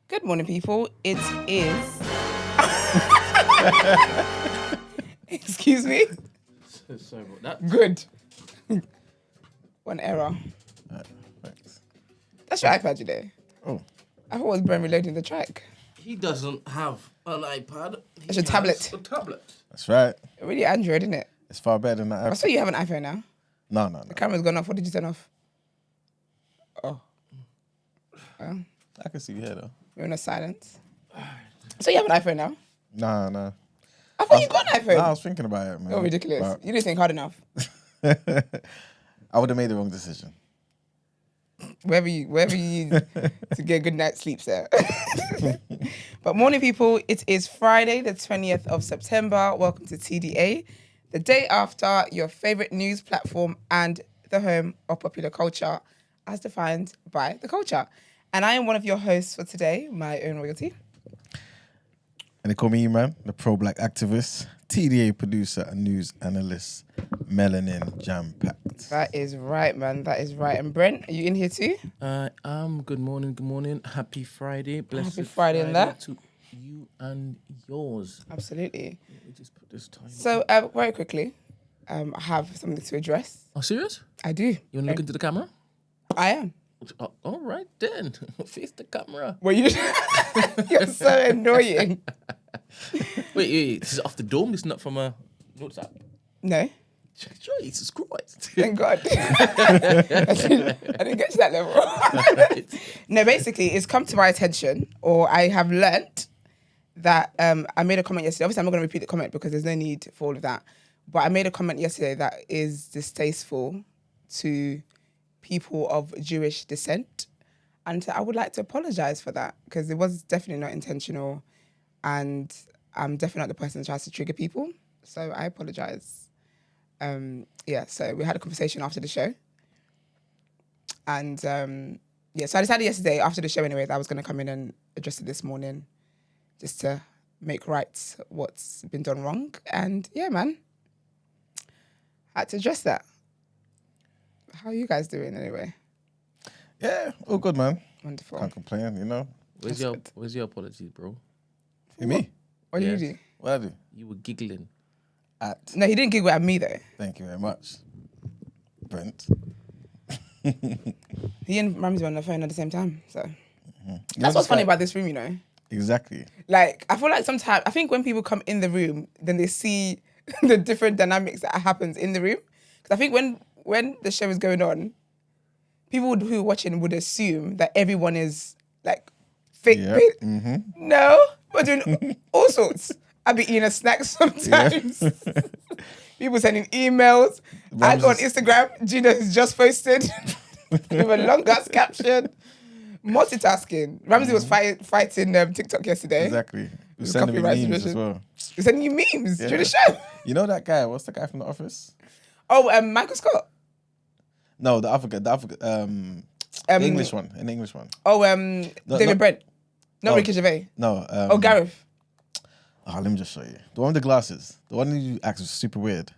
Good morning, people. It is. Excuse me. Sorry about that. Good. One error. Thanks. That's your iPad today. Oh, I thought it was Brent reloading the track. He doesn't have an iPad. It's a tablet. A tablet. that's right. Really Android, isn't it? It's far better than that I app. saw you have an iPhone now. No. The camera's gone off. What did you turn off? Oh. Well, I can see you here though. we're in a silence. So you have an iPhone now? No. I thought you got an iPhone. No, I was thinking about it, man. Oh, ridiculous. But You didn't think hard enough. I would have made the wrong decision. Wherever you need to get a good night's sleep, sir. But morning, people, it is Friday, the 20th of September. Welcome to TDA, the day after your favorite news platform and the home of popular culture, as defined by the culture. And I am one of your hosts for today, my own royalty. And they call me E-Man, the pro-black activist, TDA producer and news analyst, melanin jam-packed. That is right, man. That is right. And Brent, are you in here too? Good morning. Happy Friday. Blessed Happy Friday and that. to you and yours. Absolutely. Let me just put this time. So, very quickly, I have something to address. Oh, serious? I do. You want to look into the camera? I am. Oh, all right then. Face the camera. Well, you you're so annoying. Wait. This is off the dome. This is not from a notes app. No, Jesus Christ. thank God. I didn't get to that level. No, basically, it's come to my attention, or I have learnt that I made a comment yesterday. Obviously, I'm not going to repeat the comment because there's no need for all of that. But I made a comment yesterday that is distasteful to people of Jewish descent. And I would like to apologise for that because it was definitely not intentional. And I'm definitely not the person that tries to trigger people. So I apologise. So we had a conversation after the show. And so I decided yesterday after the show anyway that I was going to come in and address it this morning just to make right what's been done wrong. And yeah, man, I had to address that. How are you guys doing anyway? Yeah, all good, man. Wonderful. Can't complain, you know. Where's your apology, bro? You me? What did Yes. you do? What I do? You were giggling. No, he didn't giggle at me though. Thank you very much, Brent. He and Ramsey were on the phone at the same time. So You that's know, what's funny like- about this room, you know. Exactly. Like, I feel like sometimes, I think when people come in the room, then they see the different dynamics that happens in the room. Because I think when the show is going on, people who are watching would assume that everyone is like fake. Yep. No, we're doing all sorts. I'll be eating a snack sometimes. People sending emails. I go on Instagram. Gina has just posted with a long ass caption. Multitasking. Ramsey was fighting TikTok yesterday. Exactly. We're With sending me copyright memes as situation. well. He's sending you memes Yeah. during the show. You know that guy? What's the guy from The Office? Oh, Michael Scott. No, the English one. An English one. Oh, David no- Brent. Not no. Ricky Gervais. No. Gareth. Oh, let me just show you. The one with the glasses. The one who acts super weird.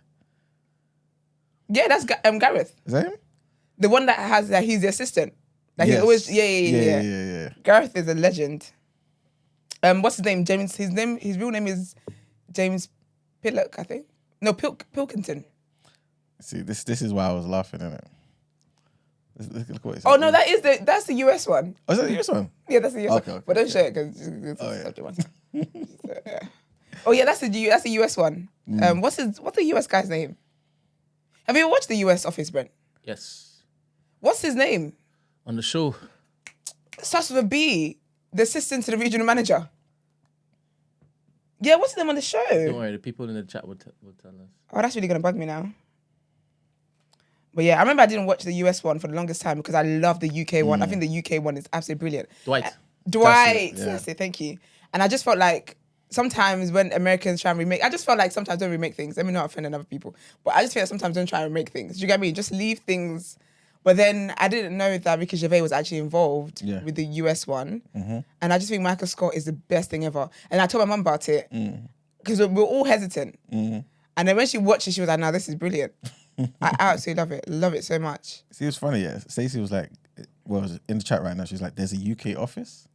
Yeah, that's Gareth. Is that him? The one that has that he's the assistant. That he's Yes. always yeah. Gareth is a legend. What's his name? James. His real name is James Pillock, I think. No, Pilkington. See, this is why I was laughing, innit? Look what it Oh says. no, that's the US one. Oh, is that the US one? Yeah, that's the US Okay, one. But don't show it because So, yeah. Oh yeah, that's the US one. What's the US guy's name? Have you ever watched the US Office, Brent? Yes. What's his name? On the show. Starts with a B. The assistant to the regional manager. Yeah, what's his name on the show? Don't worry, the people in the chat will tell us. Oh, that's really gonna bug me now. But yeah, I remember I didn't watch the US one for the longest time because I love the UK one. I think the UK one is absolutely brilliant. Dwight. Dwight, yeah. that's it, thank you. And I just felt like sometimes when Americans try and remake, I just felt like sometimes don't remake things. Let me not offend other people, but I just feel like sometimes don't try and remake things. Do you get me? Just leave things. But then I didn't know that Ricky Gervais was actually involved with the US one. And I just think Michael Scott is the best thing ever. And I told my mum about it because we're all hesitant. And then when she watched it, she was like, "No, this is brilliant." I absolutely love it so much. See, it was funny, yeah. Stacey was like, well, in the chat right now, she's like, there's a UK office.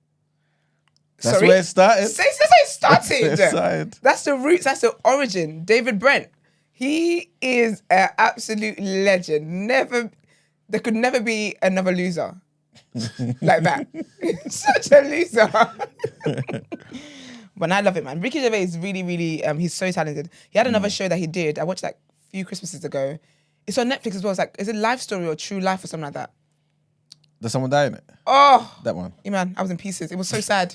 That's Sorry? where it started. That's where it started. That's where it started. That's the roots. That's the origin. David Brent. He is an absolute legend. There could never be another loser like that. Such a loser. But I love it, man. Ricky Gervais is really, really, he's so talented. He had another show that he did. I watched like a few Christmases ago. It's on Netflix as well. It's like, is it Life Story or True Life or something like that? Does someone die in it? Oh, That one. yeah, man, I was in pieces. It was so sad.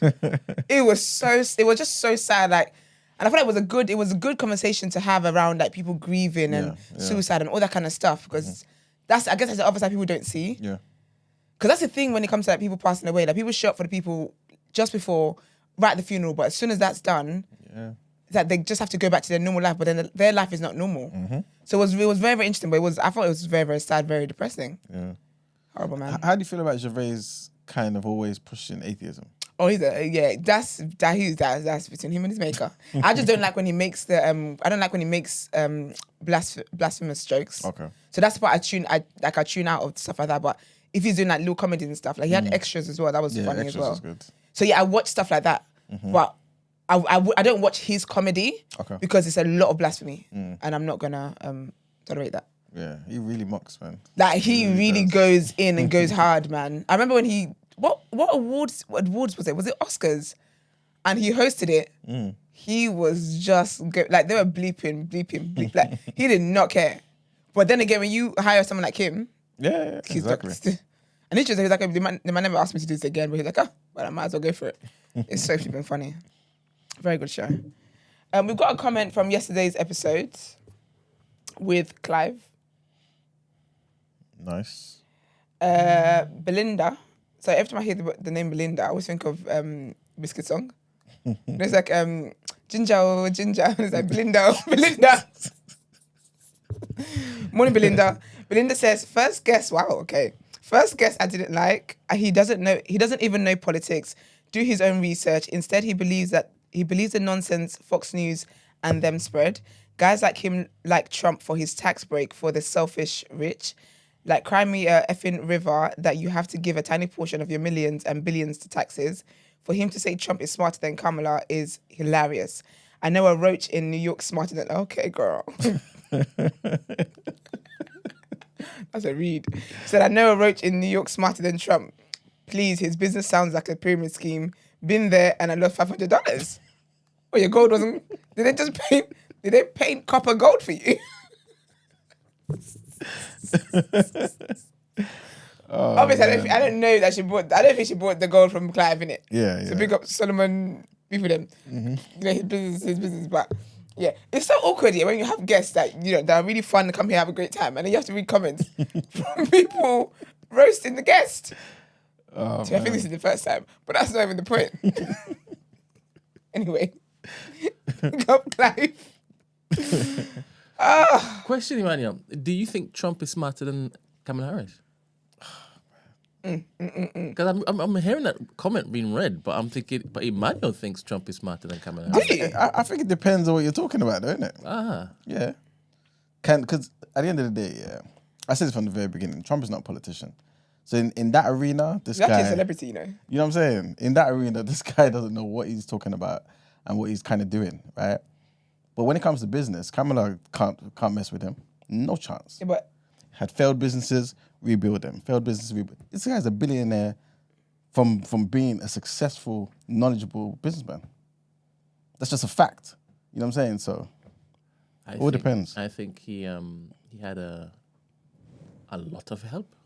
It was just so sad. Like, and I feel like it was a good conversation to have around like people grieving and suicide and all that kind of stuff, because I guess that's the other side people don't see. Yeah. Because that's the thing when it comes to like people passing away. Like people show up for the people just before, right at the funeral, but as soon as that's done, that they just have to go back to their normal life. But then their life is not normal. So it was very, very interesting. But I thought it was very, very sad, very depressing. Yeah. Horrible, man. How do you feel about Gervais kind of always pushing atheism? Oh, that's between him and his maker. I just don't like when he makes I don't like when he makes blasphemous jokes. Okay. So that's what I tune out of stuff like that. But if he's doing like little comedies and stuff, like he had extras as well, that was funny as well. Was good. So yeah, I watch stuff like that, but I don't watch his comedy because it's a lot of blasphemy, and I'm not gonna tolerate that. Yeah, he really mocks, man. Like he really goes in and goes hard, man. I remember when he what awards was it? Was it Oscars? And he hosted it. He was just like they were bleep. Like he did not care. But then again, when you hire someone like him, he's exactly. And he was like, they might never ask me to do this again. But he's like, but I might as well go for it. It's so flipping funny. Very good show. We've got a comment from yesterday's episode with Clive. Nice. Belinda. So every time I hear the name Belinda, I always think of Biscuit Song. It's like Ginger. It's like Belinda. Morning, Belinda. Belinda says, first guess. Wow, okay. First guess I didn't like. He doesn't even know politics. Do his own research. Instead, he believes the nonsense Fox News and them spread. Guys like him like Trump for his tax break for the selfish rich. Like cry me a effing river that you have to give a tiny portion of your millions and billions to taxes. For him to say Trump is smarter than Kamala is hilarious. I know a roach in New York smarter than... Okay, girl. That's a read. Said, I know a roach in New York smarter than Trump. Please, his business sounds like a pyramid scheme. Been there and I lost $500. Well, your gold wasn't... Did they paint copper gold for you? Obviously, I don't know that I don't think she bought the gold from Clive, innit? Yeah. So big up Solomon, big for them. You know, his business, but yeah, it's so awkward when you have guests that that are really fun to come here, have a great time, and then you have to read comments from people roasting the guest. I think this is the first time, but that's not even the point. Anyway, big up Clive. Question, Emmanuel. Do you think Trump is smarter than Kamala Harris? Because I'm hearing that comment being read, but I'm thinking, but Emmanuel thinks Trump is smarter than Kamala Harris. I think it depends on what you're talking about, don't it? Yeah. Because at the end of the day, I said this from the very beginning, Trump is not a politician. So in that arena, this guy... He's actually a celebrity, You know what I'm saying? In that arena, this guy doesn't know what he's talking about and what he's kind of doing, right? But when it comes to business, Kamala can't mess with him. No chance. Yeah, but had failed businesses, rebuild them. Failed businesses, rebuild. This guy's a billionaire from being a successful, knowledgeable businessman. That's just a fact. You know what I'm saying? So it all depends. I think he had a lot of help.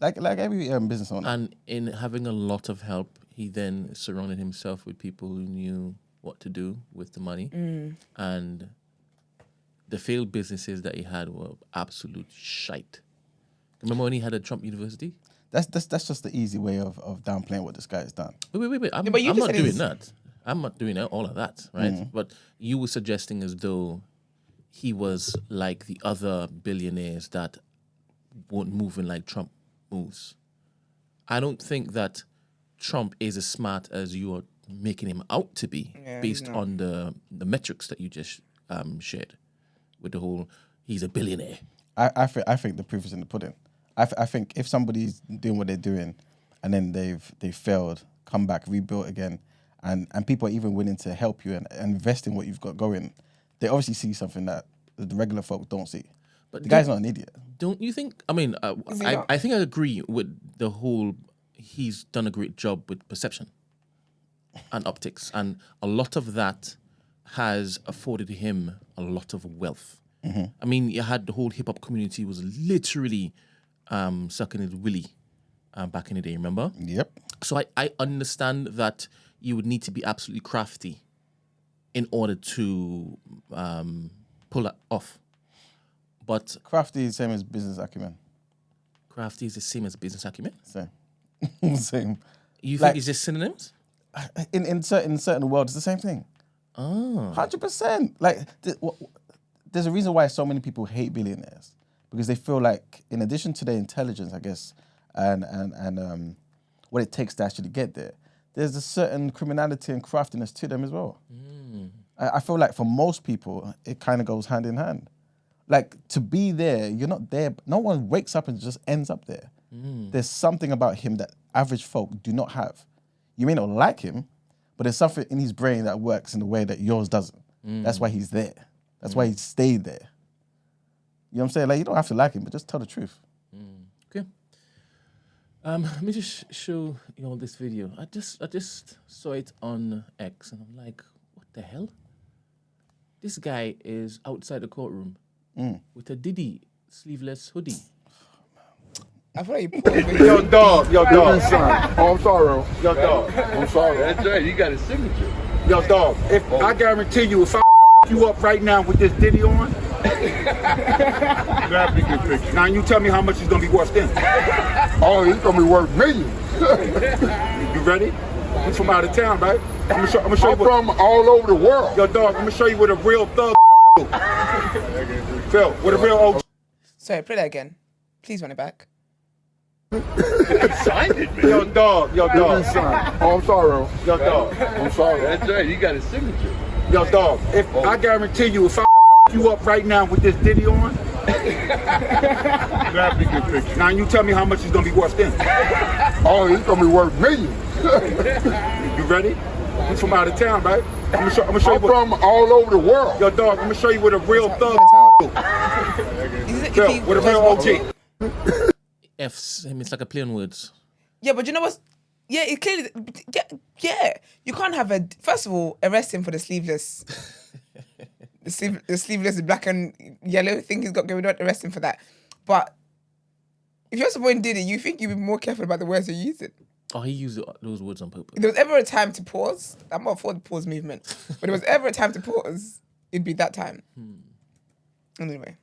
Like every business owner. And in having a lot of help, he then surrounded himself with people who knew what to do with the money. And the failed businesses that he had were absolute shite. Remember when he had a Trump University? That's just the easy way of downplaying what this guy has done. Wait. I'm not doing that. I'm not doing all of that, right? But you were suggesting as though he was like the other billionaires that weren't moving like Trump moves. I don't think that Trump is as smart as you are making him out to be, based on the metrics that you just shared with the whole he's a billionaire. I think the proof is in the pudding. I think if somebody's doing what they're doing and then they've failed, come back, rebuilt again, and people are even willing to help you and invest in what you've got going, they obviously see something that the regular folk don't see. But the guy's not an idiot. Don't you think? I mean, I think I agree with the whole. He's done a great job with perception and optics, and a lot of that has afforded him a lot of wealth. I mean, you had the whole hip hop community was literally sucking his willy back in the day. Remember? Yep. So I understand that you would need to be absolutely crafty in order to pull that off. But Crafty is the same as business acumen. crafty is the same as business acumen. Same. Same. You think it's just synonyms? In certain worlds, it's the same thing. Oh, 100%. Like, there's a reason why so many people hate billionaires, because they feel like, in addition to their intelligence, I guess, and what it takes to actually get there, there's a certain criminality and craftiness to them as well. I feel like for most people, it kind of goes hand in hand. Like, to be there, you're not there. No one wakes up and just ends up there. There's something about him that average folk do not have. You may not like him, but there's something in his brain that works in a way that yours doesn't. That's why he's there. That's why he stayed there. You know what I'm saying? Like, you don't have to like him, but just tell the truth. okay. Let me just show you all this video. I just saw it on X, and I'm like, what the hell? This guy is outside the courtroom with a Diddy sleeveless hoodie. I feel like Yo, dog. Oh, I'm sorry. Yo, dog. I'm sorry. That's right. You got a signature. Yo, dog. If I guarantee you, if I you up right now with this Diddy on, Grab the good picture. now you tell me how much it's gonna be worth then. Oh, it's gonna be worth millions. You ready? He's from out of town, right? I'm gonna show you I'm from all over the world. Yo, dog. I'm gonna show you what a real thug do. Phil, what a real OG. Sorry, play that again. Please run it back. Signed it, man. Yo, dog. Oh, I'm sorry. Yo, dog. I'm sorry. That's right. You got a signature. Yo, dog. If I guarantee you, if I you up right now with this Diddy on, Grab the good picture. now you tell me how much it's gonna be worth then. Oh, it's gonna be worth millions. You ready? He's from out of town, right? I'm gonna show you I'm from all over the world. Yo, dog. I'm gonna show you what a real thug do. Phil, what a real OG. F's him. It's like a play on words. Yeah, but you know what? Yeah, it clearly. Yeah. You can't have a. First of all, arrest him for the sleeveless. the sleeveless black and yellow thing he's got going on. Arrest him for that. But if you're supporting Diddy, you think you'd be more careful about the words you're using. Oh, he used those words on purpose. If there was ever a time to pause, I'm not for the pause movement. But if there was ever a time to pause, it'd be that time. Anyway.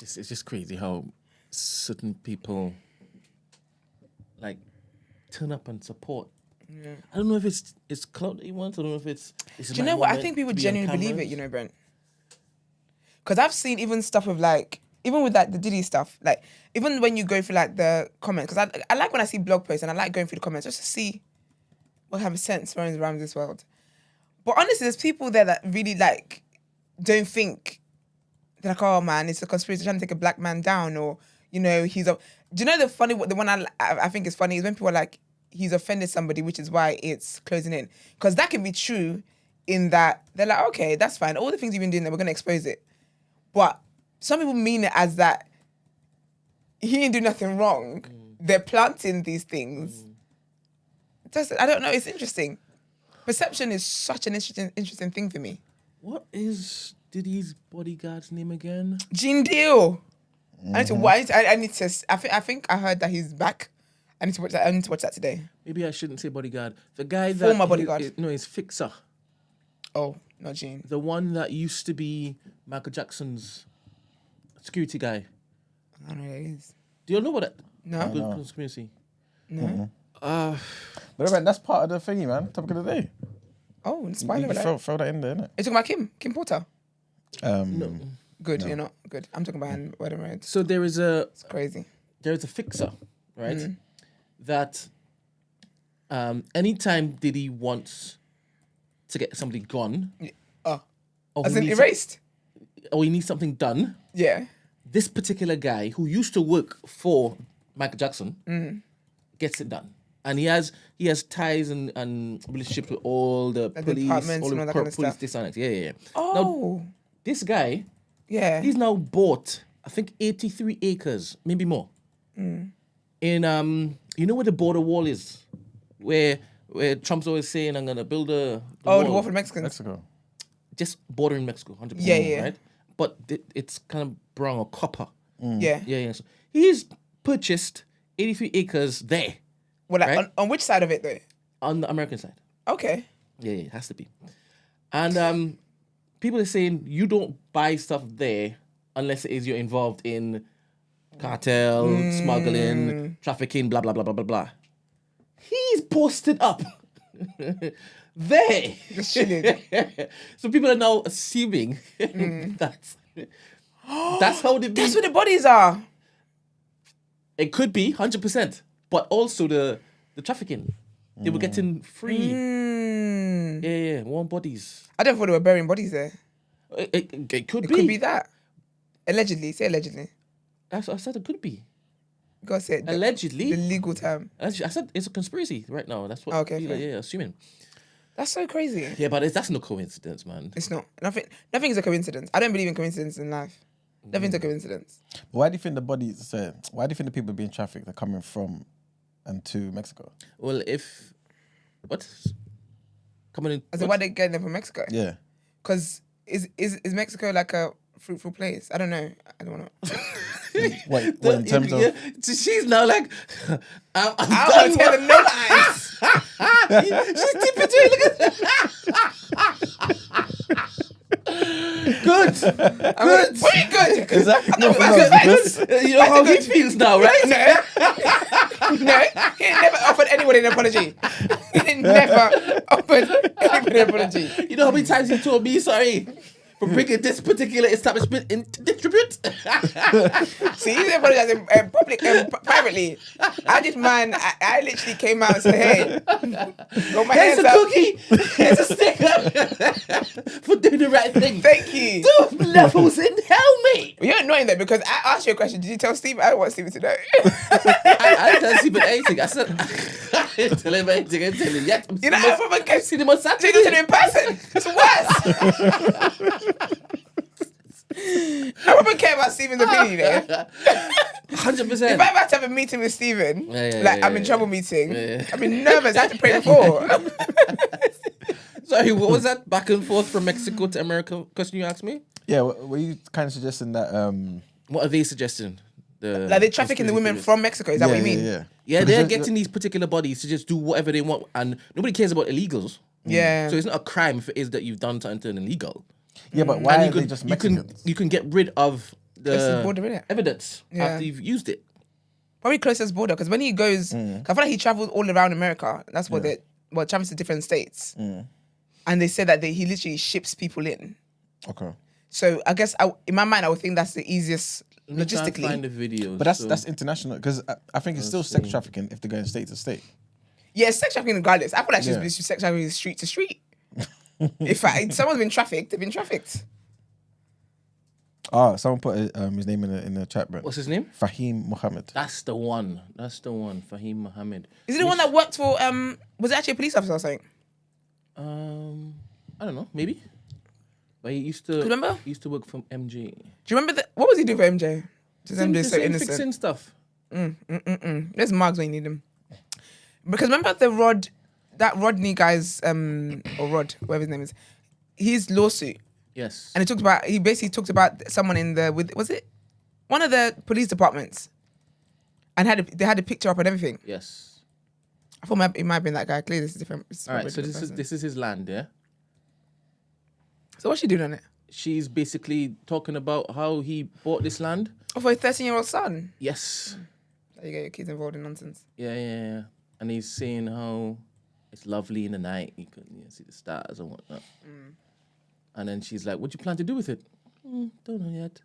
It's just crazy how certain people like turn up and support. I don't know if it's clout that he wants. I don't know if it's Do you know what? I think people genuinely believe it, you know, Brent. Because I've seen even stuff of like, even with like the Diddy stuff, like even when you go through like the comments, because I like when I see blog posts and I like going through the comments just to see what kind of sense runs around this world. But honestly, there's people there that really like don't think, they're like, oh man, it's a conspiracy trying to take a black man down, or you know, he's a. Do you know the one I think is funny is when people are like, he's offended somebody, which is why it's closing in. Because that can be true in that they're like, okay, that's fine. All the things you've been doing, we're going to expose it. But some people mean it as that he didn't do nothing wrong. They're planting these things. I don't know. It's interesting. Perception is such an interesting thing for me. What is Diddy's bodyguard's name again? Gene Deal. I need to. I think I heard that he's back. I need to watch that. I need to watch that today. Maybe I shouldn't say bodyguard. The guy that Former bodyguard. No, he's Fixer. Oh, not Gene. The one that used to be Michael Jackson's security guy. I don't know who it is. Do you know what that? No. Good conspiracy. No. But man, that's part of the thingy, man. Topic of the day. Oh, You spoiler can alert. throw that in there, innit? Are you talking about Kim Porter? No. Good, you're not good. I'm talking about Wedding Road. So there is a It's crazy. fixer, right? That anytime Diddy wants to get somebody gone, or As he in needs erased? or he needs something done, Yeah. this particular guy who used to work for Michael Jackson gets it done. And he has ties and relationships with all the police, departments all and the all that kind of police stuff. this and that. Yeah. Oh, Now, this guy, yeah. he's now bought, I think, 83 acres, maybe more. In you know where the border wall is, where Trump's always saying, "I'm gonna build the the wall for the Mexicans. Mexico. just bordering Mexico, 100%. Yeah. Right, but it's kind of brown or copper. Yeah. Yeah. So he's purchased 83 acres there Well, like, Right? on which side of it though? on the American side. Okay. Yeah, it has to be. And people are saying you don't buy stuff there unless it is you're involved in cartel, smuggling, trafficking, blah, blah, blah, blah, blah, blah. He's posted up there. Just chilling. So people are now assuming that's how they That's where the bodies are. It could be 100%, but also the trafficking. They were getting free. Yeah, warm bodies. I don't thought they were burying bodies there. It could It be. could be that. Allegedly. Say allegedly. That's what I said. It could be. You gotta say it. Allegedly. The legal term. I said it's a conspiracy right now. That's what Okay, people are fair. assuming. That's so crazy. Yeah, but that's no coincidence, man. It's not. Nothing is a coincidence. I don't believe in coincidence in life. Nothing's a coincidence. Why do you think the bodies? Why do you think the people being trafficked are coming from and to Mexico? Well, if what coming in? I said, why they getting them from Mexico? Yeah. Because is Mexico like a fruitful place? I don't know. I don't know. Wait, in terms of She's now like, I'm I done. don't tell them no lies. She's tipping to it. Look at Good. Good. Very good. exactly. No, You know how he feels now, right? No, he never offered anyone an apology. He never offered anyone an apology. You know how many times he told me sorry for bringing this particular establishment into disrepute? See, he's apologizing privately. I did mine. I literally came out and said, hey, got my Here's hands a up. cookie. Here's a sticker for doing the right thing. Thank you. Two levels in hell, mate. Well, you're annoying though because I asked you a question. Did you tell Steve? I don't want Steve to know. I didn't tell Stephen anything. I said, I didn't tell him anything. I didn't tell him yet. You know, I've seen him on So you Saturday. go to him in person. It's worse. I wouldn't care about Stephen's opinion, there. 100%. If I ever have to have a meeting with Stephen, I'm in trouble meeting, Yeah. I've been nervous. I had to pray before. Sorry, what was that back and forth from Mexico to America question you asked me? Yeah, were you kind of suggesting that? What are they suggesting? Like they're trafficking the women from Mexico. Is that what you mean? Yeah, they're getting these particular bodies to just do whatever they want, and nobody cares about illegals. Yeah. So it's not a crime if it is that you've done something illegal. Yeah, but why And are they just Mexicans? you can get rid of Closest border, innit? evidence Yeah. after you've used it. Probably closest border because when he goes, I feel like he travels all around America. That's what travels to different states, and they say that he literally ships people in. Okay. So I guess in my mind, I would think that's the easiest Let me try and logistically. find the videos. But that's international because I think it's still sex trafficking if they're going state to state. Yeah, sex trafficking regardless. I feel like Yeah. she's sex trafficking street to street. If someone's been trafficked, they've been trafficked. Oh, someone put his name in the chat, Brent. What's his name? Fahim Mohammed. That's the one. Fahim Mohammed. Is it the one that worked for? Was it actually a police officer or something? I don't know. Maybe. But he used to. Remember? He used to work for MJ. Do you remember what was he doing for MJ? Just MJ so innocent. Fixing stuff. There's mugs when you need them. Because remember that Rodney guy's or Rod, whatever his name is, his lawsuit, Yes. and he basically talked about someone was it one of the police departments, and they had a picture up and everything. Yes. I thought it might have been that guy. Clearly, this is different. All right. So this is his land. Yeah. So what's she doing on it? She's basically talking about how he bought this land. Oh, for a 13-year-old son. Yes. There you get your kids involved in nonsense. Yeah. And he's saying how it's lovely in the night. You can see the stars and whatnot. And then she's like, "What do you plan to do with it?" Don't know yet.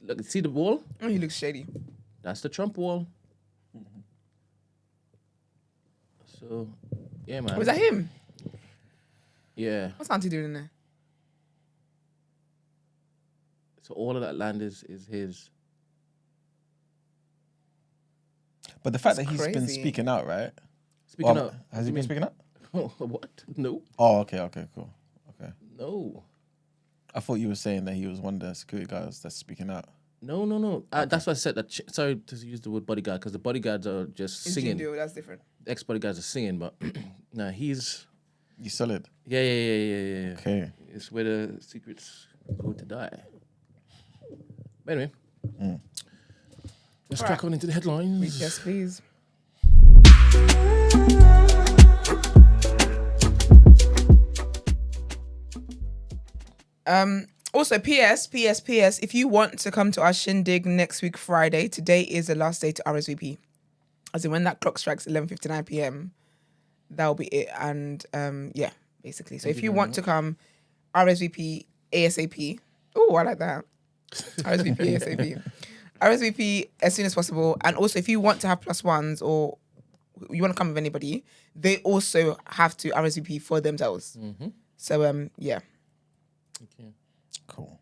Look, see the wall? Oh, he looks shady. That's the Trump wall. So, yeah, man. Was that him? Yeah. What's Auntie doing in there? So all of that land is his. But the fact that he's been crazy. speaking out, right? Speaking out. Has he been speaking out? What? No. Oh, okay, cool. Okay. No. I thought you were saying that he was one of the security guards that's speaking out. No. That's why I said that. Sorry to use the word bodyguard, because the bodyguards are just singing. That's different. Ex-bodyguards are singing, but nah, he's solid. Yeah. Okay. It's where the secrets go to die. But anyway, let's crack on into the headlines. Yes, please. Also, PS, if you want to come to our shindig next week, Friday, today is the last day to RSVP. As in when that clock strikes 11:59 p.m., that'll be it. And yeah, basically. So if you want to come, RSVP ASAP. Oh, I like that. RSVP ASAP. RSVP as soon as possible. And also, if you want to have plus ones or you want to come with anybody, they also have to RSVP for themselves. So yeah. Okay. Cool.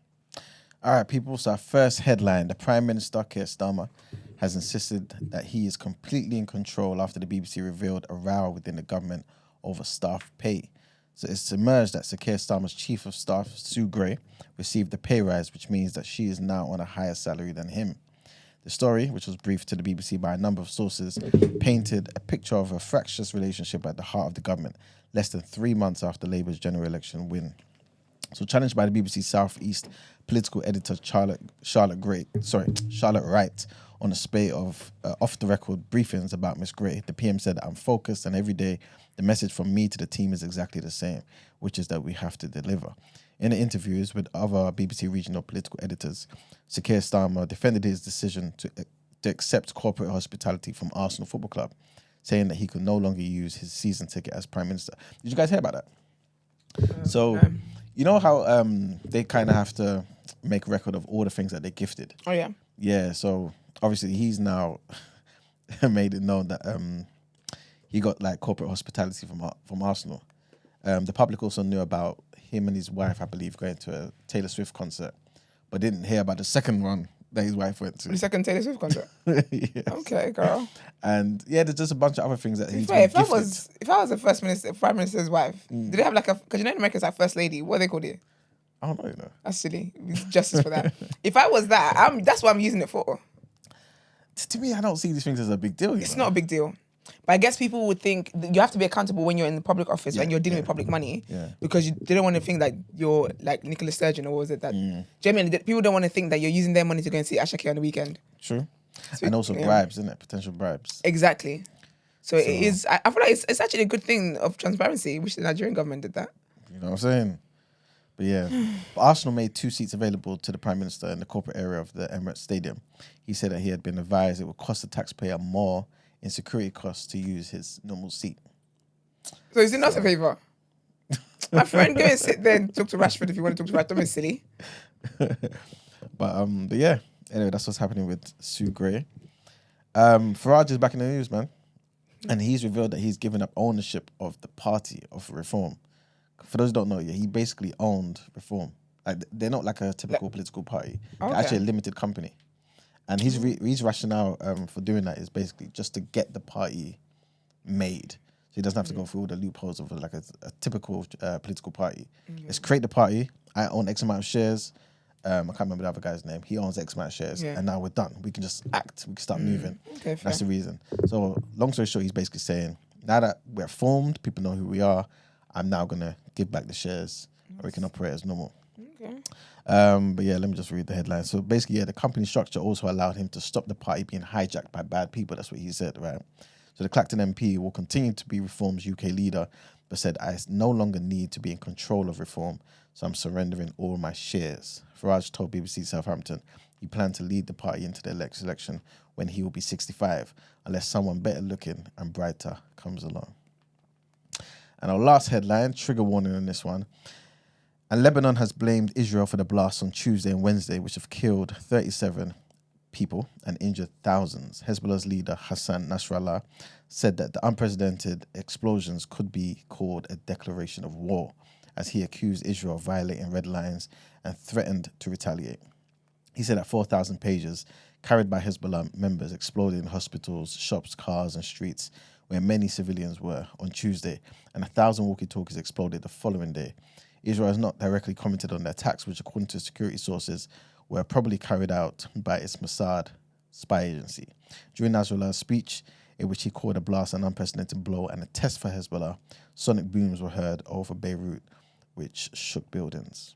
All right, people. So our first headline: the Prime Minister Keir Starmer has insisted that he is completely in control after the BBC revealed a row within the government over staff pay. So it's emerged that Sir Keir Starmer's Chief of Staff, Sue Gray, received a pay rise, which means that she is now on a higher salary than him. The story, which was briefed to the BBC by a number of sources, painted a picture of a fractious relationship at the heart of the government, less than 3 months after Labour's general election win. So challenged by the BBC South East political editor Charlotte Wright on a spate of off-the-record briefings about Miss Gray, the PM said, "I'm focused, and every day the message from me to the team is exactly the same, which is that we have to deliver." In the interviews with other BBC regional political editors, Sir Keir Starmer defended his decision to accept corporate hospitality from Arsenal Football Club, saying that he could no longer use his season ticket as Prime Minister. Did you guys hear about that? No. You know how they kind of have to make a record of all the things that they gifted? Oh, yeah. Yeah, so obviously he's now made it known that he got like corporate hospitality from Arsenal. The public also knew about him and his wife, I believe, going to a Taylor Swift concert, but didn't hear about the second one that his wife went to. The second Taylor Swift concert? Yes. Okay, girl. And yeah, there's just a bunch of other things that he's been If I gifted. was the Prime Minister's wife, do they have like because you know in America it's like First Lady, what do they call it? I don't know, you know. That's silly. It's justice for that. If I was that, that's what I'm using it for. To me, I don't see these things as a big deal. It's not a big deal. But I guess people would think that you have to be accountable when you're in the public office and you're dealing with public money because they don't want to think that you're like Nicola Sturgeon or what was it that? Do you know what I mean? People don't want to think that you're using their money to go and see Ashake on the weekend. True. And also bribes, isn't it? Potential bribes. Exactly. So it is, I feel like it's actually a good thing of transparency, which the Nigerian government did that. You know what I'm saying? But yeah, but Arsenal made 2 seats available to the Prime Minister in the corporate area of the Emirates Stadium. He said that he had been advised it would cost the taxpayer more in security costs to use his normal seat. So is it not a favour? My friend, go and sit there and talk to Rashford if you want to talk to Rashford. Don't be silly. But yeah, anyway, that's what's happening with Sue Gray. Farage is back in the news, man. And he's revealed that he's given up ownership of the party of Reform. For those who don't know, he basically owned Reform. Like they're not like a typical political party. They're actually a limited company. And his rationale for doing that is basically just to get the party made. So he doesn't have to go through all the loopholes of like a typical political party. Let's create the party. I own X amount of shares. I can't remember the other guy's name. He owns X amount of shares. And now we're done. We can just act. We can start moving. Okay, that's the reason. So long story short, he's basically saying, now that we're formed, people know who we are, I'm now going to give back the shares or we can operate as normal. Okay. But yeah, let me just read the headline. So basically, the company structure also allowed him to stop the party being hijacked by bad people. That's what he said, right? So the Clacton MP will continue to be Reform's UK leader, but said, I no longer need to be in control of Reform, so I'm surrendering all my shares. Farage told BBC Southampton he planned to lead the party into the next election when he will be 65, unless someone better looking and brighter comes along. And our last headline, trigger warning on this one. And Lebanon has blamed Israel for the blasts on Tuesday and Wednesday, which have killed 37 people and injured thousands. Hezbollah's leader, Hassan Nasrallah, said that the unprecedented explosions could be called a declaration of war, as he accused Israel of violating red lines and threatened to retaliate. He said that 4,000 pages carried by Hezbollah members exploded in hospitals, shops, cars, and streets where many civilians were on Tuesday, and 1,000 walkie-talkies exploded the following day. Israel has not directly commented on the attacks, which, according to security sources, were probably carried out by its Mossad spy agency. During Nasrallah's speech, in which he called a blast an unprecedented blow and a test for Hezbollah, sonic booms were heard over Beirut, which shook buildings.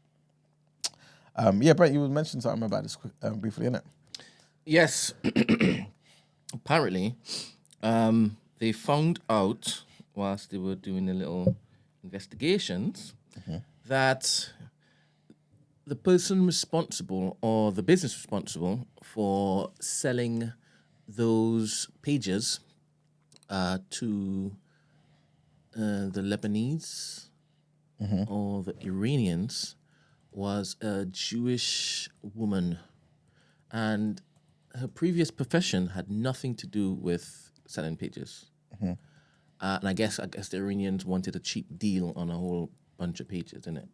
Brent, you mentioned something about this briefly, innit? Yes. Apparently, they found out, whilst they were doing the little investigations, that the person responsible or the business responsible for selling those pages to the Lebanese or the Iranians was a Jewish woman, and her previous profession had nothing to do with selling pages. And I guess the Iranians wanted a cheap deal on a whole bunch of pages, innit?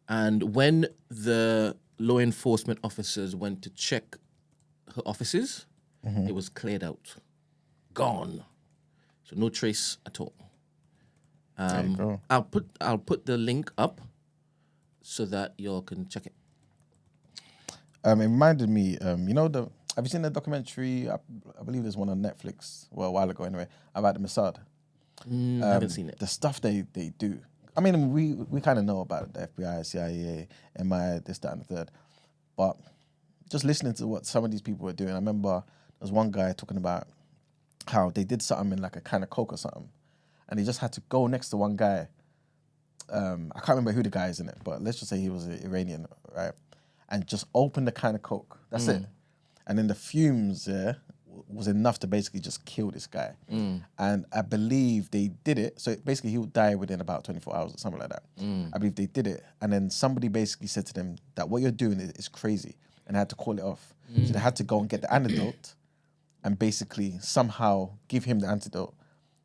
And when the law enforcement officers went to check her offices, it was cleared out, gone, so no trace at all. There you go. I'll put the link up so that y'all can check it. It reminded me, have you seen the documentary? I believe there's one on Netflix, well, a while ago anyway, about the Mossad. I haven't seen it. The stuff they do. I mean, we kind of know about the FBI, CIA, MI, this, that, and the third. But just listening to what some of these people were doing, I remember there was one guy talking about how they did something in like a can of Coke or something, and he just had to go next to one guy. I can't remember who the guy is in it, but let's just say he was an Iranian, right? And just open the can of Coke. That's it. And then the fumes was enough to basically just kill this guy. And I believe they did it. So basically he would die within about 24 hours or something like that. I believe they did it. And then somebody basically said to them that what you're doing is crazy. And they had to call it off. So they had to go and get the antidote and basically somehow give him the antidote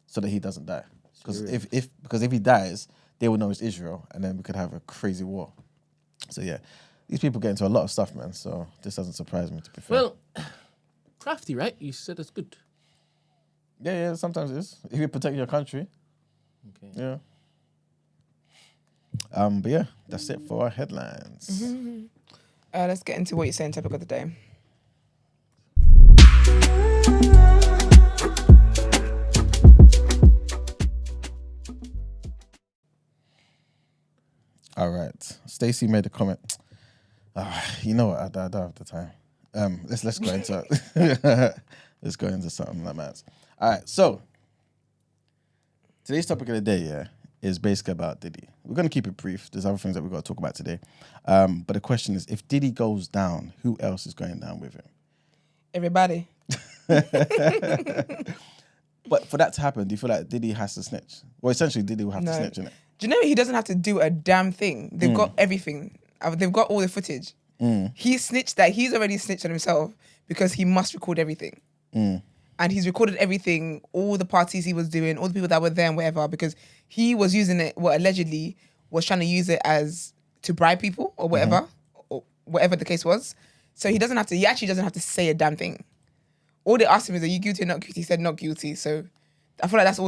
so that he doesn't die. Because if he dies, they will know it's Israel, and then we could have a crazy war. So yeah, these people get into a lot of stuff, man. So this doesn't surprise me, to be fair. Well, crafty, right? You said it's good. Yeah, sometimes it is. If you protect your country. Okay. Yeah. But yeah, that's it for our headlines. Let's get into what you're saying, topic of the day. All right. Stacey made a comment. You know what? I don't have the time. Let's go into let's go into something that matters. All right. So today's topic of the day, is basically about Diddy. We're gonna keep it brief. There's other things that we've got to talk about today. But the question is, if Diddy goes down, who else is going down with him? Everybody. But for that to happen, do you feel like Diddy has to snitch? Well, essentially, Diddy will have to snitch, innit? Do you know he doesn't have to do a damn thing? They've got everything. They've got all the footage. He snitched that. He's already snitched on himself because he must record everything. And he's recorded everything, all the parties he was doing, all the people that were there and whatever, because he was using it, allegedly was trying to use it as to bribe people or whatever, or whatever the case was. So he actually doesn't have to say a damn thing. All they asked him is, are you guilty or not guilty? He said not guilty. So I feel like that's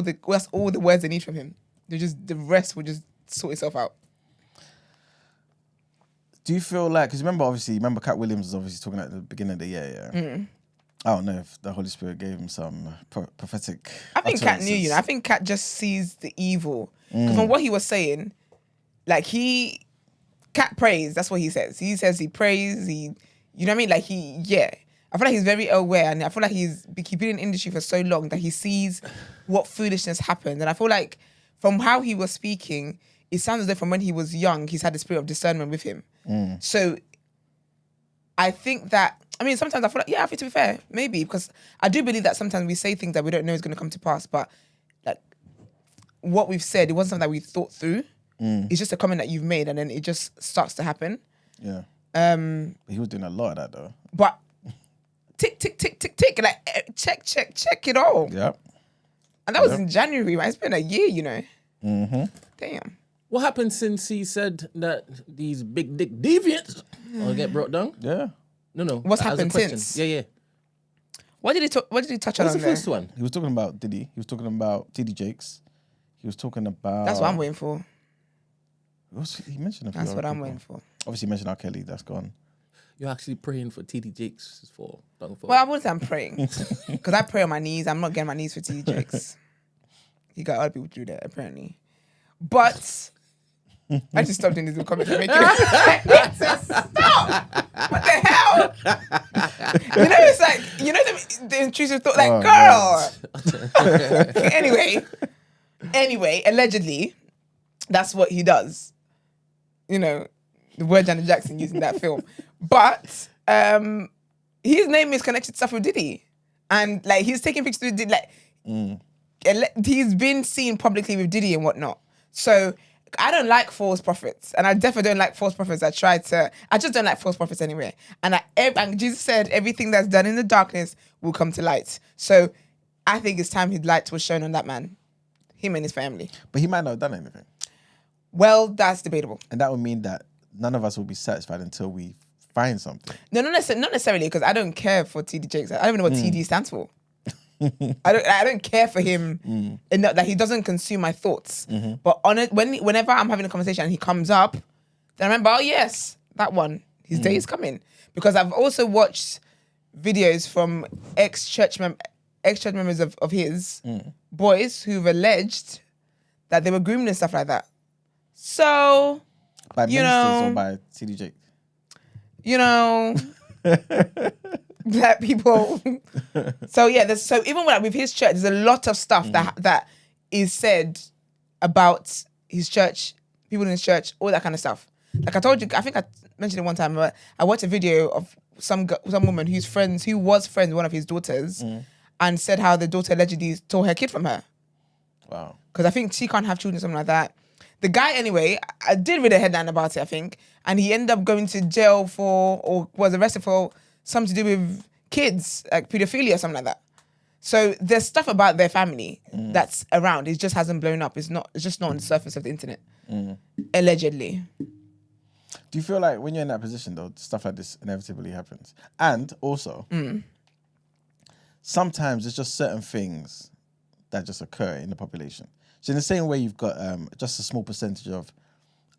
all the words they need from him. The rest will just sort itself out. Do you feel like, because remember Cat Williams was obviously talking at the beginning of the year, yeah? I don't know if the Holy Spirit gave him some prophetic I think Cat knew, I think Cat just sees the evil. Because from what he was saying, like Cat prays, that's what he says. He says he prays, you know what I mean? Like I feel like he's very aware, and I feel like he's been in the industry for so long that he sees what foolishness happens. And I feel like from how he was speaking, it sounds as though from when he was young, he's had the spirit of discernment with him. So I think that, sometimes I feel like, I think to be fair, maybe, because I do believe that sometimes we say things that we don't know is going to come to pass, but like what we've said, it wasn't something that we thought through. It's just a comment that you've made, and then it just starts to happen. Yeah. But he was doing a lot of that though. But tick, tick, tick, tick, tick, like check it all. Yep. And that was in January, man. It's been a year, you know. Damn. What happened since he said that these big dick deviants will get brought down? Yeah. No. What's happened since? Yeah. What did he touch on What's the there? first one? He was talking about Diddy. He was talking about TD Jakes. He was talking about... That's what I'm waiting for. He mentioned a few That's other what I'm people. waiting for. Obviously, he mentioned R. Kelly. That's gone. You're actually praying for TD Jakes for. Well, I wouldn't say I'm praying. Because I pray on my knees. I'm not getting my knees for TD Jakes. You got other people do that, apparently. But... I just stopped doing these little comments and making it. Stop! What the hell? It's like, the intrusive thought, like, girl. Anyway, allegedly, that's what he does. The word Janet Jackson using that film. But his name is connected to stuff with Diddy. And, like, he's taking pictures with Diddy. Like, he's been seen publicly with Diddy and whatnot. So... I don't like false prophets, and I definitely don't like false prophets. I just don't like false prophets anyway. And Jesus said everything that's done in the darkness will come to light. So I think it's time his light was shown on that man, him and his family. But he might not have done anything. Well, that's debatable. And that would mean that none of us will be satisfied until we find something. No, not necessarily, because I don't care for TD Jakes. I don't even know what TD stands for. I don't care for him enough that he doesn't consume my thoughts. But whenever I'm having a conversation and he comes up, then I remember, oh yes, that one. His day is coming. Because I've also watched videos from ex-church members of his, boys who've alleged that they were groomed and stuff like that. So, By ministers or by TD Jakes? Black people. So yeah, so even with his church, there's a lot of stuff that is said about his church, people in his church, all that kind of stuff. Like I told you, I think I mentioned it one time. But I watched a video of some woman who was friends with one of his daughters, and said how the daughter allegedly stole her kid from her. Wow. Because I think she can't have children, something like that. The guy, anyway, I did read a headline about it, I think, and he ended up going to jail or was arrested for something to do with kids, like pedophilia or something like that. So there's stuff about their family that's around. It just hasn't blown up. It's just not on the surface of the internet. Allegedly. Do you feel like when you're in that position, though, stuff like this inevitably happens? And also, sometimes it's just certain things that just occur in the population. So in the same way you've got just a small percentage of,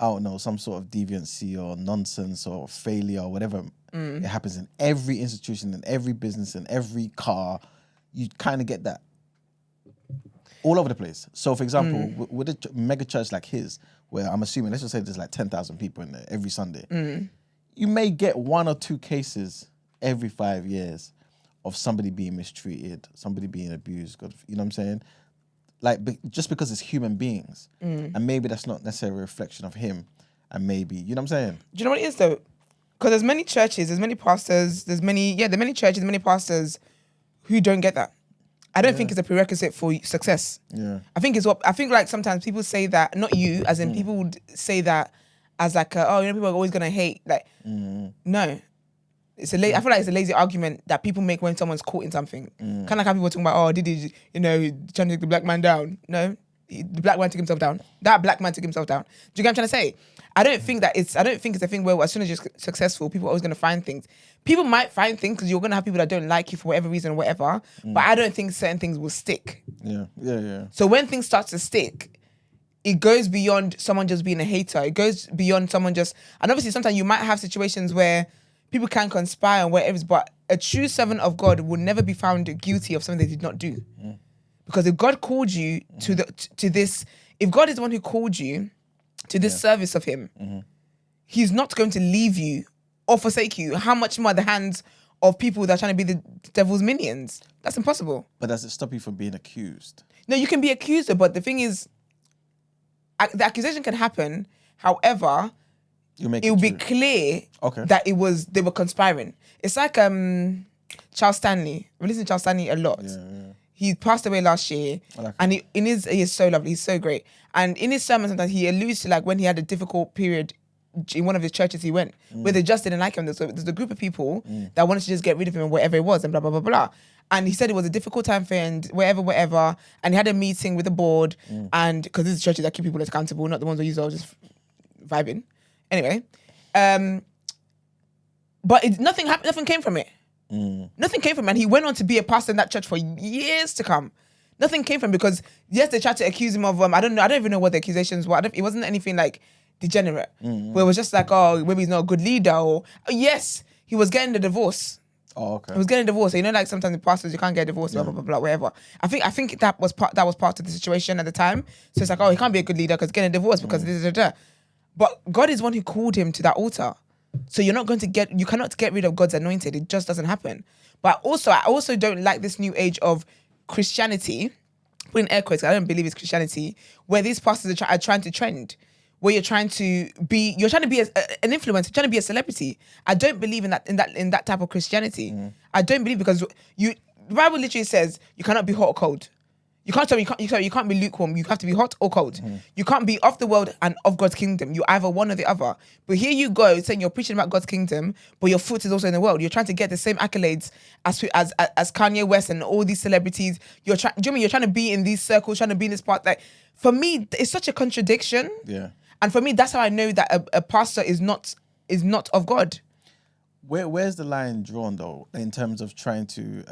I don't know, some sort of deviancy or nonsense or failure or whatever. It happens in every institution, in every business, in every car. You kind of get that all over the place. So, for example, with a mega church like his, where I'm assuming, let's just say there's like 10,000 people in there every Sunday, you may get 1 or 2 cases every 5 years of somebody being mistreated, somebody being abused. You know what I'm saying? Like, just because it's human beings. And maybe that's not necessarily a reflection of him. And maybe, you know what I'm saying? Do you know what it is, though? Because there's many churches, there's many pastors, there are many churches, many pastors who don't get that. I don't think it's a prerequisite for success. Yeah. I think like sometimes people say that, not you, as in people would say that as like, people are always going to hate. Like, no. I feel like it's a lazy argument that people make when someone's caught in something. Kind of like how people are talking about, Diddy, trying to take the black man down. No, the black man took himself down. That black man took himself down. Do you get what I'm trying to say? I don't think it's a thing where as soon as you're successful, people are always going to find things. People might find things because you're going to have people that don't like you for whatever reason or whatever, but I don't think certain things will stick. Yeah. So when things start to stick, it goes beyond someone just being a hater. It goes beyond someone and obviously sometimes you might have situations where people can conspire and whatever, but a true servant of God will never be found guilty of something they did not do. Because if God called you to this, if God is the one who called you to this service of him, he's not going to leave you or forsake you. How much more the hands of people that are trying to be the devil's minions? That's impossible. But does it stop you from being accused? No, you can be accused, but the thing is, the accusation can happen. However, it will be clear that they were conspiring. It's like Charles Stanley. We listen to Charles Stanley a lot. Yeah. He passed away last year, and he is so lovely. He's so great. And in his sermon, sometimes he alludes to like when he had a difficult period in one of his churches he went, where they just didn't like him. There's a group of people that wanted to just get rid of him and whatever it was, and blah blah blah blah. And he said it was a difficult time for him, and whatever. And he had a meeting with the board, and because this is churches that keep people accountable, not the ones that use all just vibing. Anyway, but nothing happened. Nothing came from it. Nothing came from him. And he went on to be a pastor in that church for years to come. Nothing came from him because, yes, they tried to accuse him of, I don't even know what the accusations were. It wasn't anything like degenerate. Where it was just like, oh, maybe he's not a good leader. Or, yes, he was getting the divorce. Oh, okay. He was getting a divorce. So, like sometimes in pastors you can't get a divorce, blah, blah, blah, blah, whatever. I think that was part of the situation at the time. So it's like, oh, he can't be a good leader because getting a divorce because But God is one who called him to that altar. So you cannot get rid of God's anointed. It just doesn't happen. But I also don't like this new age of Christianity, put in air quotes, I don't believe it's Christianity, where these pastors are trying to trend, where you're trying to be an influencer, trying to be a celebrity. I don't believe in that type of Christianity. I don't believe, because the Bible literally says you cannot be hot or cold. You can't be lukewarm. You have to be hot or cold. You can't be of the world and of God's kingdom. You're either one or the other. But here you go saying you're preaching about God's kingdom, but your foot is also in the world. You're trying to get the same accolades as Kanye West and all these celebrities. You're trying to be in these circles, trying to be in this part. Like, for me, it's such a contradiction. Yeah. And for me, that's how I know that a pastor is not of God. Where's the line drawn though, in terms of trying to?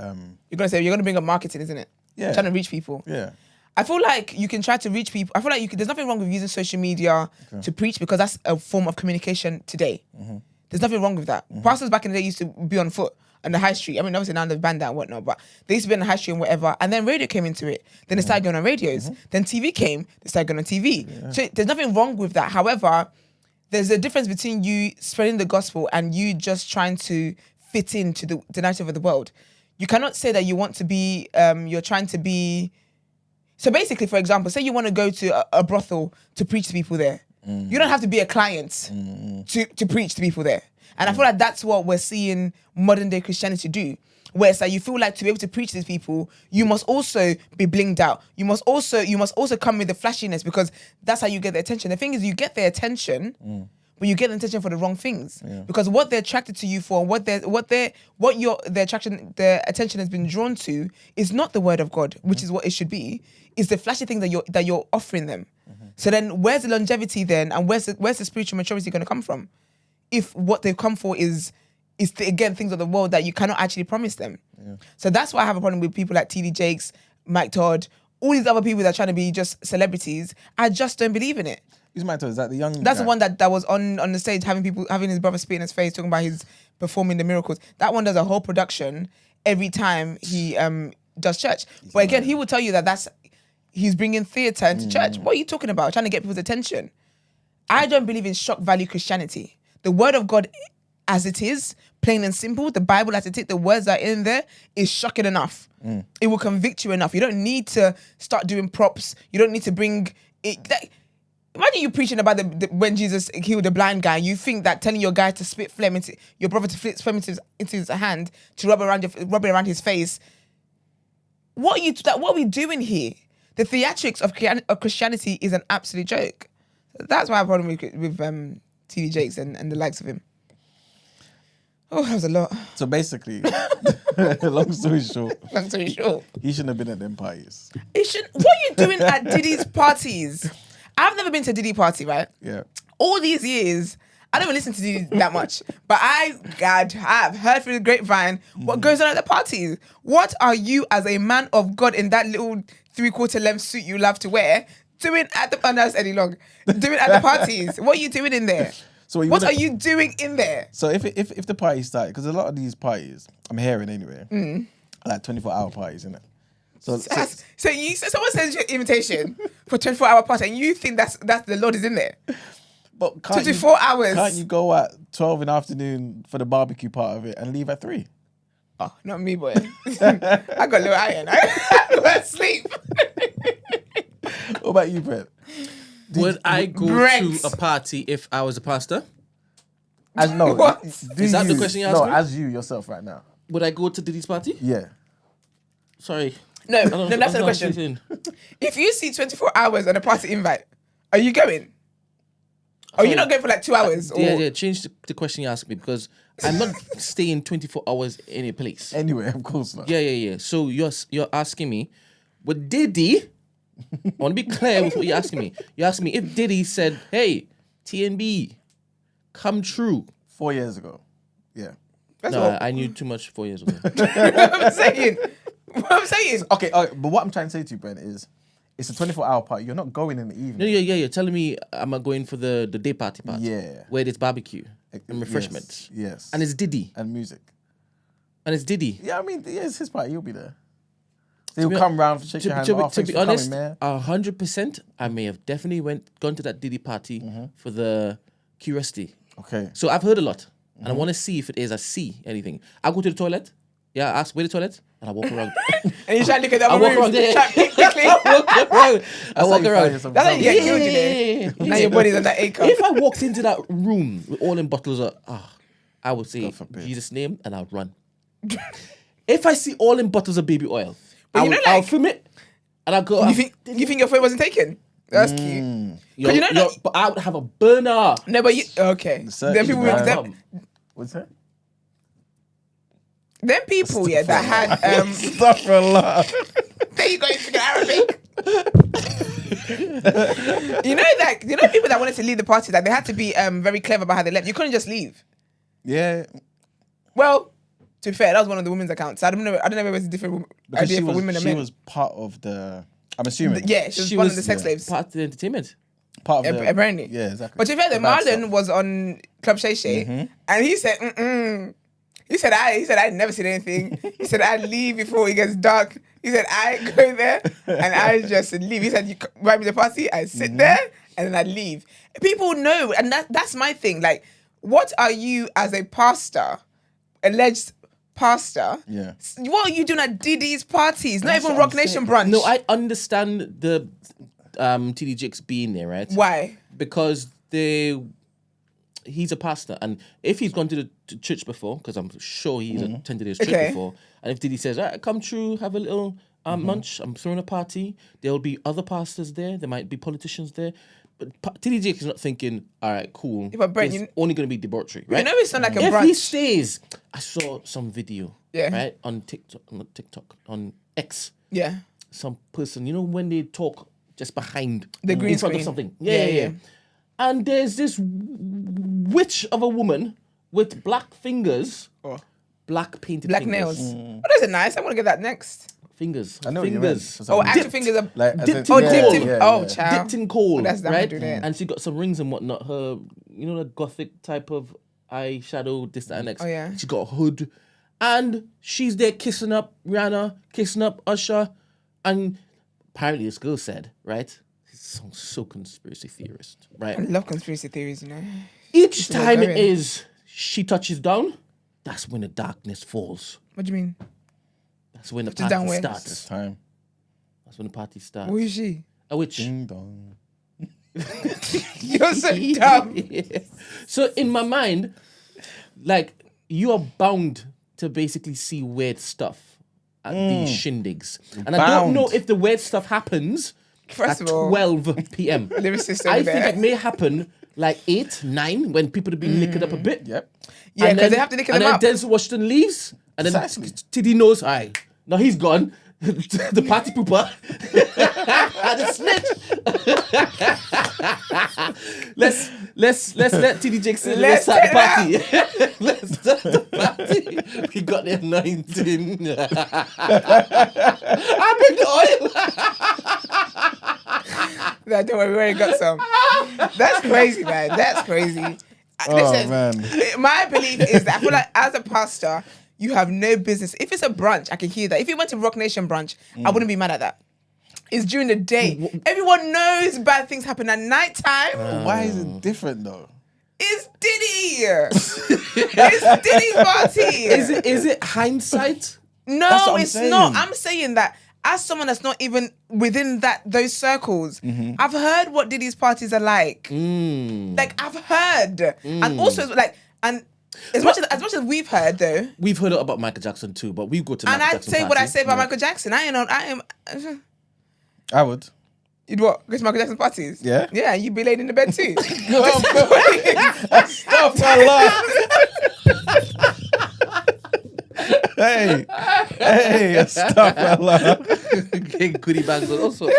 You're gonna bring up marketing, isn't it? Yeah. Trying to reach people. Yeah. I feel like you can try to reach people. I feel like there's nothing wrong with using social media to preach, because that's a form of communication today. There's nothing wrong with that. Pastors back in the day used to be on foot on the high street. I mean, obviously now they've banned that and whatnot, but they used to be on the high street and whatever. And then radio came into it. Then they started going on radios. Then TV came. They started going on TV. Yeah. So there's nothing wrong with that. However, there's a difference between you spreading the gospel and you just trying to fit into the narrative of the world. You cannot say that you want to be, you're trying to be... So basically, for example, say you want to go to a brothel to preach to people there. You don't have to be a client to preach to people there. And I feel like that's what we're seeing modern day Christianity do. Where it's like you feel like to be able to preach to these people, you must also be blinged out. You must also come with the flashiness, because that's how you get their attention. The thing is, you get their attention, but you get the attention for the wrong things. Yeah. Because what they're attracted to you for, the attention has been drawn to is not the word of God, which is what it should be. It's the flashy things that you're offering them. So then, where's the longevity then, and where's the spiritual maturity going to come from? If what they've come for is again things of the world that you cannot actually promise them. Yeah. So that's why I have a problem with people like TD Jakes, Mike Todd, all these other people that are trying to be just celebrities. I just don't believe in it. Who's Mike Todd? Is that the young That's guy? the one that was on the stage having his brother spit in his face, talking about his performing the miracles. That one does a whole production every time he does church. But again, he will tell you that he's bringing theatre into church. What are you talking about? Trying to get people's attention. I don't believe in shock value Christianity. The word of God as it is, plain and simple, the Bible as it is, the words that are in there is shocking enough. It will convict you enough. You don't need to start doing props. You don't need to bring it. Imagine you preaching about when Jesus healed the blind guy. You think that telling your guy to spit phlegm into your brother to spit phlegm into his hand to rub it around his face. What are we doing here? The theatrics of Christianity is an absolute joke. That's why I have a problem with TD Jakes and the likes of him. Oh, that was a lot. So basically, long story short, he shouldn't have been at them parties. What are you doing at Diddy's parties? I've never been to a Diddy party, right? Yeah. All these years, I don't even listen to Diddy that much, but I have heard through the grapevine what goes on at the parties. What are you, as a man of God, in that little 3/4 length suit you love to wear, doing at the parties? What are you doing in there? So what are you doing in there? So if the party started, because a lot of these parties, I'm hearing anyway, like 24-hour parties, isn't it? So someone sends you an invitation for 24-hour party, and you think that's the Lord is in there. But 24 hours. Can't you go at 12 in the afternoon for the barbecue part of it and leave at 3? Oh, not me, boy. I got a little iron. I go to sleep. What about you, Brent? Would I go to a party if I was a pastor? What? Is that the question you asked me? No, as you yourself right now. Would I go to Diddy's party? Yeah. Sorry. No, that's not the question. If you see 24 hours on a party invite, are you going? Are you not going for like 2 hours? Yeah, change the question you asked me, because I'm not staying 24 hours in a place. Anyway, of course not. Yeah. So you're asking me, would Diddy... I want to be clear with what you're asking me. You're asking me if Diddy said, hey, TNB, come true. 4 years ago. Yeah. That's No, all. I knew too much 4 years ago. What I'm saying. What I'm saying. Okay, but what I'm trying to say to you, Brent, is it's a 24-hour party. You're not going in the evening. No, yeah. You're telling me I'm not going for the day party part. Yeah. Where there's barbecue and refreshments. Yes. And it's Diddy. And music. And it's Diddy. Yeah, I mean, yeah, it's his party. He'll be there. He'll come round, shake your hand. To be honest, man. 100%, I may have definitely gone to that Diddy party for the curiosity. Okay. So I've heard a lot, and I want to see if it is I see anything. I go to the toilet, I ask where the toilet, and I walk around. And you try to look at the I other walk room. around there. Try to pick quickly. I walk around. That's how you get killed, you know. Now your body's on that acre. If I walked into that room with all them bottles of, I would say forbid. Jesus' name, and I'll run. If I see all them bottles of baby oil, But you know, I'll like- film it, and I'll go. You think your phone wasn't taken? That's cute. But you know, like, but I would have a burner. no, but you okay. search Them people, is bad. them, What's that? them people, yeah, that had Astaghfirullah. there you go, you speak Arabic. you know people that wanted to leave the party, like they had to be very clever about how they left. You couldn't just leave. Yeah. Well, to be fair, that was one of the women's accounts. I don't know if it was a different Because idea for women and she men. was part of the, I'm assuming. Yeah, she was one of the sex slaves. Part of the entertainment. Part of the, Apparently. Yeah, exactly. But to be fair, The though, bad Marlon stuff. was on Club Shay Shay, and he said, He said I'd never seen anything. He said I'd leave before it gets dark. He said I go there and I just leave. He said you invite me to the party, I sit there and then I leave. People know, and that's my thing. Like, what are you as a pastor, alleged pastor? Yeah. What are you doing at Diddy's parties? Not That's even what Rock I'm Nation saying. brunch. No, I understand the TD Jakes being there, right? Why? Because he's a pastor, and if he's gone to the church before, because I'm sure he's attended his church Okay. before, and if Diddy says, "All right, come through, have a little munch, I'm throwing a party," there'll be other pastors there, there might be politicians there, but TD Jakes is not thinking, "All right, cool, Yeah, but Brent, it's you- only going to be debauchery," right? You know it's not like a if brunch. he stays, I saw some video, Yeah. right, on TikTok, on X, Yeah. some person, you know, when they talk just behind The green in front screen. of something. Yeah, Yeah. yeah. And there's this witch of a woman with black fingers, Oh. black painted Black fingers. nails. Oh, those are nice. I want to get that next. Fingers. I know what you fingers. meant. Oh, Dipped. actual fingers are Like, as Dipped in- in oh, coal. dipped in. yeah, Oh, yeah. child. Dipped in coal, that's that right? would do that. And she got some rings and whatnot. Her, you know, the gothic type of eyeshadow, this, that, and next. Oh, yeah. She got a hood. And she's there kissing up Rihanna, kissing up Usher. And apparently this girl said, right? This sounds so conspiracy theorist, right? I love conspiracy theories, you know. Each where time we're it going. is she touches down, that's when the darkness falls. What do you mean? That's when the Touches down party where? starts. Time. That's when the party starts. Who is she? A witch. Ding dong. You're so dumb. So in my mind, like, you are bound to basically see weird stuff at these shindigs. And I don't know Bound. if the weird stuff happens First at of all, 12 p.m. lyricist I over think there. it may happen like 8, 9, when people have been liquored up a bit. Yep. Yeah, And because they then- have to lick and them then up. Denzel Washington leaves, and then Precisely. Tiddy knows, aye, now he's gone. The party pooper. The snitch. let's let TD Jakes in. Let's start the party. Let's start the party. We got the anointing. I bring the oil. No, don't worry, we already got some. That's crazy, man. That's crazy. Listen, man. my belief is that I feel like as a pastor, you have no business. If it's a brunch, I can hear that. If you went to Rock Nation brunch, I wouldn't be mad at that. It's during the day. Everyone knows bad things happen at nighttime. Why is it different though? It's Diddy. It's Diddy's party. Is it hindsight? That's No, what I'm it's saying. not. I'm saying that as someone that's not even within those circles, I've heard what Diddy's parties are like. Like, I've heard. And also, like, and as much as we've heard, though, We've heard about Michael Jackson too, but we go to and Michael I Jackson say what I party. say about Michael Jackson. I am. I would. You'd what? Go to Michael Jackson parties? Yeah. Yeah, you'd be laid in the bed too. Stop, Allah. Hey, stop, Allah. Goodie bags and all sorts.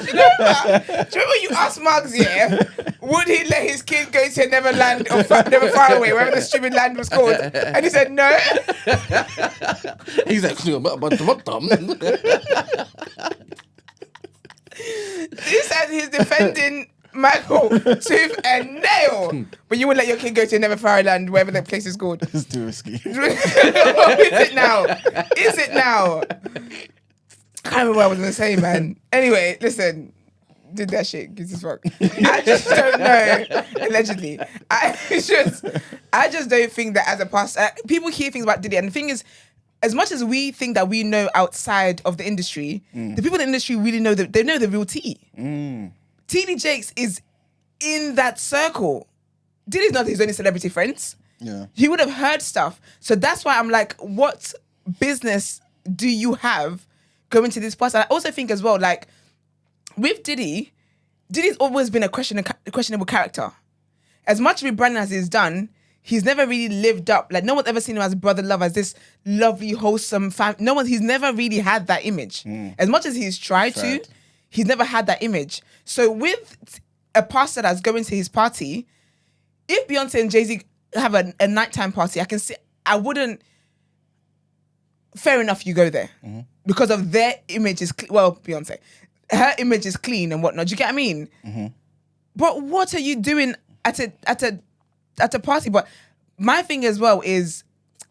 Do you remember you asked Marks, yeah, would he let his kid go to Neverland or Never Far Away, wherever the stupid land was called? And he said no. He's like, This as he's defending Michael tooth and nail. But you would let your kid go to Never Far Land, wherever the place is called. It's too risky. Is it now? Is it now? I can't remember what I was gonna say, man. Anyway, listen. Did that shit, gives a fuck. I just don't know. Allegedly. I just don't think that as a pastor, people hear things about Diddy, and the thing is, as much as we think that we know outside of the industry, the people in the industry really know they know the real tea. TD Jakes is in that circle. Diddy's not his only celebrity friends. Yeah. He would have heard stuff. So that's why I'm like, what business do you have going to this person? I also think as well, like, with Diddy's always been a questionable character. As much rebranding as he's done, he's never really lived up. Like, no one's ever seen him as brother love, as this lovely, wholesome family. He's never really had that image. As much as he's tried to, he's never had that image. So with a pastor that's going to his party, if Beyonce and Jay-Z have a nighttime party, I can see, I wouldn't, fair enough, you go there. Because of their image is, Beyonce, her image is clean and whatnot. Do you get what I mean? But what are you doing at a party? But my thing as well is,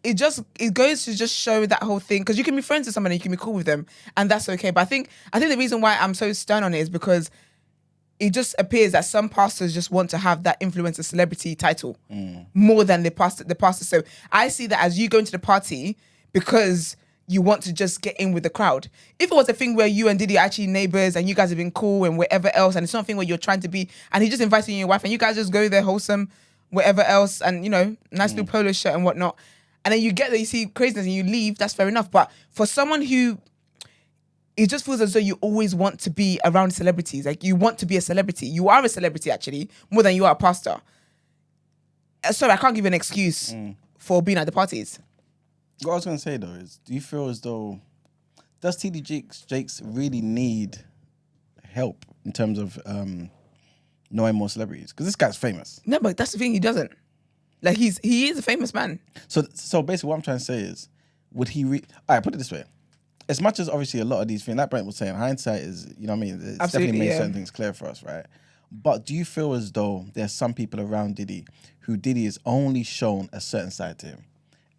it goes to just show that whole thing, because you can be friends with somebody, you can be cool with them, and that's okay. But I think the reason why I'm so stern on it is because it just appears that some pastors just want to have that influencer celebrity title more than the pastor. So I see that as you going to the party because you want to just get in with the crowd. If it was a thing where you and Diddy are actually neighbors and you guys have been cool and wherever else, and it's something where you're trying to be, and he just invited you and your wife and you guys just go there wholesome, wherever else, and nice little polo shirt and whatnot, and then you get there, you see craziness and you leave, that's fair enough. But for someone who, it just feels as though you always want to be around celebrities. Like, you want to be a celebrity. You are a celebrity, actually, more than you are a pastor. Sorry, I can't give you an excuse for being at the parties. What I was going to say, though, is, do you feel as though, does TD Jakes really need help in terms of knowing more celebrities? Because this guy's famous. No, but that's the thing, he doesn't. Like, he is a famous man. So basically what I'm trying to say is, would he... All right, put it this way. As much as obviously a lot of these things, like Brent was saying, hindsight is, you know what I mean? It's definitely made certain things clear for us, right? But do you feel as though there's some people around Diddy who Diddy has only shown a certain side to him?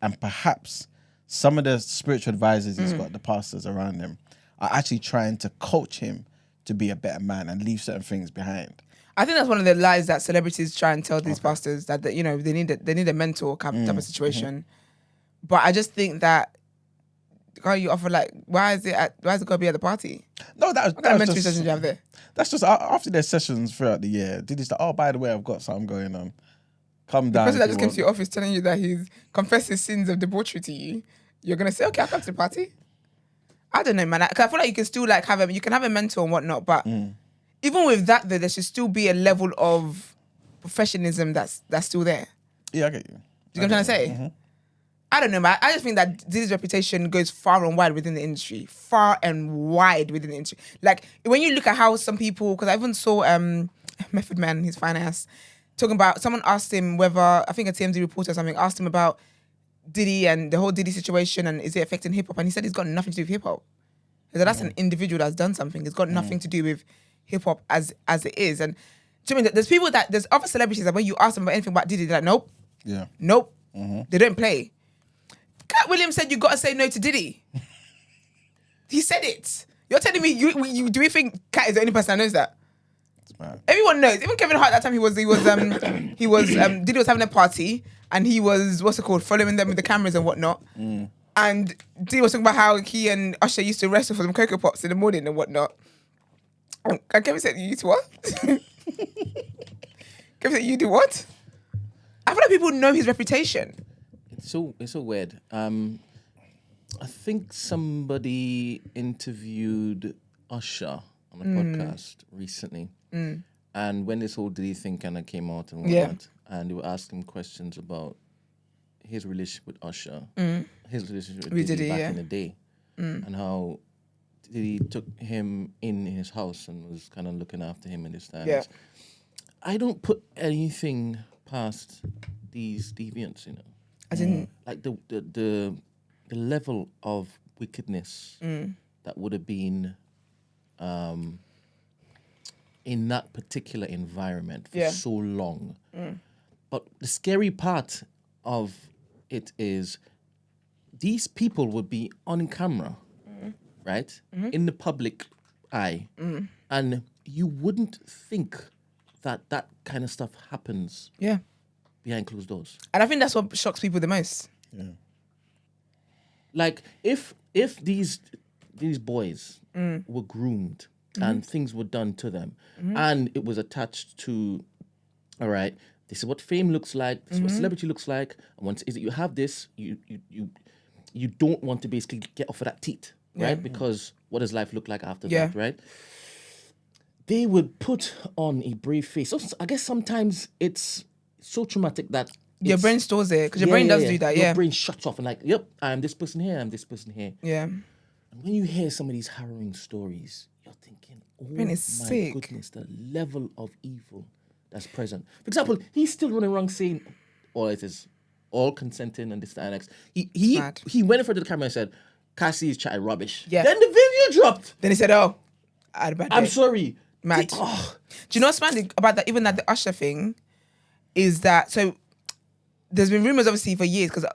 And perhaps some of the spiritual advisors he's got, the pastors around him, are actually trying to coach him to be a better man and leave certain things behind. I think that's one of the lies that celebrities try and tell these pastors, that they need a mentor type of situation. But I just think that, can't you offer, like, why is it got to be at the party? No, What kind of mentoring sessions do you have there? That's just after their sessions throughout the year. Diddy's like, oh, by the way, I've got something going on. Come down. The person that just came to your office telling you that he's confessed his sins of debauchery to you, you're gonna say, okay, I'll come to the party. I don't know, man. I feel like you can still like have a mentor and whatnot, but even with that, though, there should still be a level of professionalism that's still there. Yeah, I get you. Do you know what I'm trying to say? I don't know, man. I just think that Diddy's reputation goes far and wide within the industry. Far and wide within the industry. Like, when you look at how some people, because I even saw Method Man, his fine ass, talking about, someone asked him whether, I think a TMZ reporter or something, asked him about Diddy and the whole Diddy situation and is it affecting hip hop? And he said it's got nothing to do with hip hop. He said that's an individual that's done something. It's got nothing to do with hip hop as it is. And do you mean there's other celebrities that when you ask them about anything about Diddy, they're like, nope. Yeah. Nope. They don't play. Cat Williams said you got to say no to Diddy. He said it. You're telling me you do you think Cat is the only person that knows that? Everyone knows. Even Kevin Hart that time Diddy was having a party and he was following them with the cameras and whatnot. And Diddy was talking about how he and Usher used to wrestle for some Cocoa Pops in the morning and whatnot. And Kevin said, you used to what? Kevin said, you do what? I feel like people know his reputation. It's so weird. I think somebody interviewed Usher on a podcast recently. And when this whole Diddy thing kind of came out and whatnot, and they were asking questions about his relationship with Usher, his relationship with Diddy back in the day, and how Diddy took him in his house and was kind of looking after him in this time. Yeah. I don't put anything past these deviants, you know. As in, Like the level of wickedness that would have been in that particular environment for so long. But the scary part of it is these people would be on camera, right? In the public eye. And you wouldn't think that that kind of stuff happens yeah. behind closed doors. And I think that's what shocks people the most. Yeah. Like if these boys were groomed and things were done to them and it was attached to, all right, this is what fame looks like, this is what celebrity looks like, and once is it you have this, you don't want to basically get off of that teat, right? Because what does life look like after that, right? They would put on a brave face. So I guess sometimes it's so traumatic that Your brain stores it because your brain does do that. Your brain shuts off and like, yep, I'm this person here, I'm this person here. Yeah. And when you hear some of these harrowing stories, you're thinking, oh Man, my it's sick. goodness, the level of evil that's present. For example, he's still running around saying, oh, it is all consenting and this, that, and next. He went in front of the camera and said, Cassie is chatting rubbish. Yeah. Then the video dropped. Then he said, oh, I had a bad day. I'm sorry. Mad. Do you know what's mad about that? Even that the Usher thing is that, so there's been rumors obviously for years because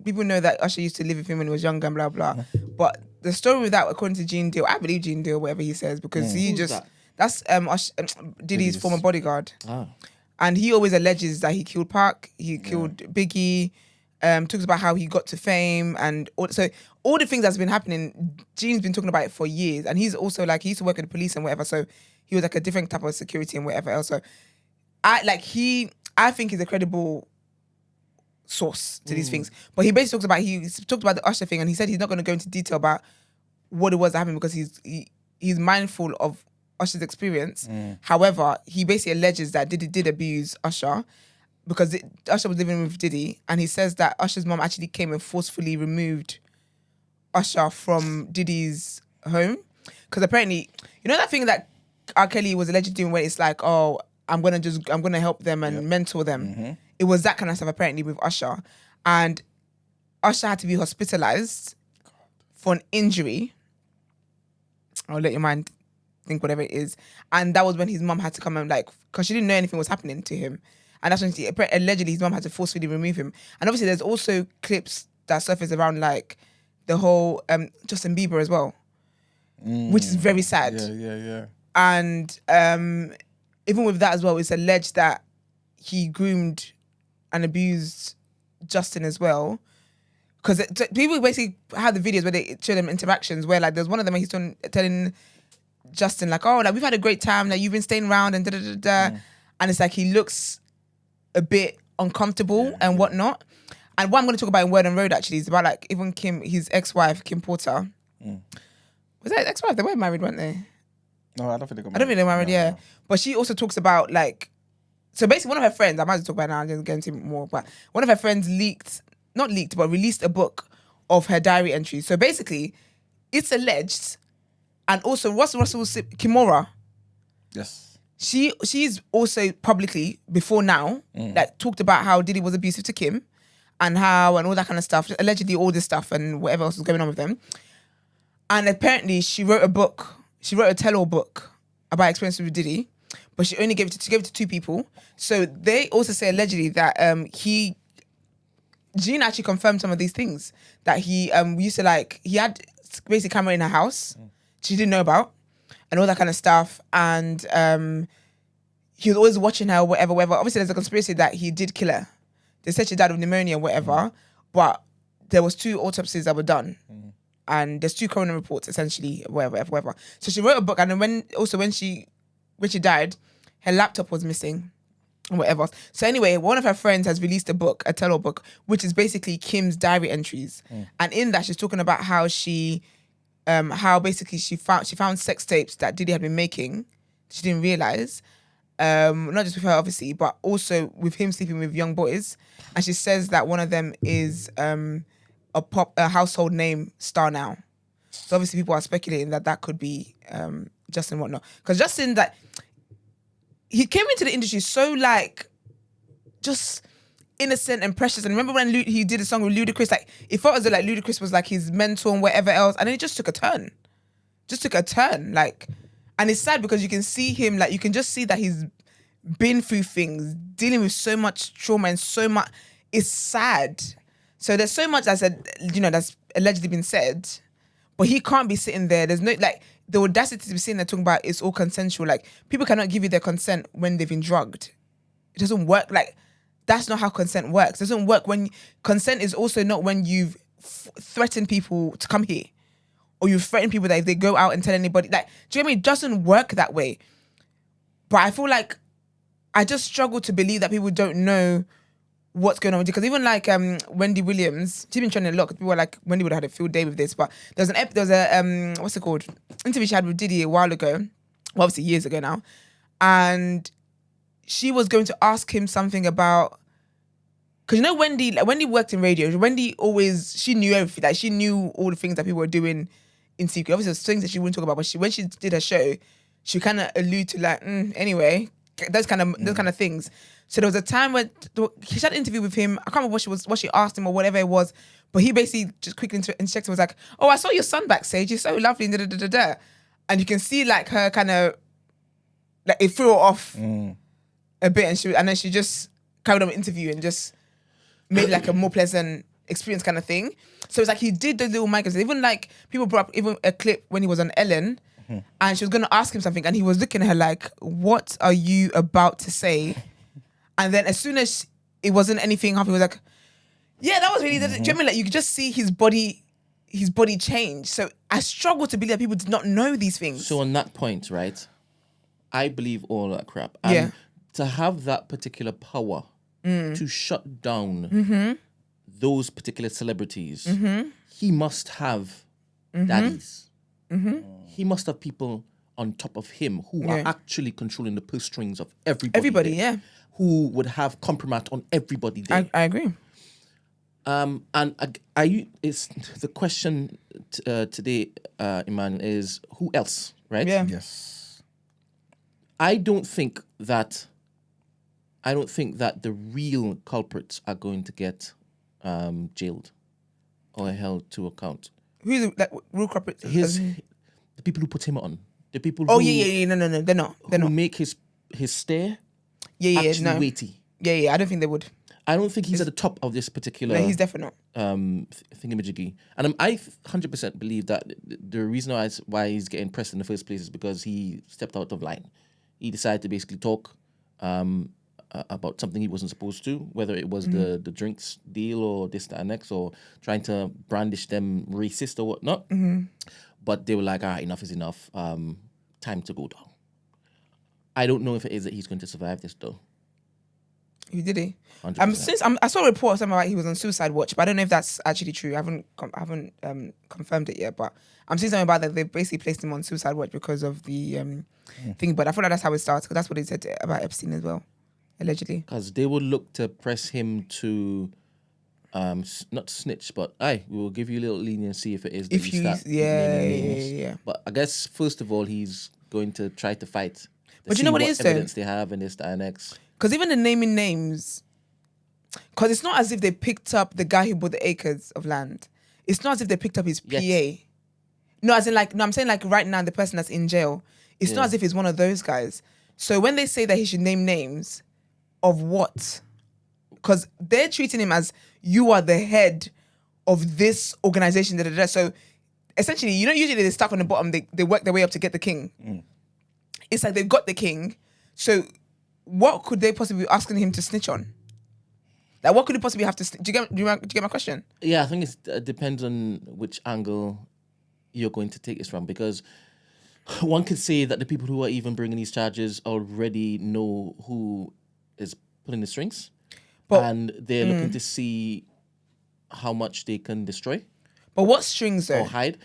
people know that Usher used to live with him when he was younger and blah, blah. But the story with that, according to Gene Deal, I believe Gene Deal, whatever he says, because that's Diddy's former bodyguard. And he always alleges that he killed Pac, he killed Biggie, talks about how he got to fame and so all the things that's been happening, Gene's been talking about it for years. And he's also like, he used to work with the police and whatever, so he was like a different type of security and whatever else. So I think he's a credible source to these things. But he basically talked about the Usher thing and he said he's not going to go into detail about what it was that happened because he's mindful of Usher's experience. However, he basically alleges that Diddy did abuse Usher because Usher was living with Diddy, and he says that Usher's mom actually came and forcefully removed Usher from Diddy's home. Because apparently, you know that thing that R. Kelly was allegedly doing where it's like, oh, I'm gonna help them and mentor them. It was that kind of stuff apparently with Usher. And Usher had to be hospitalized for an injury. I'll let your mind think whatever it is. And that was when his mom had to come and because she didn't know anything was happening to him. And that's when allegedly his mom had to forcefully remove him. And obviously there's also clips that surface around the whole Justin Bieber as well, which is very sad. Yeah. And even with that as well, it's alleged that he groomed and abused Justin as well. Because people basically had the videos where they show them interactions where there's one of them where he's telling Justin we've had a great time, you've been staying around and da-da-da-da. And it's like he looks a bit uncomfortable and whatnot. And what I'm going to talk about in Word and Road actually is about even Kim, his ex-wife, Kim Porter. Was that his ex-wife? They weren't married, weren't they? No, I don't think they got married. I don't think they're married, no. But she also talks about so basically one of her friends, I might as well talk about it now, I'm just getting into it more, but one of her friends released a book of her diary entries. So basically, it's alleged, and also Russell's Kimora. Yes. She's also publicly, before now, talked about how Diddy was abusive to Kim and all that kind of stuff, allegedly all this stuff and whatever else was going on with them. And apparently she wrote a tell-all book about experiences with Diddy, but she only gave it to two people. So they also say allegedly that Gene actually confirmed some of these things, that he used to he had basically camera in her house she didn't know about and all that kind of stuff. And he was always watching her, whatever. Obviously there's a conspiracy that he did kill her. They said she died of pneumonia, whatever, but there was 2 autopsies that were done. And there's 2 coroner reports, essentially, whatever. So she wrote a book, and then when she died, her laptop was missing, and whatever. So anyway, one of her friends has released a book, a tell-all book, which is basically Kim's diary entries. And in that, she's talking about how how basically she found sex tapes that Diddy had been making. She didn't realize, not just with her, obviously, but also with him sleeping with young boys. And she says that one of them is a household name star now. So obviously people are speculating that could be Justin whatnot. Because Justin, that he came into the industry so like just innocent and precious. And remember when he did a song with Ludacris, like it felt as though like Ludacris was like his mentor and whatever else, and then it just took a turn. Like, and it's sad because you can see him, like you can just see that he's been through things, dealing with so much trauma and so much. It's sad. So there's so much that's allegedly been said, but he can't be sitting there. There's no like the audacity to be sitting there talking about it's all consensual. Like people cannot give you their consent when they've been drugged. It doesn't work. Like that's not how consent works. It doesn't work when consent is also not when you've threatened people to come here, or you threaten people that if they go out and tell anybody. Like, do you know what I mean? It doesn't work that way. But I feel like I just struggle to believe that people don't know what's going on with it. Because even like Wendy Williams, she's been trying to look. People were like, Wendy would have had a field day with this. But there was a what's it called? Interview she had with Diddy a while ago. Well, obviously years ago now. And she was going to ask him something about, because you know Wendy worked in radio. She knew everything. Like she knew all the things that people were doing in secret. Obviously, there's things that she wouldn't talk about. But when she did her show, she kind of allude to like, anyway, those kind of things. So there was a time when she had an interview with him. I can't remember what she asked him or whatever it was. But he basically just quickly interjected and was like, "Oh, I saw your son backstage. You're so lovely." And you can see like her kind of like it threw her off a bit, and then she just carried on the interview and just made like a more pleasant experience kind of thing. So it's like he did the little micros. Even like people brought up even a clip when he was on Ellen, and she was gonna ask him something, and he was looking at her like, "What are you about to say?" And then as soon as it wasn't anything half, he was like, "Yeah, that was really." Do you know what I mean? Like you could just see his body change. So I struggle to believe that people did not know these things. So on that point, right, I believe all that crap. And to have that particular power to shut down those particular celebrities, he must have daddies. He must have people on top of him who are actually controlling the purse strings of everybody. Who would have compromise on everybody there. I agree. And it's the question today, Iman, is who else, right? Yeah. Yes. I don't think that the real culprits are going to get jailed or held to account. Who's like real culprits? The people who put him on. The people Oh who, yeah. No, they're not. Who make his stare actually weighty. Yeah, I don't think they would. I don't think he's at the top of this particular. No, he's definitely not. Thingamajiggy. And I 100% believe that the reason why he's getting pressed in the first place is because he stepped out of line. He decided to basically talk about something he wasn't supposed to, whether it was the drinks deal or this, that, and next, or trying to brandish them racist or whatnot. But they were like, all right, enough is enough. Time to go down. I don't know if it is that he's going to survive this, though. Who did he? 100%. I saw a report something about he was on suicide watch, but I don't know if that's actually true. I haven't confirmed it yet, but I'm seeing something about that. They basically placed him on suicide watch because of the thing. But I feel like that's how it starts, because that's what they said about Epstein as well, allegedly. Because they would look to press him to not snitch, but we will give you a little leniency if it is that If you start naming names. yeah. But I guess first of all, he's going to try to fight. But you know what it is, though? Evidence they have in this, that, and next. Because even the naming names, because it's not as if they picked up the guy who bought the acres of land. It's not as if they picked up his PA. No, as in like, no, I'm saying like right now, the person that's in jail, it's not as if he's one of those guys. So when they say that he should name names, of what? Because they're treating him as, you are the head of this organization. So essentially, you know, usually they start on the bottom, they work their way up to get the king. It's like they've got the king. So what could they possibly be asking him to snitch on? Like, what could he possibly have to snitch? Do you get my question? Yeah, I think it depends on which angle you're going to take this from, because one could say that the people who are even bringing these charges already know who is pulling the strings, and they're looking to see how much they can destroy. But what strings, though? Or hide.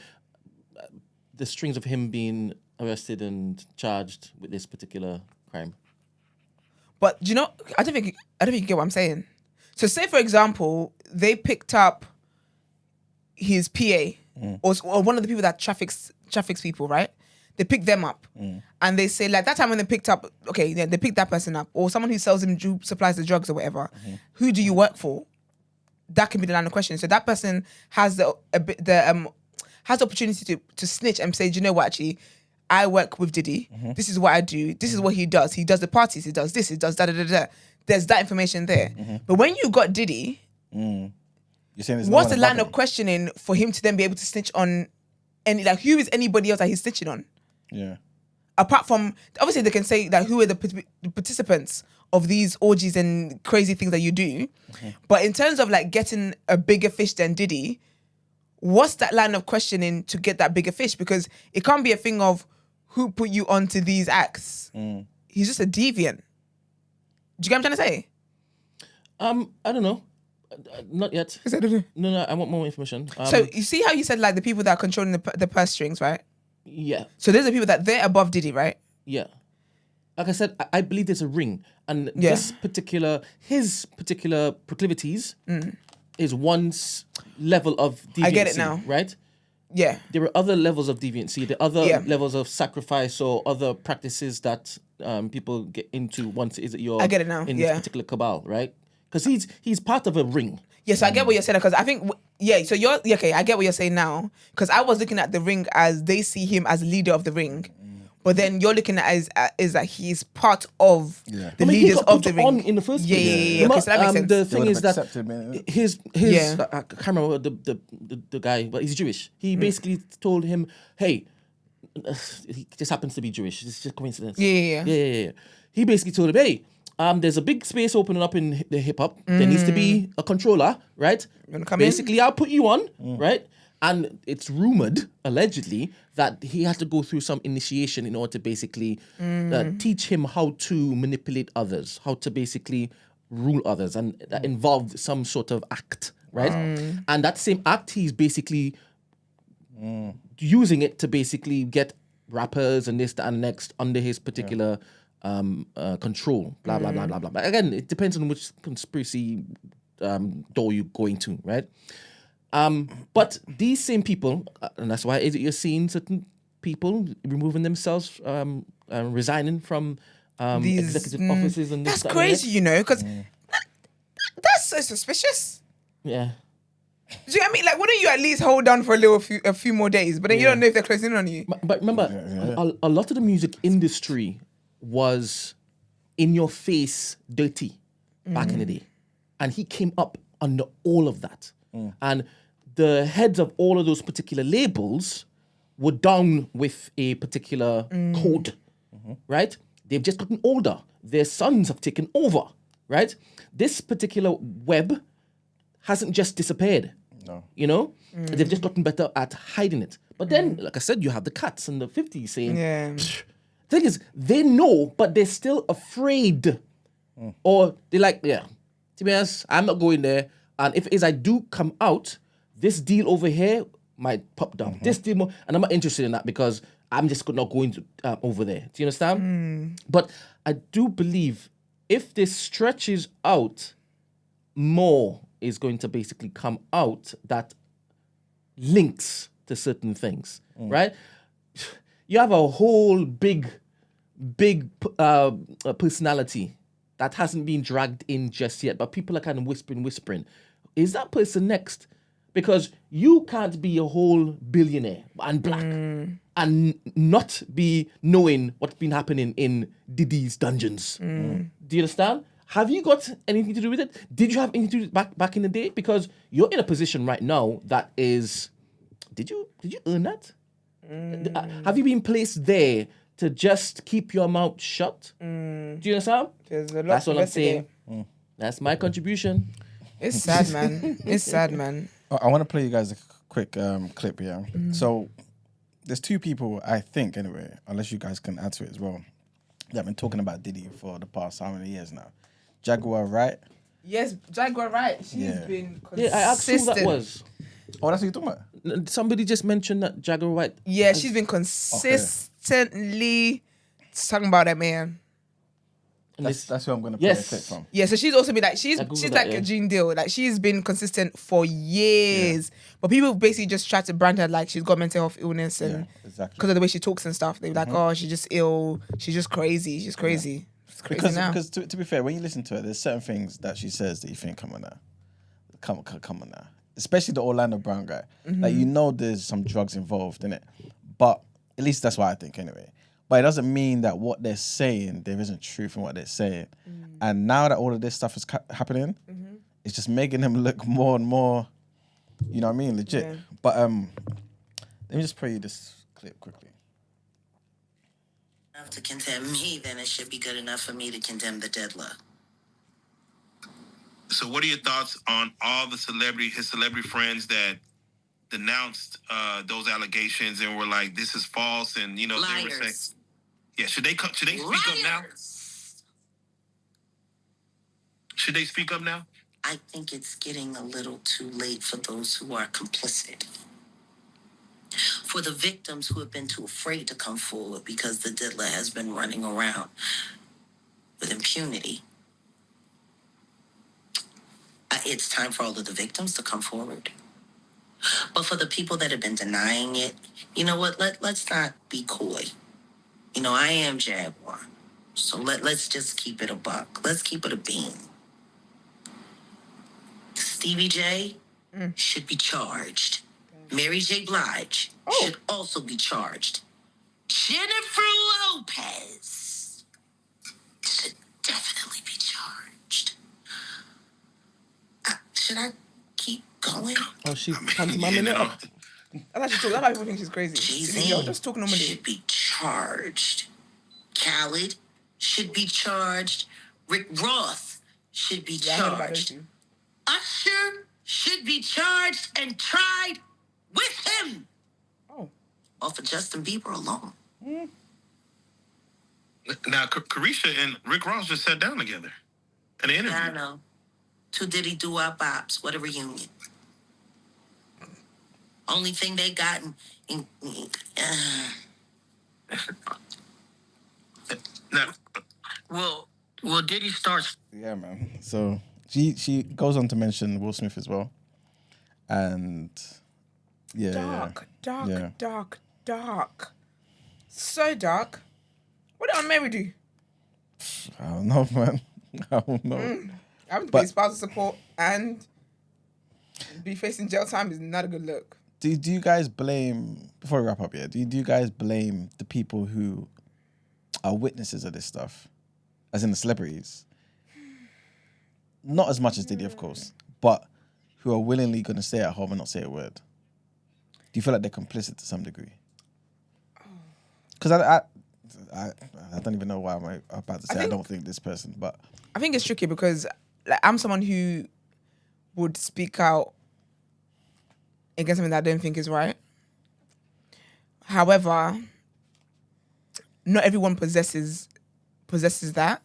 The strings of him being arrested and charged with this particular crime. But do you know, I don't think you get what I'm saying. So say, for example, they picked up his PA or one of the people that traffics people, right? They pick them up, and they say like that time when they picked up, okay, they picked that person up, or someone who sells them supplies the drugs or whatever. Who do you work for? That can be the line of question. So that person has the opportunity to snitch and say, do you know what? Actually, I work with Diddy. This is what I do. This is what he does. He does the parties. He does this. He does da da da da. There's that information there. But when you got Diddy, You're saying what's the line of questioning for him to then be able to snitch on any, like, who is anybody else that he's snitching on? Yeah. Apart from, obviously they can say that who are the participants of these orgies and crazy things that you do. But in terms of like getting a bigger fish than Diddy, what's that line of questioning to get that bigger fish? Because it can't be a thing of who put you onto these acts. He's just a deviant. Do you get what I'm trying to say? I don't know. Not yet. No, I want more information. So you see how you said like the people that are controlling the purse strings, right? Yeah. So there's the people that they're above Diddy, right? Yeah. Like I said, I believe there's a ring, and his particular proclivities is one level of deviancy. I get it now. Right? Yeah. There are other levels of deviancy. There are other levels of sacrifice or other practices that people get into once you're I get it now. in this particular cabal, right? Because he's part of a ring. Yes, I get what you're saying, because I think, so okay, I get what you're saying now, because I was looking at the ring as they see him as leader of the ring, but then you're looking at it as that he's part of the leaders of the ring. On in the first place. Yeah. Okay, so that makes sense. The thing is that his I can't remember the guy, but he's Jewish. He basically told him, hey, he just happens to be Jewish. It's just coincidence. Yeah. He basically told him, hey, there's a big space opening up in the hip hop. There needs to be a controller, right? Basically, I'll put you on, right? And it's rumored, allegedly, that he had to go through some initiation in order to basically teach him how to manipulate others, how to basically rule others, and that involved some sort of act, right? And that same act, he's basically using it to basically get rappers and this, that, and next under his particular control, blah, blah, blah, blah, blah. But again, it depends on which conspiracy door you're going to, right? But these same people, and that's why you're seeing certain people removing themselves, resigning from these executive offices and this. That's crazy, you know, because that's so suspicious. Yeah. Do you know what I mean? Like, wouldn't you at least hold on for a few more days? But then you don't know if they're closing in on you. But remember, a lot of the music industry was in your face dirty back in the day. And he came up under all of that. And the heads of all of those particular labels were down with a particular code, right? They've just gotten older. Their sons have taken over, right? This particular web hasn't just disappeared. No. You know? They've just gotten better at hiding it. But then, like I said, you have the cats in the 50s saying, thing is, they know, but they're still afraid. Or they're like, to be honest, I'm not going there. And if it is I do come out, this deal over here might pop down. This deal, and I'm not interested in that because I'm just not going to over there. Do you understand? But I do believe if this stretches out, more is going to basically come out that links to certain things, right? You have a whole big personality that hasn't been dragged in just yet, but people are kind of whispering. Is that person next? Because you can't be a whole billionaire and black and not be knowing what's been happening in Diddy's dungeons. Do you understand? Have you got anything to do with it? Did you have anything to do with it back in the day? Because you're in a position right now that is... Did you earn that? Have you been placed there to just keep your mouth shut? Do you understand? That's what I'm saying. That's my contribution. It's sad, man. It's sad, man. I want to play you guys a quick clip here. So there's two people, I think, anyway, unless you guys can add to it as well, that have been talking about Diddy for the past how many years now? Jaguar Wright. Yes, Jaguar Wright. She's been consistent. Yeah, I asked who that was. Oh, that's what you're talking about? Somebody just mentioned that Jaguar Wright. Yeah, she's been consistently talking about that man. That's who I'm going to play a clip from. Yeah, so she's also been like, she's Googled like that, a Jean Deal. Like, she's been consistent for years. But people basically just try to brand her like she's got mental health illness and exactly. because of the way she talks and stuff. They're like, oh, she's just ill. She's just crazy. She's crazy. She's crazy now. Because to be fair, when you listen to her, there's certain things that she says that you think, come on now. Especially the Orlando Brown guy. Like, you know there's some drugs involved in it. But at least that's what I think anyway. But it doesn't mean that what they're saying, there isn't truth in what they're saying. And now that all of this stuff is happening, it's just making them look more and more, you know what I mean, legit. Yeah. But let me just play you this clip quickly. Enough to condemn me, then it should be good enough for me to condemn the diddler. So what are your thoughts on all the his celebrity friends that denounced those allegations and were like, this is false, and they were saying, yeah, should they speak up now? Should they speak up now? I think it's getting a little too late for those who are complicit. For the victims who have been too afraid to come forward because the diddler has been running around with impunity. It's time for all of the victims to come forward. But for the people that have been denying it, you know what? Let's not be coy. I am Jaguar. So let's just keep it a buck. Let's keep it a bean. Stevie J should be charged. Mary J. Blige should also be charged. Jennifer Lopez should definitely be charged. Should I keep going? Oh, she comes to my minute. That's why people think she's crazy. Jay-Z just talk normally. should be charged. Khaled should be charged. Rick Ross should be charged. Usher should be charged and tried with him. Oh. Or for Justin Bieber alone. Now, Carisha and Rick Ross just sat down together in an interview. I know. Two Diddy doo-wop bops. What a reunion. Only thing they got Now, well, Diddy starts. Yeah, man. So she goes on to mention Will Smith as well. And dark. So dark. What did Aunt Mary do? I don't know, man. I don't know. Having to pay spousal support and be facing jail time is not a good look. Do you guys blame, before we wrap up here, do you guys blame the people who are witnesses of this stuff, as in the celebrities? Not as much as Diddy, of course, but who are willingly going to stay at home and not say a word. Do you feel like they're complicit to some degree? Because I don't even know why I'm about to say I don't think this person, but... I think it's tricky because I'm someone who would speak out against something that I don't think is right. However, not everyone possesses that.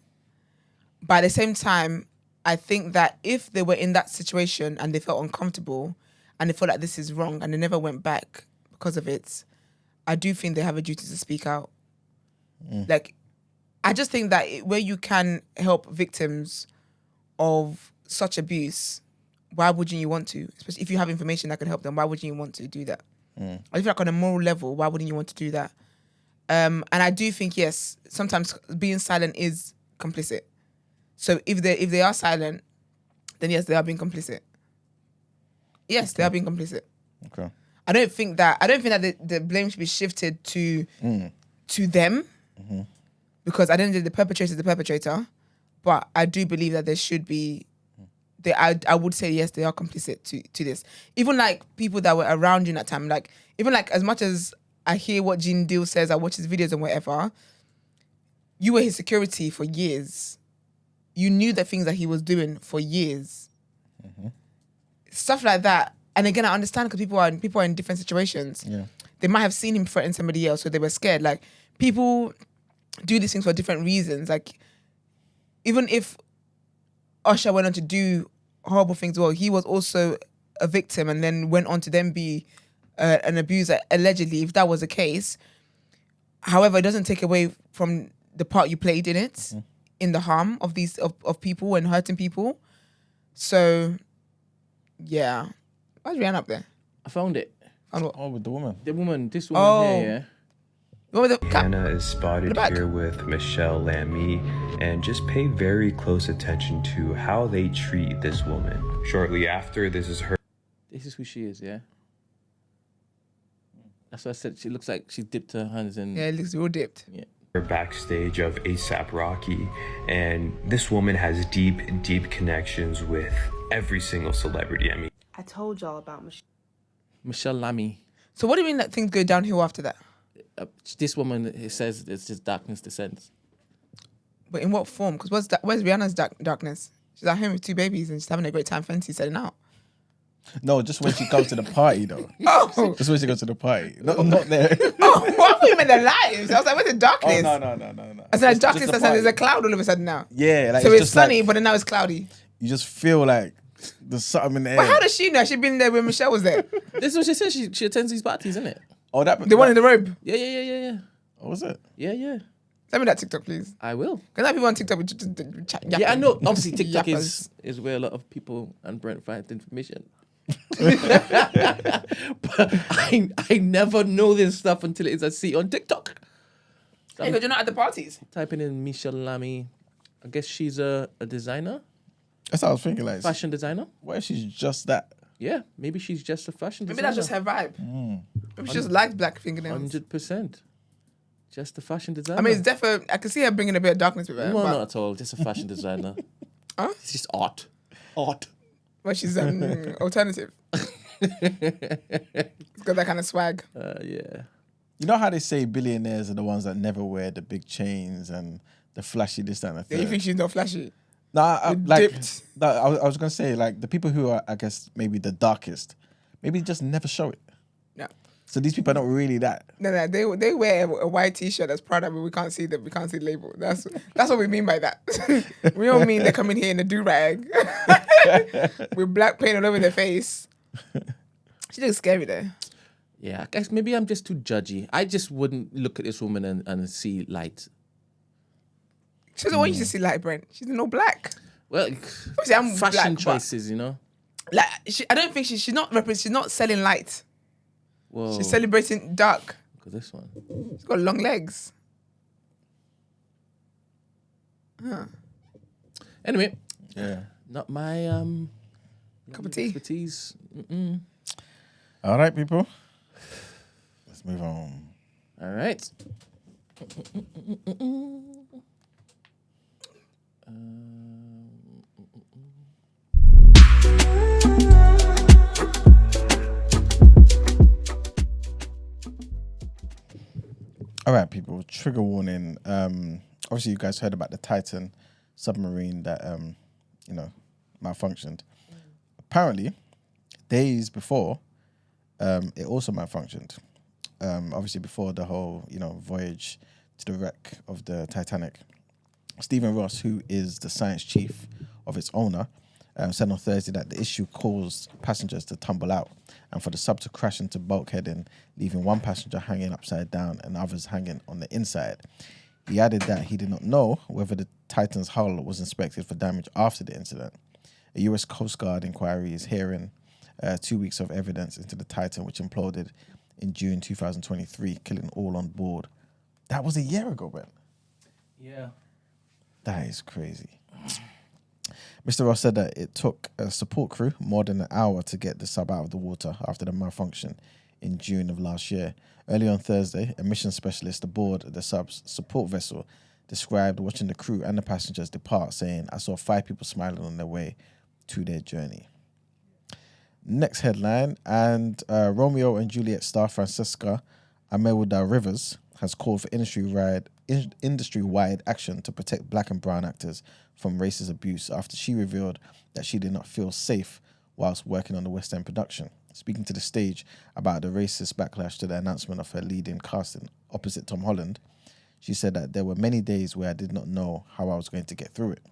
But at the same time, I think that if they were in that situation and they felt uncomfortable and they felt like this is wrong and they never went back because of it, I do think they have a duty to speak out. Like, I just think that where you can help victims of such abuse, why wouldn't you want to? Especially if you have information that can help them, why wouldn't you want to do that? I feel like on a moral level, why wouldn't you want to do that? And I do think, yes, sometimes being silent is complicit. So if they are silent, then yes, they are being complicit. Yes, they are being complicit. Okay. I don't think that the blame should be shifted to them, because I don't think the perpetrator is the perpetrator. But I do believe that there should be. I would say yes, they are complicit to this. Even like people that were around during that time, like even like as much as I hear what Gene Deal says, I watch his videos and whatever. You were his security for years. You knew the things that he was doing for years. Stuff like that. And again, I understand because people are in different situations. Yeah. They might have seen him threaten somebody else, so they were scared. Like, people do these things for different reasons. Like, even if Usher went on to do horrible things, well, he was also a victim and then went on to then be an abuser, allegedly, if that was the case. However, it doesn't take away from the part you played in it. in the harm of these of people and hurting people. So, yeah. Why's Rihanna up there? I found it. Found what? Oh, with the woman. This woman here, yeah. What was the Hannah is spotted here with Michelle Lamy, and just pay very close attention to how they treat this woman. Shortly after, this is who she is, yeah. That's what I said. She looks like she dipped her hands in. Yeah, it looks real dipped. Yeah. Backstage of A$AP Rocky, and this woman has deep connections with every single celebrity. I mean, I told y'all about Michelle Lamy. So what do you mean that things go downhill after that? This woman, it says it's just darkness descends. But in what form? Because where's Rihanna's darkness? She's at home with 2 babies and she's having a great time fancy setting out. No, just when she comes to the party, though. Oh. Just when she goes to the party. Not there. Oh, I thought you meant their lives. I was like, where's the darkness? Oh, no. I said Just darkness, the I said there's a party. cloud all of a sudden now. Yeah. Like, So it's just sunny, like, but then now it's cloudy. you just feel like there's something in the air. But how does she know? She'd been there when Michelle was there. This is what she said. She attends these parties, isn't it? Oh, that The one in the robe. Yeah. What was it? Yeah. Send me that TikTok, please. I will. Because now people on TikTok just chat. Yeah, I know. Obviously, TikTok Yappers. is where a lot of people and Brent find information. But I never know this stuff until it's I see on TikTok. So Hey, because you're not at the parties. typing in Michelle Lamy. I guess she's a designer, That's what I was thinking. Like, fashion designer. what if she's just that? Yeah, maybe she's just a fashion Maybe designer. that's just her vibe. Maybe she just likes black fingernails. 100%. Just a fashion designer. I mean, it's definitely, I can see her bringing a bit of darkness with her. no, but, not at all. Just a fashion designer. Huh? It's just art. but she's alternative. It's got that kind of swag. Yeah. You know how they say billionaires are the ones that never wear the big chains and the flashy this, that, and the Yeah, third? you think she's not flashy? Nah, With like, dipped. I was going to say, like, the people who are, I guess, maybe the darkest, maybe just never show it. No. So these people are not really that. No, they wear a white T-shirt that's Prada, but we can't see the label. That's what we mean by that. We don't mean they come in here in a do-rag with black paint all over their face. She looks scary though. Yeah, I guess maybe I'm just too judgy. I just wouldn't look at this woman and see light. She doesn't want you to see light, Brent. She's in all black. Well, Obviously, I'm fashion black, but- choices, you know? Like I don't think she's not selling light. Whoa. She's celebrating dark. Look at this one. She's got long legs. Anyway, Yeah. not my Cup of tea. expertise. All right, people. Let's move on. All right. All right, people. Trigger warning. Obviously, you guys heard about the Titan submarine that malfunctioned. Apparently, days before, it also malfunctioned. Obviously, before the whole voyage to the wreck of the Titanic. Stephen Ross, who is the science chief of its owner, said on Thursday that the issue caused passengers to tumble out and for the sub to crash into bulkheading, leaving one passenger hanging upside down and others hanging on the inside. He added that he did not know whether the Titan's hull was inspected for damage after the incident. A US Coast Guard inquiry is hearing 2 weeks of evidence into the Titan, which imploded in June 2023, killing all on board. That was a year ago, Ben. Yeah. That is crazy. Mr. Ross said that it took a support crew more than an hour to get the sub out of the water after the malfunction in June of last year. Early on Thursday, a mission specialist aboard the sub's support vessel described watching the crew and the passengers depart, saying, "I saw 5 people smiling on their way to their journey." Next headline, and Romeo and Juliet star Francisca Amewuda Rivers has called for industry-wide action to protect black and brown actors from racist abuse after she revealed that she did not feel safe whilst working on the West End production. Speaking to the stage about the racist backlash to the announcement of her leading casting opposite Tom Holland, she said that there were many days where I did not know how I was going to get through it.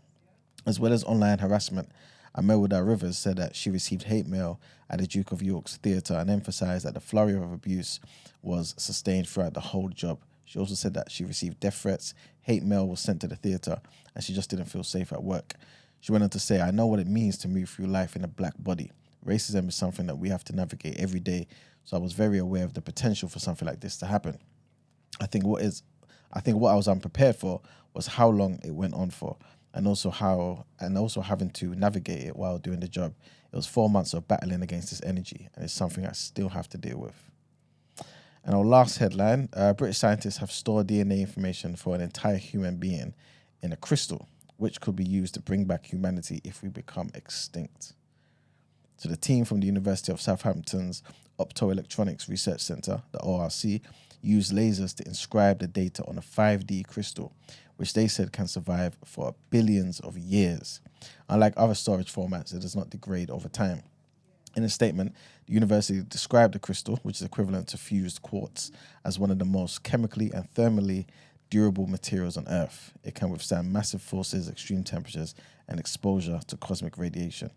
As well as online harassment, Amewuda Rivers said that she received hate mail at the Duke of York's theatre and emphasised that the flurry of abuse was sustained throughout the whole job She also said that she received death threats, hate mail was sent to the theatre, and she just didn't feel safe at work. She went on to say, I know what it means to move through life in a black body. Racism is something that we have to navigate every day, so I was very aware of the potential for something like this to happen. I think what I was unprepared for was how long it went on for, and also having to navigate it while doing the job. It was 4 months of battling against this energy, and it's something I still have to deal with. And our last headline, British scientists have stored DNA information for an entire human being in a crystal, which could be used to bring back humanity if we become extinct. So the team from the University of Southampton's Optoelectronics Research Centre, the ORC, used lasers to inscribe the data on a 5D crystal, which they said can survive for billions of years. Unlike other storage formats, it does not degrade over time. In a statement, the university described the crystal, which is equivalent to fused quartz, as one of the most chemically and thermally durable materials on Earth. It can withstand massive forces, extreme temperatures, and exposure to cosmic radiation.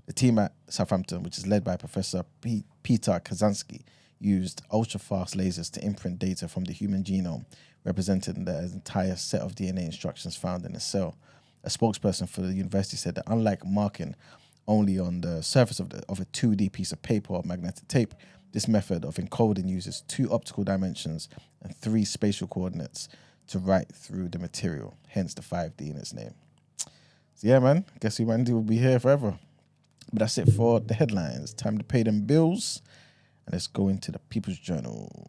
The team at Southampton, which is led by Professor Peter Kazansky, used ultra-fast lasers to imprint data from the human genome, representing the entire set of DNA instructions found in a cell. A spokesperson for the university said that unlike marking only on the surface of a 2D piece of paper or magnetic tape, this method of encoding uses 2 optical dimensions and 3 spatial coordinates to write through the material, hence the 5D in its name. So yeah, man, guess humanity will be here forever. But that's it for the headlines. Time to pay them bills. And let's go into the People's Journal.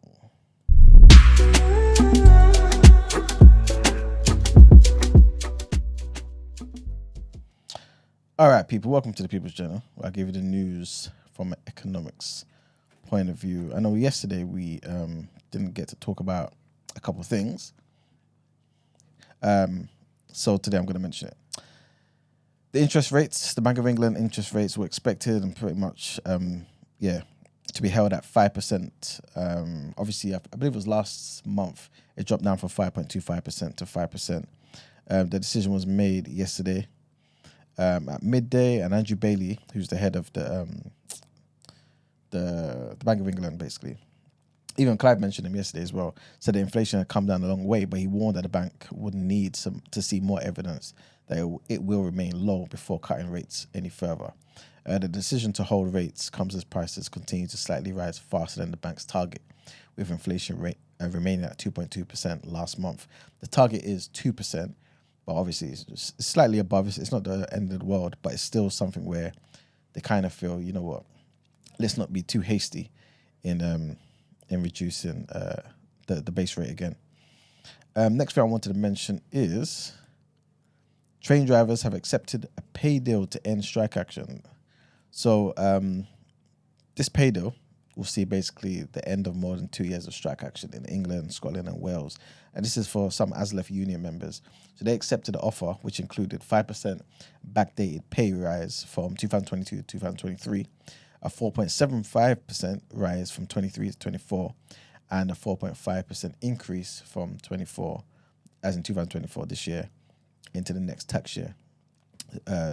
All right, people, welcome to the People's Journal, where I give you the news from an economics point of view. I know yesterday we didn't get to talk about a couple of things. So today I'm going to mention it. The interest rates, the Bank of England interest rates were expected and pretty much, to be held at 5%. Obviously, I believe it was last month, it dropped down from 5.25% to 5%. The decision was made yesterday at midday, and Andrew Bailey, who's the head of the Bank of England, basically, even Clive mentioned him yesterday as well, said that inflation had come down a long way, but he warned that the bank would need to see more evidence that it will remain low before cutting rates any further. The decision to hold rates comes as prices continue to slightly rise faster than the bank's target, with inflation rate remaining at 2.2% last month. The target is 2%, but obviously it's slightly above. It's not the end of the world, but it's still something where they kind of feel, you know what, let's not be too hasty in reducing the base rate again. Next thing I wanted to mention is train drivers have accepted a pay deal to end strike action. So this pay deal will see basically the end of more than 2 years of strike action in England, Scotland and Wales. And this is for some ASLEF union members. So they accepted the offer, which included 5% backdated pay rise from 2022 to 2023, a 4.75% rise from 23 to 24, and a 4.5% increase from 24, as in 2024 this year, into the next tax year,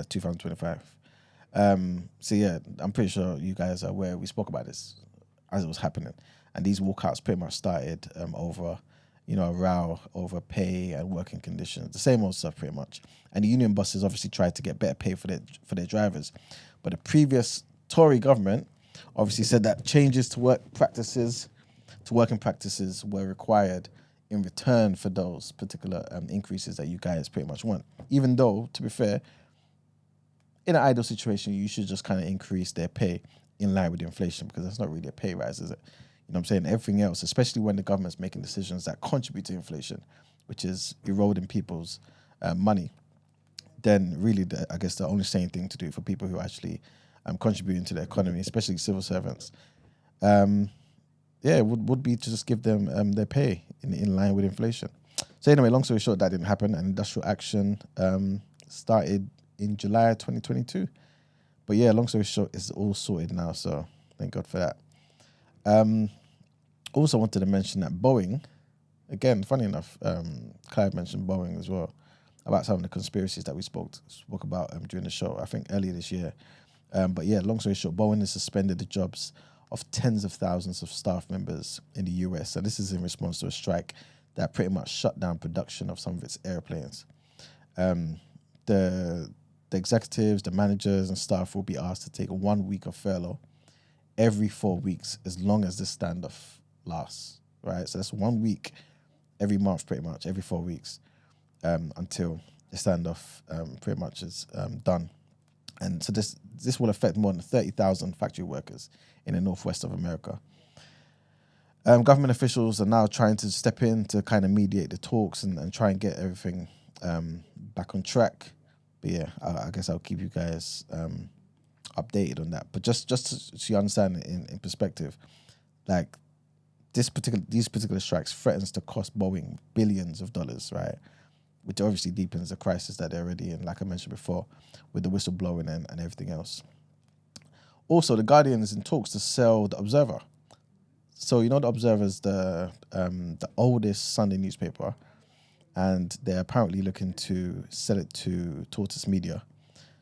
2025. So yeah, I'm pretty sure you guys are aware. We spoke about this as it was happening, and these walkouts pretty much started over, a row over pay and working conditions, the same old stuff pretty much. And the union bosses obviously tried to get better pay for their drivers, but the previous Tory government obviously said that changes to working practices were required in return for those particular increases that you guys pretty much want. Even though, to be fair, in an ideal situation, you should just kind of increase their pay in line with inflation, because that's not really a pay rise, is it? You know what I'm saying? Everything else, especially when the government's making decisions that contribute to inflation, which is eroding people's money, then really, I guess the only sane thing to do for people who are actually contributing to the economy, especially civil servants, would be to just give them their pay in line with inflation. So anyway, long story short, that didn't happen, and industrial action started in July 2022. But yeah, long story short, it's all sorted now, so thank God for that. Also wanted to mention that Boeing, again, funny enough, Clive mentioned Boeing as well, about some of the conspiracies that we spoke about during the show, I think earlier this year. But yeah, long story short, Boeing has suspended the jobs of tens of thousands of staff members in the US, and this is in response to a strike that pretty much shut down production of some of its airplanes. The executives, the managers and staff will be asked to take 1 week of furlough every 4 weeks as long as this standoff lasts, right? So that's 1 week every month, pretty much, every 4 weeks until the standoff pretty much is done. And so this will affect more than 30,000 factory workers in the northwest of America. Government officials are now trying to step in to kind of mediate the talks and try and get everything back on track. But yeah, I guess I'll keep you guys updated on that. But just so you understand it in perspective, like these particular strikes threatens to cost Boeing billions of dollars, right? Which obviously deepens the crisis that they're already in, like I mentioned before, with the whistleblowing and everything else. Also, The Guardian is in talks to sell The Observer. So you know The Observer is the oldest Sunday newspaper, and they're apparently looking to sell it to Tortoise Media.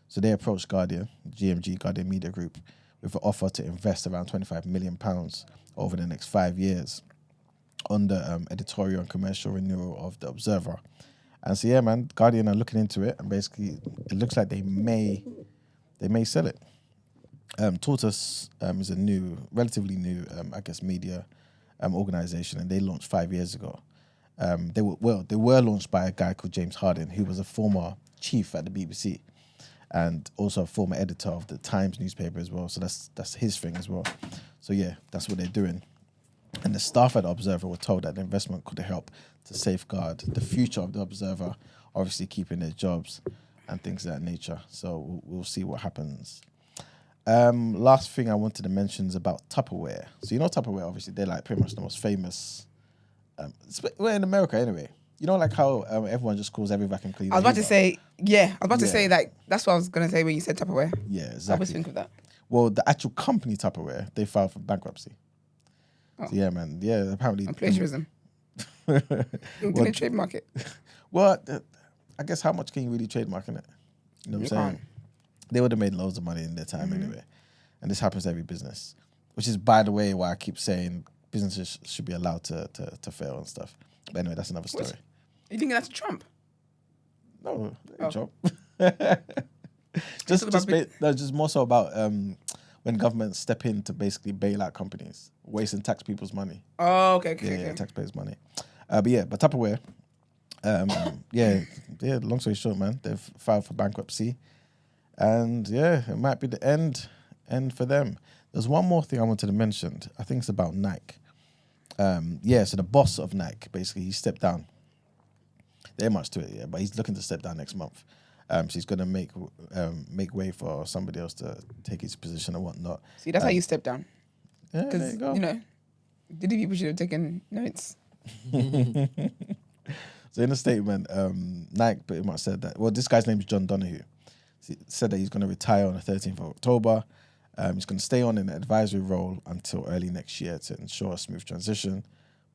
So they approached Guardian Media Group, with an offer to invest around £25 million over the next 5 years on the editorial and commercial renewal of The Observer. And so, yeah, man, Guardian are looking into it, and basically it looks like they may sell it. Tortoise is a relatively new, media organization, and they launched 5 years ago. They were launched by a guy called James Harding, who was a former chief at the BBC and also a former editor of the Times newspaper as well. So that's his thing as well. So yeah, that's what they're doing. And the staff at the Observer were told that the investment could help to safeguard the future of the Observer, obviously keeping their jobs and things of that nature. So we'll see what happens. Last thing I wanted to mention is about Tupperware. So you know Tupperware, obviously, they're like pretty much the most famous. We're in America anyway. You know, like how everyone just calls every vacuum cleaner. I was about to say, like, that's what I was going to say when you said Tupperware. Yeah, exactly. I always think of that. Well, the actual company Tupperware, they filed for bankruptcy. Oh. So yeah, man. Yeah, apparently. And plagiarism. Did they trademark it? Well, I guess how much can you really trademark in it? You know what I'm saying? Can't. They would have made loads of money in their time anyway. And this happens to every business. Which is, by the way, why I keep saying businesses should be allowed to fail and stuff. But anyway, that's another story. You think that's Trump? No, Trump. just more so about when governments step in to basically bail out companies, wasting taxpayers' money. Oh, okay. Taxpayers' money. But Tupperware, long story short, man, they've filed for bankruptcy. And yeah, it might be the end for them. There's one more thing I wanted to mention. I think it's about Nike. So the boss of Nike, basically, he stepped down. There ain't much to it, but he's looking to step down next month. So he's going to make way for somebody else to take his position and whatnot. See, that's how you step down. Yeah, there you go. You know, Diddy people should have taken notes. So in a statement, Nike pretty much said that, well, this guy's name is John Donahue. He said that he's going to retire on the 13th of October. He's going to stay on in an advisory role until early next year to ensure a smooth transition.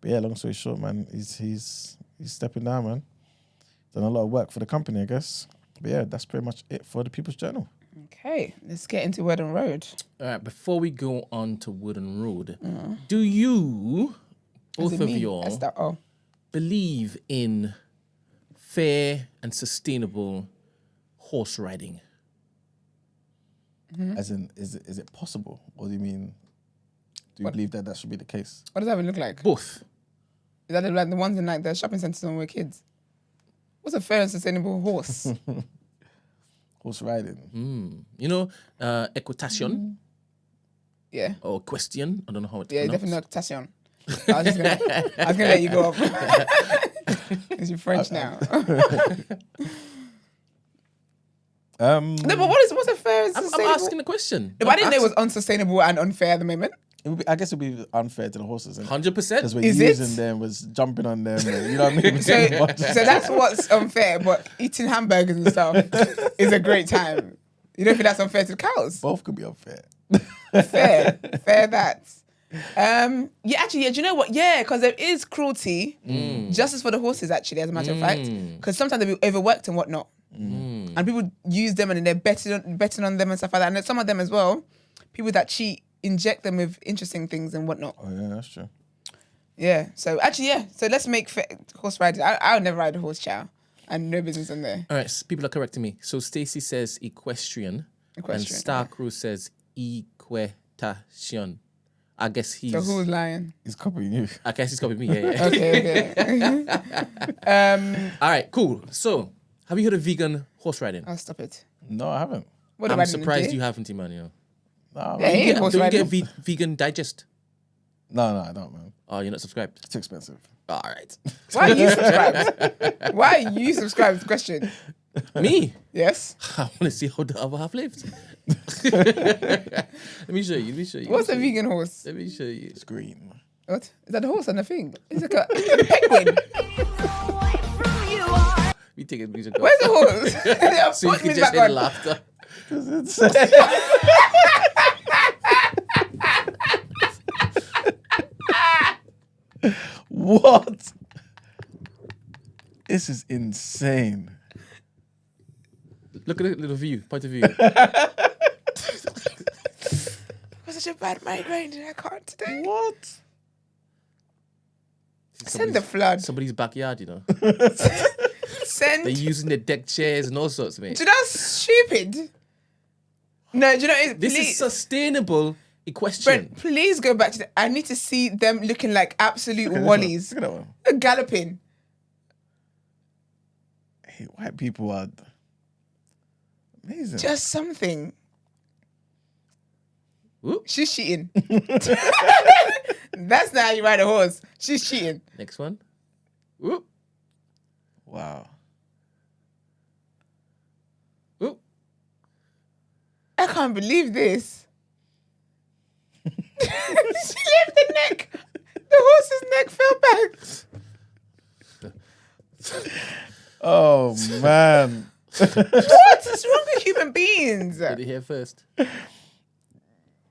But yeah, long story short, man, he's stepping down, man. Done a lot of work for the company, I guess. But yeah, that's pretty much it for the People's Journal. Okay, let's get into Word on Road. All right, before we go on to Word on Road, do you, both of y'all, believe in fair and sustainable horse riding? Mm-hmm. As in, is it possible? Or do you mean, do you believe that should be the case? What does that even look like? Both. Is that like the ones in like the shopping centres when we were kids? What's a fair and sustainable horse? Horse riding. You know, equitation? Yeah. Or question? I don't know how it's pronounced. Definitely not equitation. I was going to let you go up. Because you're French now. No, but what's a fair and sustainable? I'm asking the question. No, but I didn't know it was unsustainable and unfair at the moment. I guess it would be unfair to the horses. 100%. Because we're using them, was jumping on them. And, you know what I mean? So that's what's unfair. But eating hamburgers and stuff is a great time. You don't think that's unfair to the cows? Both could be unfair. Fair that. Do you know what? Yeah, because there is cruelty, justice for the horses, actually, as a matter of fact. Because sometimes they'll be overworked and whatnot. And people use them and they're betting on them and stuff like that. And some of them as well, people that cheat, inject them with interesting things and whatnot. Oh, yeah, that's true. Yeah. So actually, yeah. So let's make horse riding. I would never ride a horse, chow. And no business in there. All right, people are correcting me. So Stacey says equestrian. And Star Crew says equitation. I guess he's... So who's lying? He's copying you. I guess he's copying me, yeah. Okay. All right, cool. So, have you heard of vegan horse riding? I'll stop it. No, I haven't. I'm surprised you haven't, Emmanuel. No, Don't you get vegan digest? No, I don't, man. Oh, you're not subscribed? It's too expensive. All right. Why are you subscribed? Why are you subscribed? Question. Me? Yes. I want to see how the other half lived. Let me show you. What's a vegan horse? Let me show you. It's green. What? Is that a horse on the thing? It's like a penguin. We take a music. Where's the horse? So you can just end laughter. What? This is insane. Look at the little view, point of view. Was such a bad migraine. I can't today. What? Send the flood. Somebody's backyard, you know. Send. They're using the deck chairs and all sorts, mate. Do you know that's stupid? No, do you know this please, is sustainable equestrian. Brent, please go back to I need to see them looking like absolute wallies. Look at that one. They're galloping. Hey, white people are amazing. Just something. Whoop. She's cheating. That's not how you ride a horse. She's cheating. Next one. Whoop. Wow. Whoop. I can't believe this. She left the neck. The horse's neck fell back. Oh, man. What is wrong with human beings? Did it here first?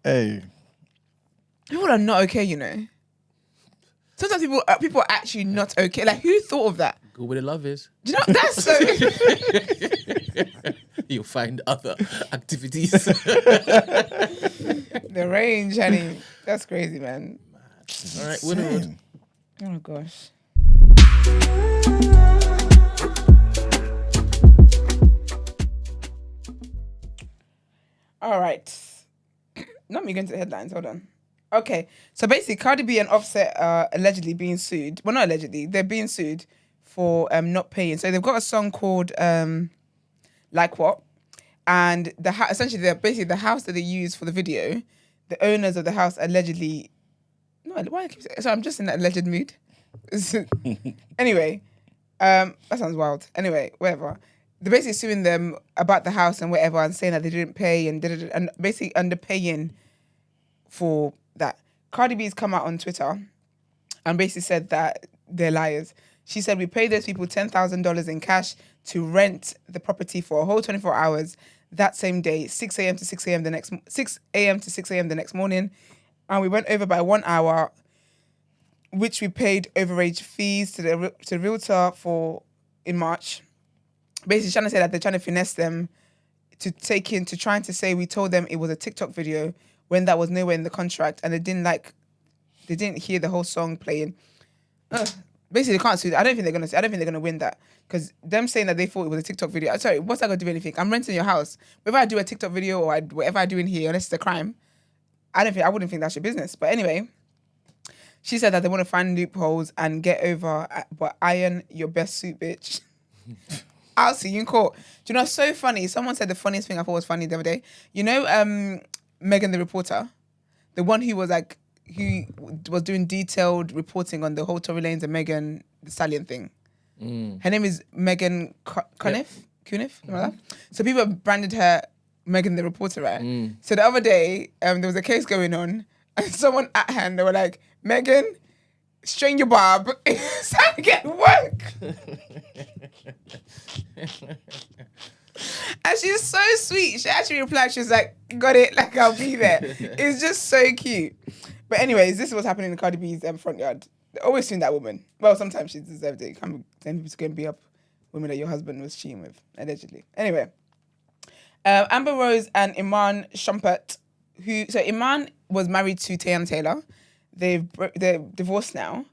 Hey. People are not okay, you know. Sometimes people are actually not okay. Like, who thought of that? Go where the love is. Do you know that's so? You'll find other activities. The range, honey. That's crazy, man. All right, we're on the road. Oh gosh. All right. Not me going to the headlines. Hold on. Okay. So basically, Cardi B and Offset are allegedly being sued. Well, not allegedly. They're being sued for not paying. So they've got a song called Like What? And essentially, basically the house that they use for the video, the owners of the house allegedly... No, why I keep saying... So I'm just in that alleged mood. Anyway, that sounds wild. Anyway, whatever. They're basically suing them about the house and whatever and saying that they didn't pay and basically underpaying for that. Cardi B's come out on Twitter and basically said that they're liars. She said, we paid those people $10,000 in cash to rent the property for a whole 24 hours that same day, 6 a.m. to 6 a.m. the next morning. And we went over by 1 hour, which we paid overage fees to the realtor for in March. Basically trying to say that they're trying to finesse them to trying to say we told them it was a TikTok video when that was nowhere in the contract and they didn't hear the whole song playing. Basically, they can't sue. I don't think they're gonna win that because them saying that they thought it was a TikTok video. Sorry, what's that gonna do anything? I'm renting your house. Whether I do a TikTok video or whatever I do in here, unless it's a crime, I wouldn't think that's your business. But anyway, she said that they want to find loopholes and get over, but iron your best suit, bitch. I'll see you in court. Do you know, it's so funny. Someone said the funniest thing I thought was funny the other day. You know, Megan the reporter, the one who was doing detailed reporting on the whole Tory Lanez and Megan Thee Stallion thing. Her name is Megan Cuniff, something like that. So people have branded her Megan the reporter, right? So the other day, there was a case going on, and someone at her, and they were like, Megan, strain your barb. It's time to get work. And she's so sweet. She actually replied, she was like, got it, like I'll be there. It's just so cute. But anyways, this is what's happening in Cardi B's front yard. They always seen that woman. Well, sometimes she deserved it. You can't be telling people to go and beat up women that your husband was cheating with, allegedly. Anyway, Amber Rose and Iman Shumpert, Iman was married to Teyana Taylor. They're divorced now.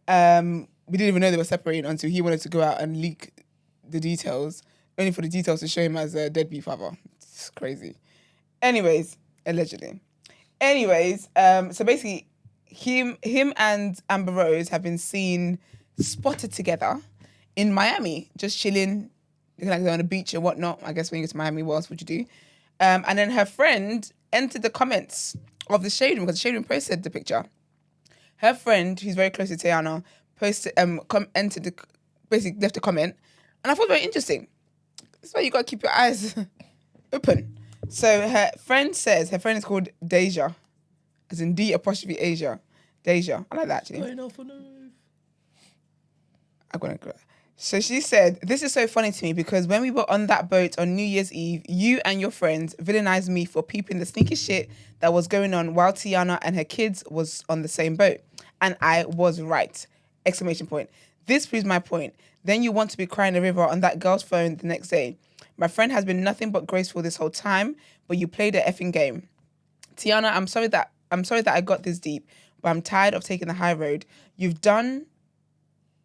We didn't even know they were separating until he wanted to go out and leak the details, only for the details to show him as a deadbeat father. It's crazy. Anyways, allegedly. So basically, him and Amber Rose have been seen spotted together in Miami, just chilling, looking like they're on the beach and whatnot. I guess when you go to Miami, what else would you do? And then her friend entered the comments of the Shade Room, because the Shade Room posted the picture. Her friend, who's very close to Tiana, posted, basically left a comment, and I thought it very interesting. That's why you gotta keep your eyes open. So her friend says, her friend is called Deja, as in D''Asia. Deja. I like that actually. I'm gonna go. So she said, "This is so funny to me because when we were on that boat on New Year's Eve, you and your friends villainized me for peeping the sneaky shit that was going on while Tiana and her kids was on the same boat. And I was right. Exclamation point. This proves my point. Then you want to be crying a river on that girl's phone the next day. My friend has been nothing but graceful this whole time, but you played the effing game. Tiana, I'm sorry that I got this deep, but I'm tired of taking the high road. You've done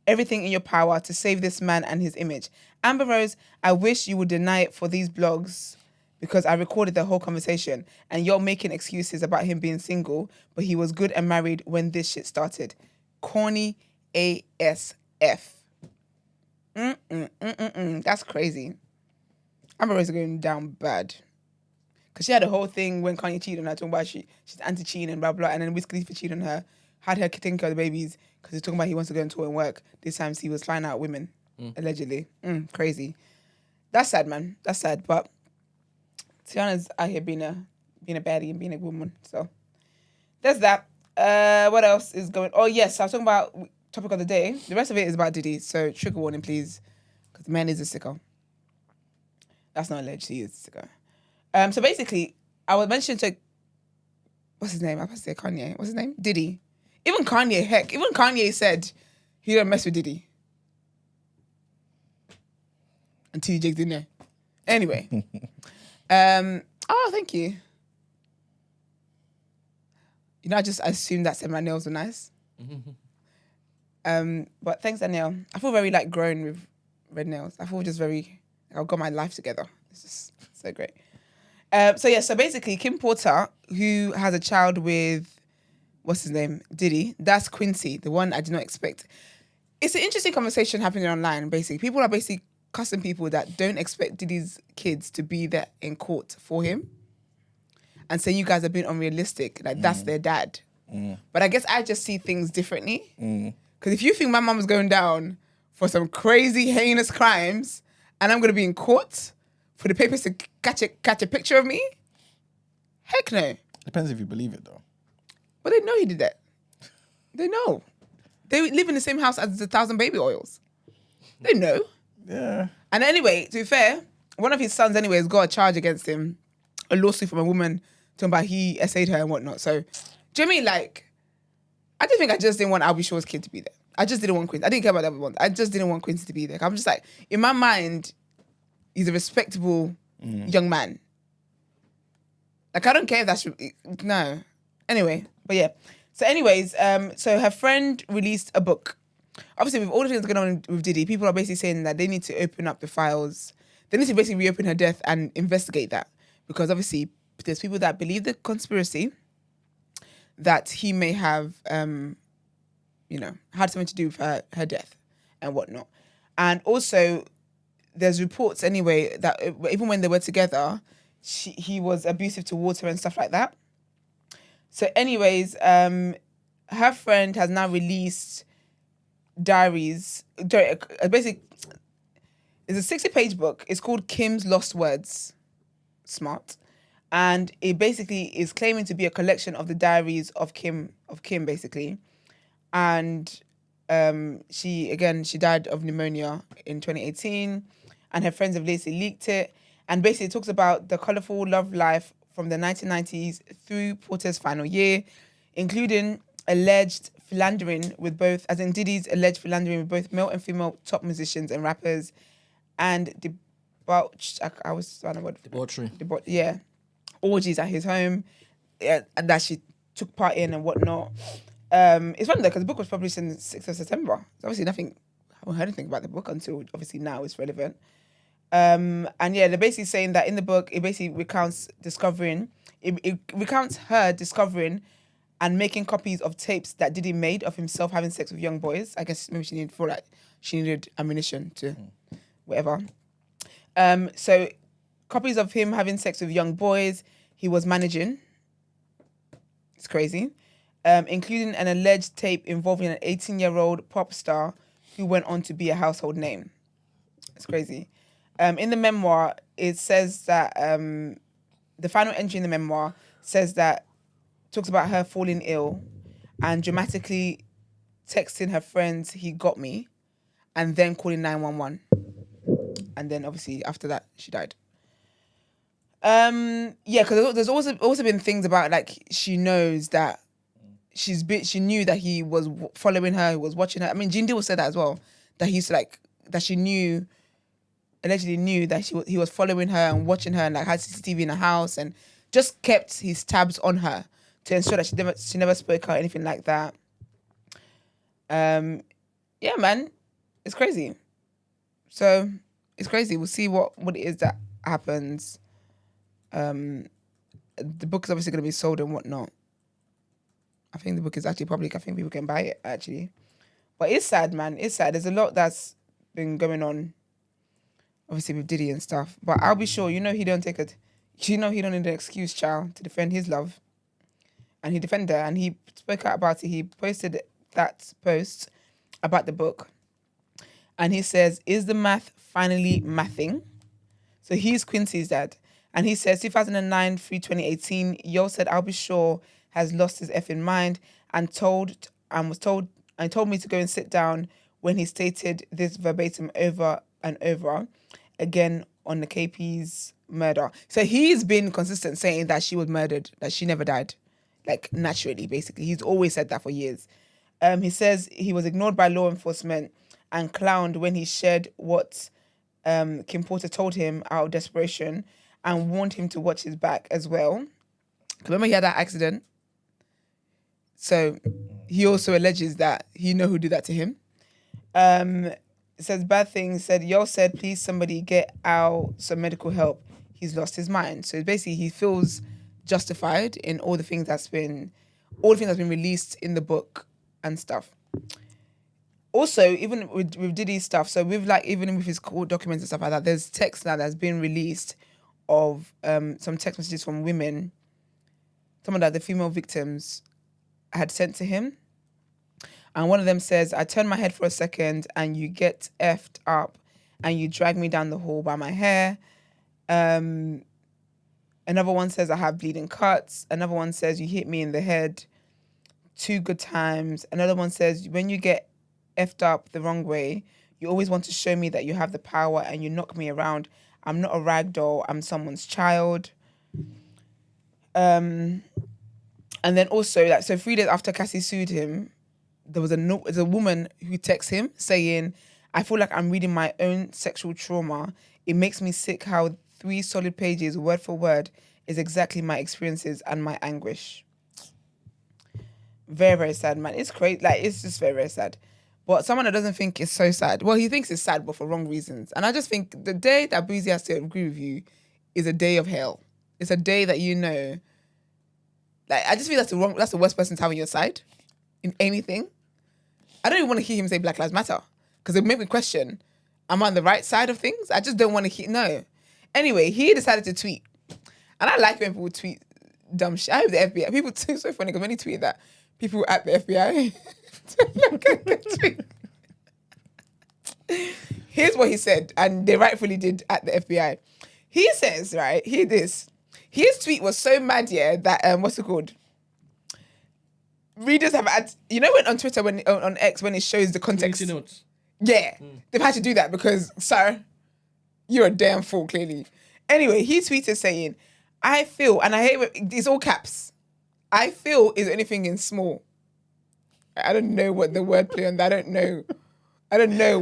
everything in your power to save this man and his image. Amber Rose, I wish you would deny it for these blogs because I recorded the whole conversation and you're making excuses about him being single, but he was good and married when this shit started. Corny ASF. That's crazy. Amber Rose is going down bad. Because she had a whole thing when Kanye cheated on her, talking about she's anti-cheating and blah, blah, and then Wiz Khalifa cheated on her, had her take care of the babies, because he's talking about he wants to go and tour and work. This time he was flying out women, allegedly. Crazy. That's sad, man. That's sad. But Tiana's out here being a baddie and being a woman. So there's that. What else is going on? Oh, yes. I was talking about topic of the day. The rest of it is about Diddy. So trigger warning, please. Because the man is a sicko. That's not alleged. He is a sicko. So basically, I was mentioning to, what's his name? I was about to say Kanye. What's his name? Diddy. Even Kanye said he don't mess with Diddy. Until Jake's in there. Anyway. Thank you. You know, I just assumed that said my nails were nice. But thanks, Danielle. I feel very grown with red nails. I feel just very, I've got my life together. It's just so great. So basically, Kim Porter, who has a child with, what's his name? Diddy. That's Quincy, the one I did not expect. It's an interesting conversation happening online, basically. People are basically cussing people that don't expect Diddy's kids to be there in court for him and saying you guys are being unrealistic. That's their dad. But I guess I just see things differently. Because if you think my mum was going down for some crazy, heinous crimes and I'm going to be in court for the papers to catch a picture of me, heck no. Depends if you believe it, though. But they know he did that. They know. They live in the same house as the 1,000 baby oils. They know. Yeah. And anyway, to be fair, one of his sons anyway has got a charge against him, a lawsuit from a woman talking about he essayed her and whatnot. So, do you know what I mean? I just didn't want Albie Shaw's kid to be there. I just didn't want Quincy. I didn't care about the other one. I just didn't want Quincy to be there. I'm just in my mind, he's a respectable young man. I don't care if that's... No. Anyway, but yeah. So anyways, so her friend released a book. Obviously, with all the things going on with Diddy, people are basically saying that they need to open up the files. They need to basically reopen her death and investigate that. Because obviously, there's people that believe the conspiracy that he may have, had something to do with her death and whatnot. And also, there's reports anyway that even when they were together, he was abusive towards her and stuff like that. So anyways, her friend has now released diaries. Basically, it's a 60-page book. It's called Kim's Lost Words. Smart. And it basically is claiming to be a collection of the diaries of Kim, basically. And she died of pneumonia in 2018. And her friends have lately leaked it. And basically it talks about the colourful love life from the 1990s through Porter's final year, including alleged philandering with both, as in Diddy's alleged philandering with both male and female top musicians and rappers, and debauchery. Orgies at his home, and that she took part in and whatnot. It's funny though, because the book was published on the 6th of September. So obviously I haven't heard anything about the book until obviously now it's relevant. And yeah, they're basically saying that in the book, it basically recounts it recounts her discovering and making copies of tapes that Diddy made of himself having sex with young boys. I guess maybe she needed ammunition to whatever. So copies of him having sex with young boys, he was managing. It's crazy. Including an alleged tape involving an 18-year-old pop star who went on to be a household name. It's crazy. In the memoir, it says that the final entry in the memoir talks about her falling ill and dramatically texting her friends, "He got me," and then calling 911. And then obviously after that, she died. Yeah, because there's also been things about like she knows that she knew that he was following her, he was watching her. I mean, Gene Deal said that as well, that he used to that she allegedly knew that he was following her and watching her and like had CCTV in the house and just kept his tabs on her to ensure that she never spoke out or anything like that. Yeah, man, it's crazy. So it's crazy. We'll see what it is that happens. The book is obviously going to be sold and whatnot. I think the book is actually public. I think people can buy it actually. But it's sad, man. It's sad. There's a lot that's been going on, obviously with Diddy and stuff. But I'll be sure, he don't need an excuse, child, to defend his love. And he defended her and he spoke out about it. He posted that post about the book. And he says, "Is the math finally mathing?" So he's Quincy's dad. And he says, 2009 through 2018, Yo said, "I'll be sure," has lost his effing mind and told me to go and sit down when he stated this verbatim over and over again on the KP's murder. So he's been consistent saying that she was murdered, that she never died. Like naturally, basically. He's always said that for years. He says he was ignored by law enforcement and clowned when he shared what Kim Porter told him out of desperation and warned him to watch his back as well. Remember he had that accident? So he also alleges that he know who did that to him. Says bad things, Yo said, "Please somebody get out some medical help. He's lost his mind." So basically he feels justified in all the things that's been released in the book and stuff. Also, even with Diddy's stuff, so even with his court documents and stuff like that, there's text now that's been released of some text messages from women, some of the female victims had sent to him. And one of them says, "I turn my head for a second and you get effed up and you drag me down the hall by my hair." Another one says, "I have bleeding cuts." Another one says, "You hit me in the head 2 good times." Another one says, "When you get effed up the wrong way, you always want to show me that you have the power and you knock me around. I'm not a rag doll, I'm someone's child." And then also, 3 days after Cassie sued him, there was a woman who texts him saying, "I feel like I'm reading my own sexual trauma. It makes me sick how 3 solid pages, word for word, is exactly my experiences and my anguish." Very, very sad, man. It's crazy. It's just very, very sad. But someone that doesn't think it's so sad, well, he thinks it's sad, but for wrong reasons. And I just think the day that Boozy has to agree with you is a day of hell. It's a day that I just feel that's the worst person to have on your side in anything. I don't even want to hear him say Black Lives Matter because it make me question, am I on the right side of things? I just don't want to hear, no. Anyway, he decided to tweet. And I like when people tweet dumb shit. I hope the FBI, people, it's so funny because when he tweeted that, people at the FBI, look at the tweet. Here's what he said, and they rightfully did at the FBI. He says, right, hear this. His tweet was so mad, yeah, that, what's it called? Readers have had, when on Twitter, on X, when it shows the context. Notes. Yeah, they've had to do that because, sir, you're a damn fool, clearly. Anyway, he tweeted saying, "I feel," and I hate it's all caps, "I feel" is anything in small. I don't know what the wordplay on that. I don't know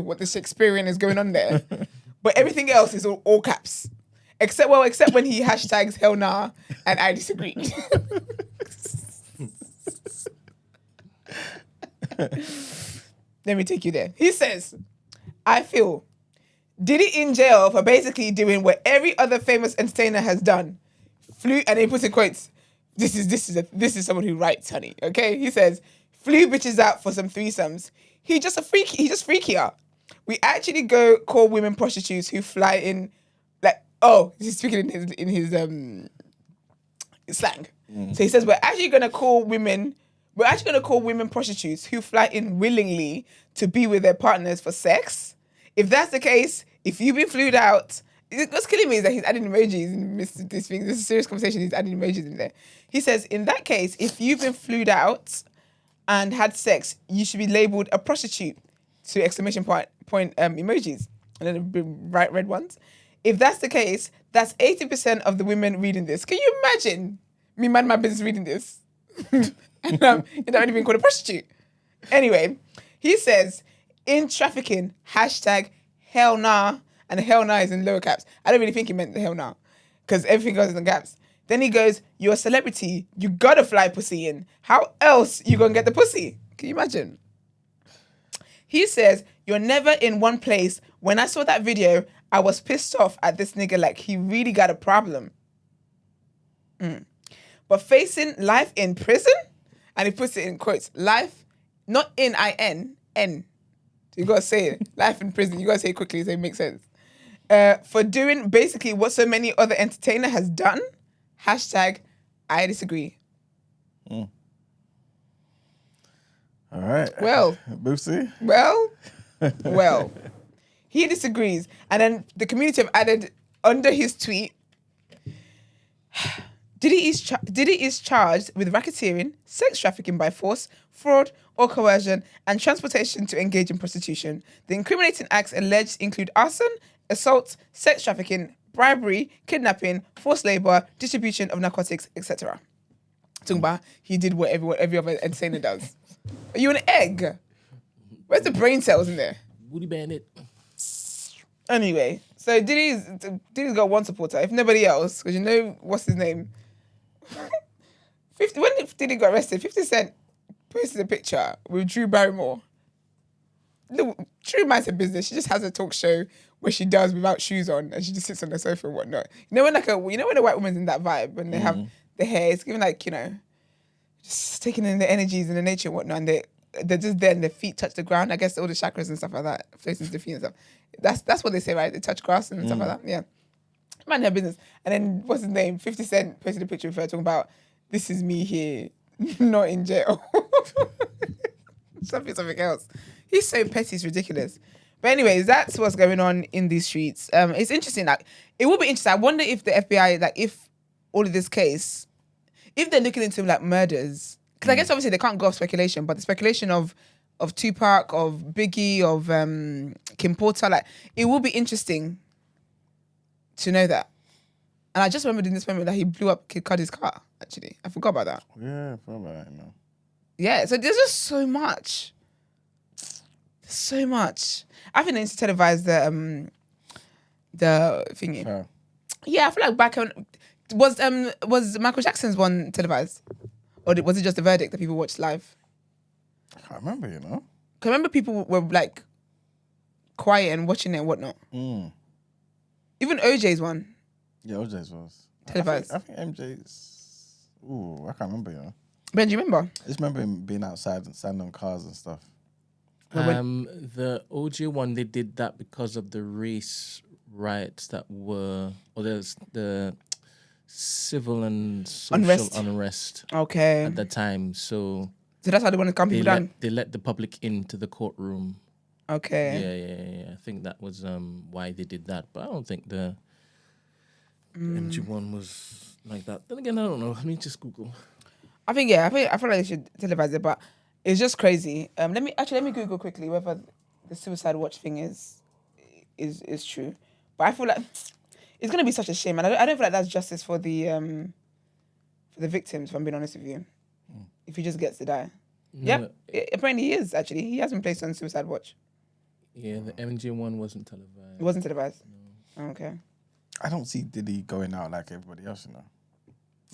what the Shakespearean is going on there. But everything else is all caps. Except when he hashtags hell nah and I disagree. Let me take you there. He says, I feel Diddy in jail for basically doing what every other famous entertainer has done. Flew, and he puts in quotes. This is someone who writes, honey. Okay, he says, flew bitches out for some threesomes. He's just freakier. We actually go call women prostitutes who fly in, like, oh, he's speaking in his slang. So he says we're actually gonna call women prostitutes who fly in willingly to be with their partners for sex. If that's the case, if you've been flued out, what's killing me is that he's adding emojis in this thing. This is a serious conversation. He's adding emojis in there. He says, in that case, if you've been flued out and had sex, you should be labeled a prostitute. To exclamation point emojis and then the big bright red ones. If that's the case, that's 80% of the women reading this. Can you imagine me mind my business reading this? And you're not even being called a prostitute. Anyway, he says, in trafficking, hashtag hell nah, and hell nah is in lower caps. I don't really think he meant the hell nah, because everything goes in the caps. Then he goes, you're a celebrity, you gotta fly pussy in. How else you gonna get the pussy? Can you imagine? He says, you're never in one place. When I saw that video, I was pissed off at this nigga like he really got a problem. But facing life in prison, and he puts it in quotes, life, not in I-N, N. So you got to say it. Life in prison. You got to say it quickly so it makes sense. For doing basically what so many other entertainer has done, hashtag I disagree. All right. Well. Boosie? Well. He disagrees. And then the community have added under his tweet, Diddy is charged with racketeering, sex trafficking by force, fraud or coercion, and transportation to engage in prostitution. The incriminating acts alleged include arson, assault, sex trafficking, bribery, kidnapping, forced labor, distribution of narcotics, etc. Talking about he did what every other entertainer does. Are you an egg? Where's the brain cells in there? Booty bandit. Anyway, so Diddy's got one supporter, if nobody else, because you know what's his name. When Diddy got arrested, 50 Cent posted a picture with Drew Barrymore. Drew minds her business. She just has a talk show where she does without shoes on, and she just sits on the sofa and whatnot. You know when a white woman's in that vibe, when they have the hair, it's giving just taking in the energies and the nature and whatnot, and they're just there and their feet touch the ground. I guess all the chakras and stuff like that flows into the feet and stuff. That's what they say, right? They touch grass and stuff like that. Yeah. Mind her business. And then what's his name? 50 Cent posted a picture of her talking about, this is me here, not in jail. Something else. He's so petty, it's ridiculous. But anyways, that's what's going on in these streets. It's interesting. Like, it will be interesting. I wonder if the FBI, like, if all of this case, if they're looking into like murders, because I guess obviously they can't go off speculation, but the speculation of Tupac, of Biggie, of Kim Porter, like, it will be interesting to know that. And I just remembered in this moment that he blew up Kid Cudi's car, actually. I forgot about that. Yeah, I forgot about that, you know. Yeah, so there's just so much. So much. I think they need to televise the thingy. Sure. Yeah, I feel like back on... Was Michael Jackson's one televised? Or was it just the verdict that people watched live? I can't remember, you know. I remember people were like quiet and watching it and whatnot. Even OJ's one. Yeah, OJ's was. Televised. I think MJ's... Ooh, I can't remember, you know. Ben, do you remember? I just remember him being outside and standing on cars and stuff. The OJ one, they did that because of the race riots that were... Or there's the civil and social unrest okay. at that time. So that's how they want to calm people down? They let the public into the courtroom. Okay. Yeah. I think that was why they did that. But I don't think the MG one was like that. Then again, I don't know. Let me just Google. I feel like they should televise it, but it's just crazy. Let me Google quickly whether the suicide watch thing is true. But I feel like it's gonna be such a shame, and I don't feel like that's justice for the victims. If I'm being honest with you, if he just gets to die. No, Apparently he is actually. He has been placed on suicide watch. Yeah, the MJ one wasn't televised. It wasn't televised. No. Oh, okay. I don't see Diddy going out like everybody else, you know.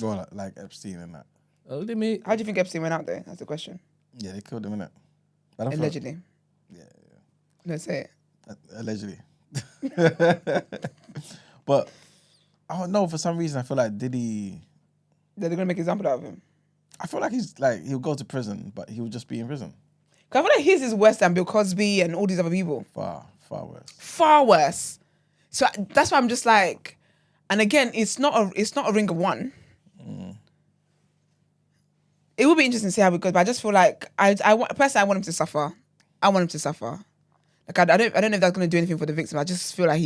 Well, like Epstein and that. Oh, they made... How do you think Epstein went out there? That's the question. Yeah, they killed him, innit? Allegedly. Yeah. Let's say it. Allegedly. But I don't know, for some reason I feel like Diddy... They're going to make an example out of him. I feel like he'll go to prison, but he'll just be in prison. Because I feel like his is worse than Bill Cosby and all these other people. Far worse. Far worse. So that's why I'm just like... And again, it's not a ring of one. It will be interesting to see how it goes, but I just feel like personally I want him to suffer. I want him to suffer. Like I don't know if that's going to do anything for the victim. I just feel like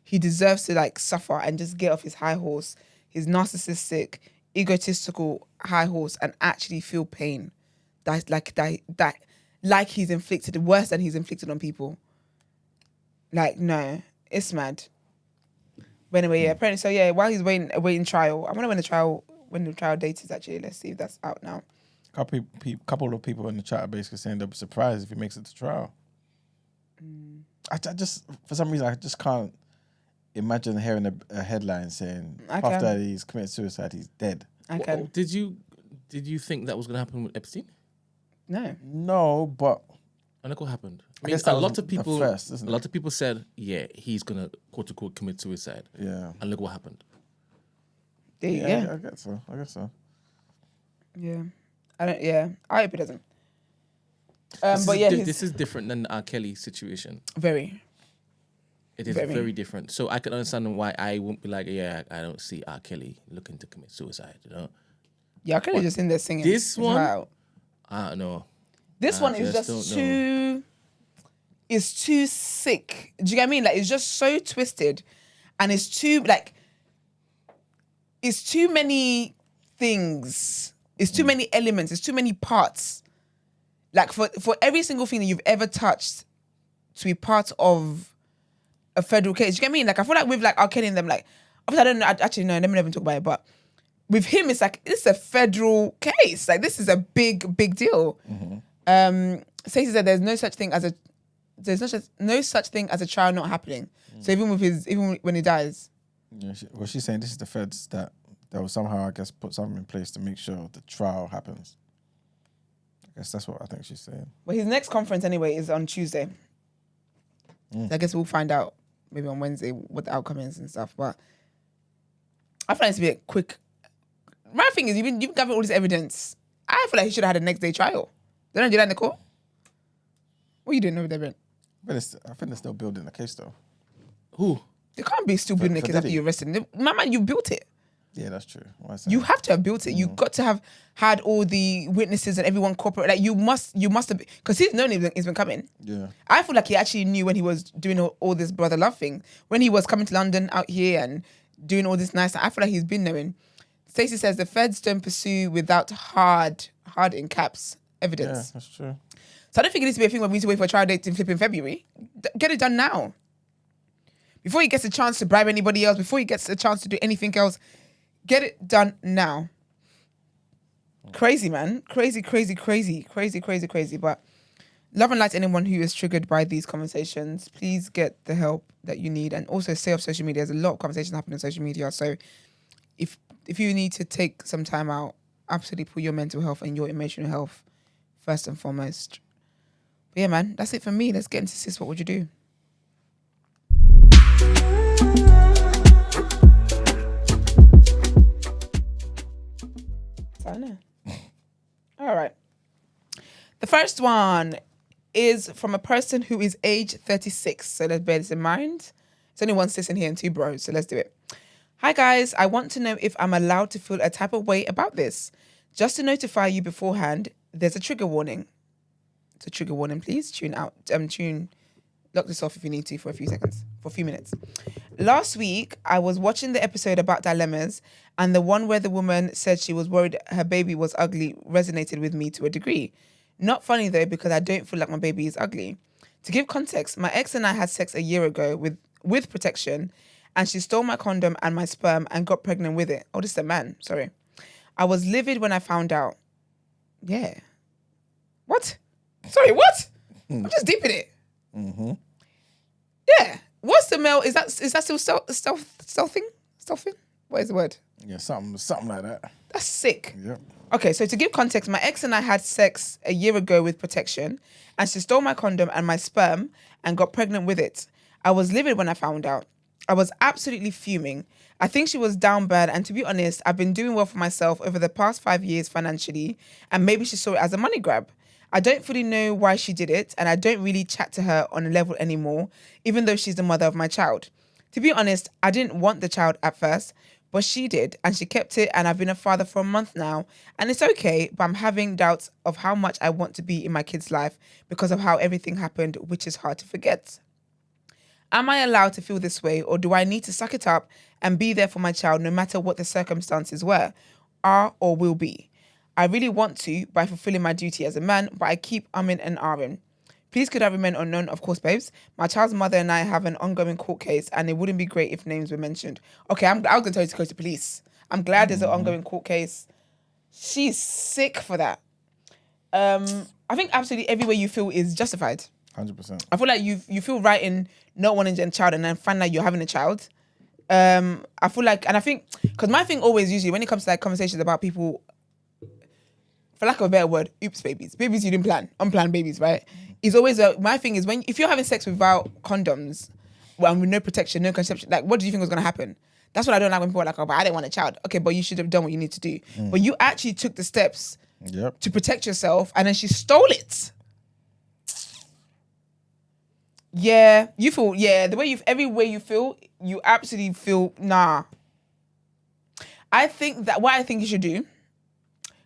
he deserves to like suffer and just get off his high horse, his narcissistic, egotistical high horse, and actually feel pain. That he's inflicted worse than he's inflicted on people. Like no, it's mad. But anyway, yeah, apparently, so yeah, while he's awaiting trial, I wonder when the trial date is actually. Let's see if that's out now. Couple of people in the chat are basically saying they'll be surprised if he makes it to trial. I just, for some reason, I just can't imagine hearing a headline saying Puff Daddy's committed suicide, he's dead. I can. Did you think that was going to happen with Epstein? No, but And look what happened. I guess a lot of people said, yeah, he's gonna quote unquote commit suicide. Yeah. And look what happened. Yeah. I guess so. Yeah. I hope it doesn't. This is different than the R. Kelly situation. Very. It is very different. So I can understand why I won't be like, yeah, I don't see R. Kelly looking to commit suicide, you know? Yeah, R. Kelly just in there singing. This one, I don't know. This one is just too... It's too sick. Do you get what I mean? Like, it's just so twisted. And it's too, like... It's too many things. It's too many elements. It's too many parts. Like, for every single thing that you've ever touched to be part of a federal case. Do you get what I mean? Like, I feel like with, like, R. Kelly and them, like... I don't know. Actually, no, let me never talk about it. But with him, it's like, it's a federal case. Like, this is a big, big deal. Stacey said there's no such thing as a trial not happening. So even when he dies. Yeah, she's saying this is the feds that will somehow, I guess, put something in place to make sure the trial happens. I guess that's what I think she's saying. Well, his next conference anyway is on Tuesday. So I guess we'll find out maybe on Wednesday what the outcome is and stuff. But I find it to be a quick. My thing is, you've been gathering all this evidence. I feel like he should have had a next day trial. They don't do that in the court. What are you doing over there, Brent? But I think they're still building the case, though. Who? They can't be still building a case after you arrested him. My man, you built it. Yeah, that's true. You have to have built it. You got to have had all the witnesses and everyone cooperate. Like you must have, because he's known he's been coming. Yeah. I feel like he actually knew when he was doing all this brother love thing, when he was coming to London out here and doing all this nice. I feel like he's been knowing. Stacey says the feds don't pursue without hard in caps evidence. Yeah, that's true. So I don't think it needs to be a thing where we need to wait for a trial date to flip in February. Get it done now. Before he gets a chance to bribe anybody else, before he gets a chance to do anything else, get it done now. Crazy, man. Crazy. But love and light to anyone who is triggered by these conversations. Please get the help that you need. And also stay off social media. There's a lot of conversations happening on social media. So if you need to take some time out, absolutely put your mental health and your emotional health first and foremost. But yeah, man, that's it for me. Let's get into sis. What would you do? I know. All right. The first one is from a person who is age 36. So let's bear this in mind. There's only one sis in here and two bros. So let's do it. Hi, guys. I want to know if I'm allowed to feel a type of way about this. Just to notify you beforehand, there's a trigger warning. It's a trigger warning, please. Tune out. Lock this off if you need to for a few minutes. Last week, I was watching the episode about dilemmas, and the one where the woman said she was worried her baby was ugly resonated with me to a degree. Not funny though, because I don't feel like my baby is ugly. To give context, my ex and I had sex a year ago with protection, and she stole my condom and my sperm and got pregnant with it. Oh, this is a man. Sorry. I was livid when I found out. Yeah. What? Sorry, what? I'm just deep in it. Mm-hmm. Yeah. What's the male? Is that still stealthing? Stealthing? What is the word? Yeah, something like that. That's sick. Yeah. Okay, so to give context, my ex and I had sex a year ago with protection, and she stole my condom and my sperm and got pregnant with it. I was livid when I found out. I was absolutely fuming. I think she was down bad, and to be honest, I've been doing well for myself over the past 5 years financially, and maybe she saw it as a money grab. I don't fully know why she did it, and I don't really chat to her on a level anymore, even though she's the mother of my child. To be honest, I didn't want the child at first, but she did, and she kept it, and I've been a father for a month now, and it's okay, but I'm having doubts of how much I want to be in my kid's life because of how everything happened, which is hard to forget. Am I allowed to feel this way, or do I need to suck it up and be there for my child no matter what the circumstances are or will be? I really want to by fulfilling my duty as a man, but I keep umming and ahhing. Please could I remain unknown? Of course, babes. My child's mother and I have an ongoing court case, and it wouldn't be great if names were mentioned. Okay, I was going to tell you to go to police. I'm glad there's an ongoing court case. She's sick for that. I think absolutely every way you feel is justified. 100%. I feel like you feel right in not wanting a child and then find out you're having a child. I feel like, and I think, because my thing always usually when it comes to like conversations about people, for lack of a better word, oops babies you didn't plan, unplanned babies, right? Is always my thing is if you're having sex without condoms, well, with no protection, no conception, like what do you think was going to happen? That's what I don't like when people are like, oh, but I didn't want a child. Okay, but you should have done what you need to do. But you actually took the steps to protect yourself, and then she stole it. Yeah, you feel, the way every way you feel, you absolutely feel, nah. I think that what I think you should do,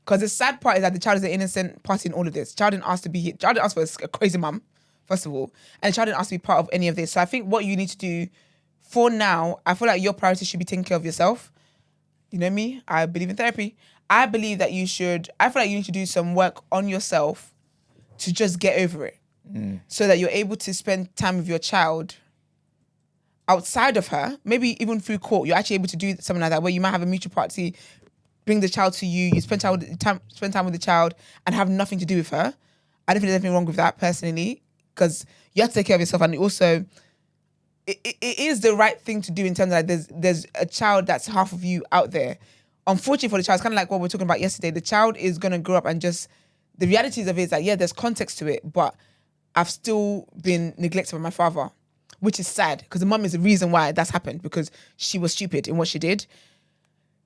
because the sad part is that the child is an innocent party in all of this. Child didn't ask to be here. Child didn't ask for a crazy mum, first of all. And the child didn't ask to be part of any of this. So I think what you need to do for now, I feel like your priority should be taking care of yourself. You know me? I believe in therapy. I believe that I feel like you need to do some work on yourself to just get over it. So that you're able to spend time with your child outside of her, maybe even through court. You're actually able to do something like that where you might have a mutual party, bring the child to you, you spend time with the child and have nothing to do with her. I don't think there's anything wrong with that personally, because you have to take care of yourself, and also it is the right thing to do in terms of like there's a child that's half of you out there. Unfortunately for the child, it's kind of like what we were talking about yesterday. The child is going to grow up and just, the realities of it is that, there's context to it, but I've still been neglected by my father, which is sad because the mum is the reason why that's happened, because she was stupid in what she did.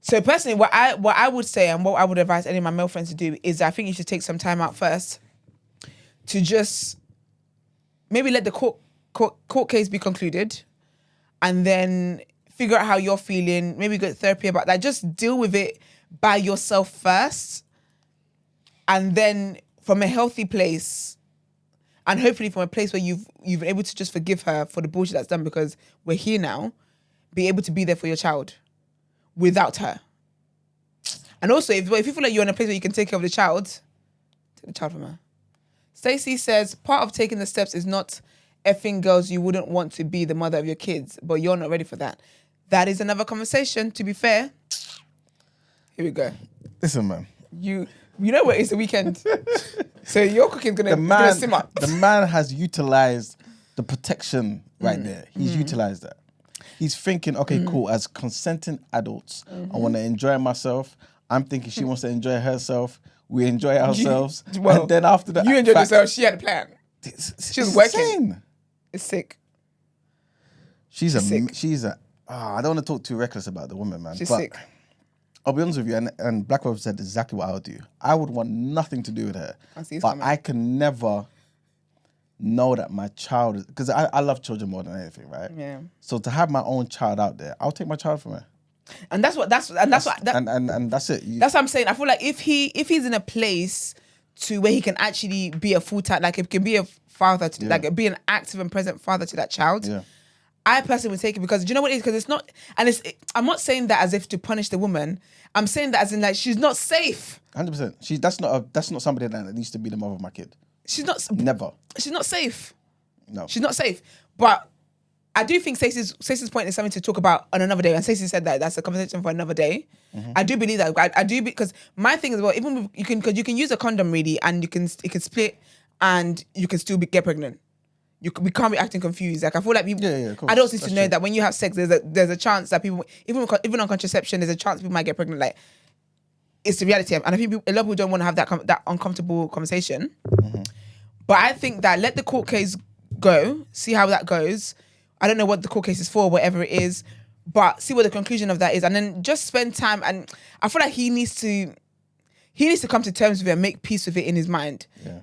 So personally, what I would say and what I would advise any of my male friends to do is I think you should take some time out first to just maybe let the court case be concluded, and then figure out how you're feeling, maybe go to therapy about that. Just deal with it by yourself first, and then from a healthy place, and hopefully from a place where you've been able to just forgive her for the bullshit that's done, because we're here now, be able to be there for your child without her. And also, if you feel like you're in a place where you can take care of the child, take the child from her. Stacey says, part of taking the steps is not effing girls you wouldn't want to be the mother of your kids, but you're not ready for that. That is another conversation, to be fair. Here we go. Listen, man. You know what? It's the weekend. So your cooking's gonna simmer. The man has utilized the protection right there. He's utilized that. He's thinking, okay, cool, as consenting adults, I want to enjoy myself. I'm thinking she wants to enjoy herself. We enjoy ourselves. And then after that... You enjoyed yourself. She had a plan. She's working. It's sick. She's I don't want to talk too reckless about the woman, man. She's sick. I'll be honest with you, and Black Rob said exactly what I would do. I would want nothing to do with her. I can never know that my child is, because I love children more than anything, right? Yeah. So to have my own child out there, I'll take my child from her. And that's what that's it. That's what I'm saying. I feel like if he's in a place to where he can actually be a full-time, like it can be a father to like be an active and present father to that child. Yeah. I personally would take it, because do you know what it is? Because it's not, and I'm not saying that as if to punish the woman. I'm saying that as in like she's not safe. 100%. That's not somebody that needs to be the mother of my kid. She's not. Never. She's not safe. No. She's not safe. But I do think Stacey's point is something to talk about on another day. And Stacey said that that's a conversation for another day. Mm-hmm. I do believe that. I do, because my thing is, well, even with, you can use a condom really, and it can split, and you can still get pregnant. We can't be acting confused. Like I feel like people, adults need to know that when you have sex, there's a chance that people, even on contraception, there's a chance people might get pregnant. Like it's the reality. And I think a lot of people don't want to have that uncomfortable conversation. But I think that let the court case go, see how that goes. I don't know what the court case is for, whatever it is, but see what the conclusion of that is, and then just spend time. And I feel like he needs to come to terms with it and make peace with it in his mind. Yeah.